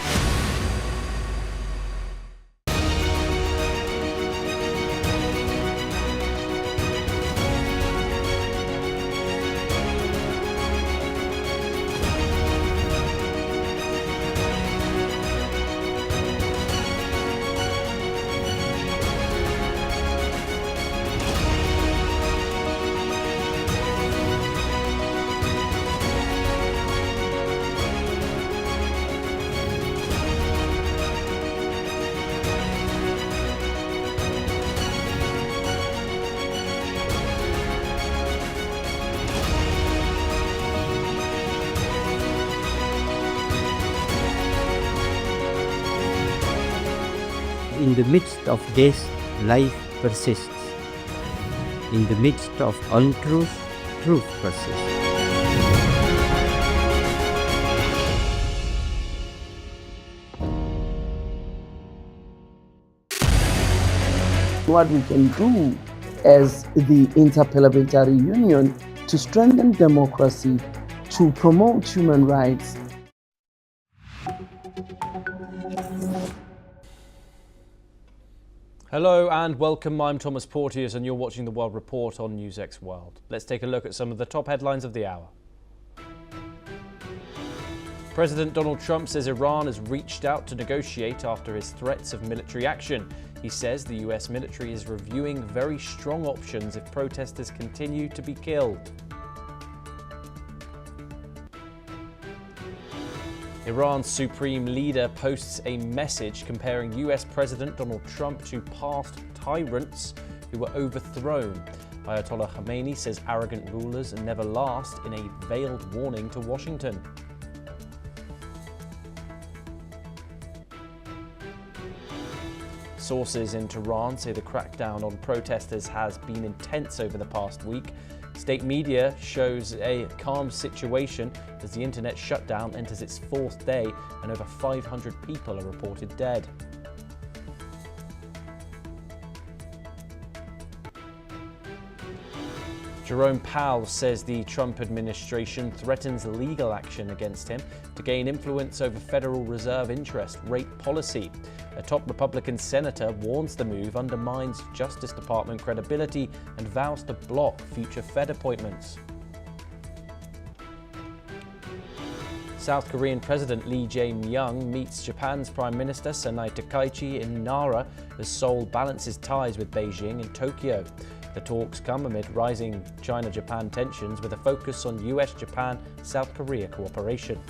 In the midst of this, life persists. In the midst of untruth, truth persists. What we can do as the Interparliamentary Union to strengthen democracy, to promote human rights. Hello and welcome, I'm Thomas Porteous and you're watching the World Report on NewsX World. Let's take a look at some of the top headlines of the hour. President Donald Trump says Iran has reached out to negotiate after his threats of military action. He says the US military is reviewing very strong options if protesters continue to be killed. Iran's supreme leader posts a message comparing US President Donald Trump to past tyrants who were overthrown. Ayatollah Khamenei says arrogant rulers never last in a veiled warning to Washington. Sources in Tehran say the crackdown on protesters has been intense over the past week. State media shows a calm situation as the internet shutdown enters its fourth day and over 500 people are reported dead. Jerome Powell says the Trump administration threatens legal action against him to gain influence over Federal Reserve interest rate policy. A top Republican senator warns the move undermines Justice Department credibility and vows to block future Fed appointments. South Korean President Lee Jae-myung meets Japan's Prime Minister Sanai Takaichi in Nara as Seoul balances ties with Beijing and Tokyo. The talks come amid rising China-Japan tensions with a focus on US-Japan-South Korea cooperation.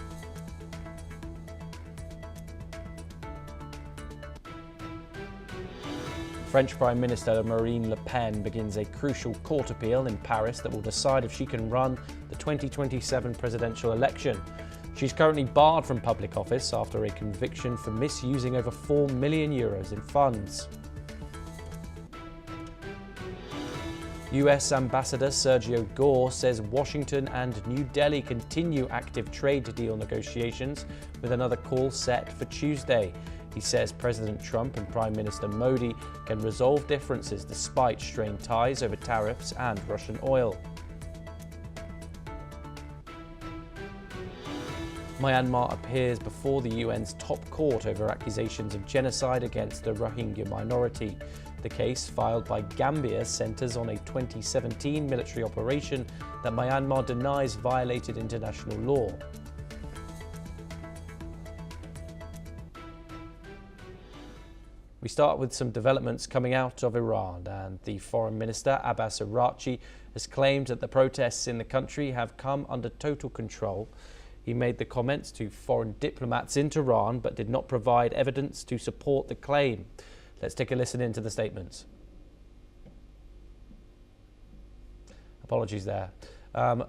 French Prime Minister Marine Le Pen begins a crucial court appeal in Paris that will decide if she can run the 2027 presidential election. She's currently barred from public office after a conviction for misusing over €4 million in funds. US Ambassador Sergio Gore says Washington and New Delhi continue active trade deal negotiations, with another call set for Tuesday. He says President Trump and Prime Minister Modi can resolve differences despite strained ties over tariffs and Russian oil. Myanmar appears before the UN's top court over accusations of genocide against the Rohingya minority. The case, filed by Gambia, centres on a 2017 military operation that Myanmar denies violated international law. We start with some developments coming out of Iran, and the Foreign Minister Abbas Araghchi has claimed that the protests in the country have come under total control. He made the comments to foreign diplomats in Tehran but did not provide evidence to support the claim. Let's take a listen into the statements. Apologies there.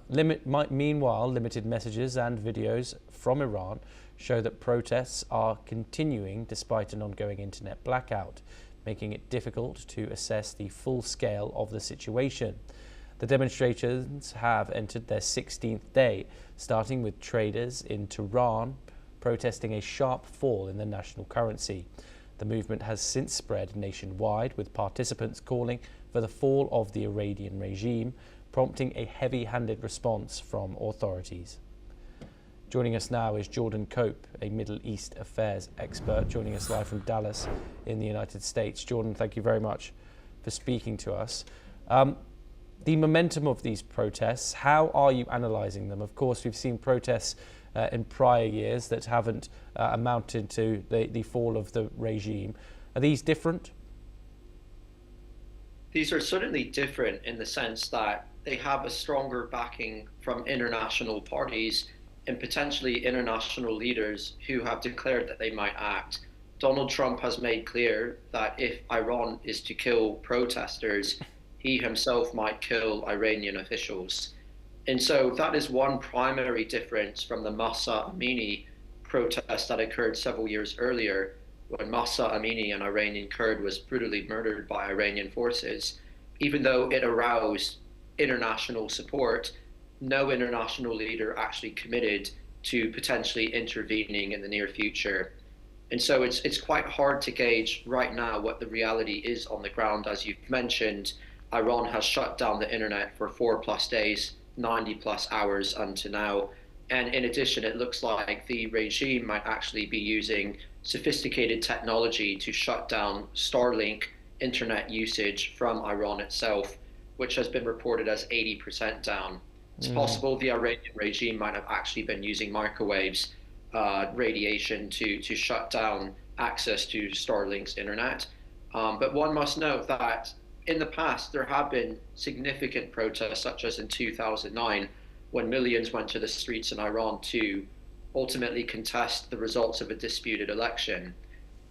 Meanwhile, limited messages and videos from Iran show that protests are continuing despite an ongoing internet blackout, making it difficult to assess the full scale of the situation. The demonstrations have entered their 16th day, starting with traders in Tehran protesting a sharp fall in the national currency. The movement has since spread nationwide, with participants calling for the fall of the Iranian regime, prompting a heavy-handed response from authorities. Joining us now is Jordan Cope, a Middle East affairs expert, joining us live from Dallas in the United States. Jordan, thank you very much for speaking to us. The momentum of these protests, how are you analysing them? Of course, we've seen protests in prior years that haven't amounted to the fall of the regime. Are these different? These are certainly different in the sense that they have a stronger backing from international parties and potentially international leaders who have declared that they might act. Donald Trump has made clear that if Iran is to kill protesters, he himself might kill Iranian officials. And so that is one primary difference from the Mahsa Amini protest that occurred several years earlier, when Mahsa Amini, an Iranian Kurd, was brutally murdered by Iranian forces. Even though it aroused international support, no international leader actually committed to potentially intervening in the near future. And so it's quite hard to gauge right now what the reality is on the ground. As you've mentioned, Iran has shut down the internet for 4+ days, 90+ hours until now. And in addition, it looks like the regime might actually be using sophisticated technology to shut down Starlink internet usage from Iran itself, which has been reported as 80% down. It's possible the Iranian regime might have actually been using microwaves radiation to shut down access to Starlink's internet. But one must note that in the past, there have been significant protests, such as in 2009, when millions went to the streets in Iran to ultimately contest the results of a disputed election.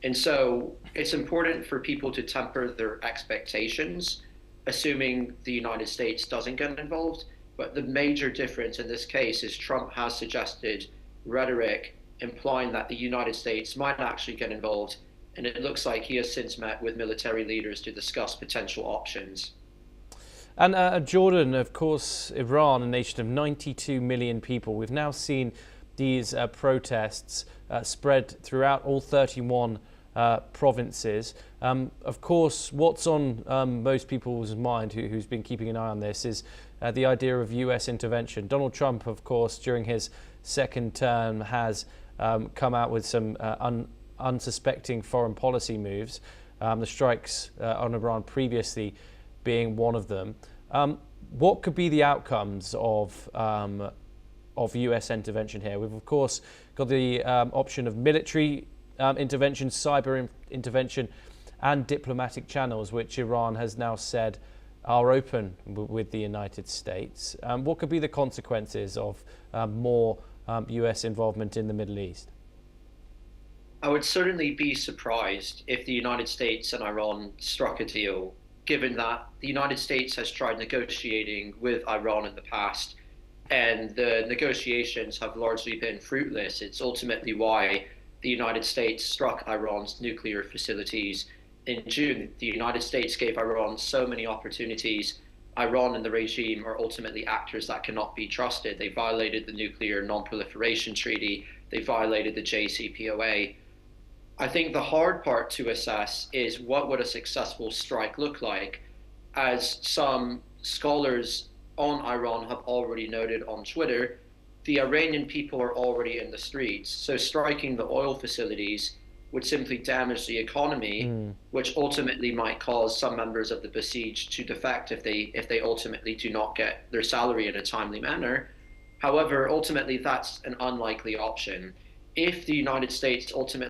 And so it's important for people to temper their expectations, assuming the United States doesn't get involved. But the major difference in this case is Trump has suggested rhetoric implying that the United States might actually get involved, and it looks like he has since met with military leaders to discuss potential options. And Jordan, of course, Iran, a nation of 92 million people. We've now seen these protests spread throughout all 31 provinces. Of course, what's on most people's mind who's been keeping an eye on this is the idea of US intervention. Donald Trump, of course, during his second term has come out with some unsuspecting foreign policy moves, the strikes on Iran previously being one of them. What could be the outcomes of US intervention here? We've, of course, got the option of military intervention, cyber intervention, and diplomatic channels, which Iran has now said are open with the United States. What could be the consequences of more US involvement in the Middle East? I would certainly be surprised if the United States and Iran struck a deal, given that the United States has tried negotiating with Iran in the past, and the negotiations have largely been fruitless. It's ultimately why the United States struck Iran's nuclear facilities in June. The United States gave Iran so many opportunities Iran and the regime are ultimately actors that cannot be trusted. They violated the Nuclear Non-Proliferation Treaty. They violated the JCPOA. I think the hard part to assess is what would a successful strike look like, as some scholars on Iran have already noted on Twitter. The Iranian people are already in the streets, so striking the oil facilities would simply damage the economy, which ultimately might cause some members of the besieged to defect if they ultimately do not get their salary in a timely manner. However, ultimately that's an unlikely option. If the United States ultimately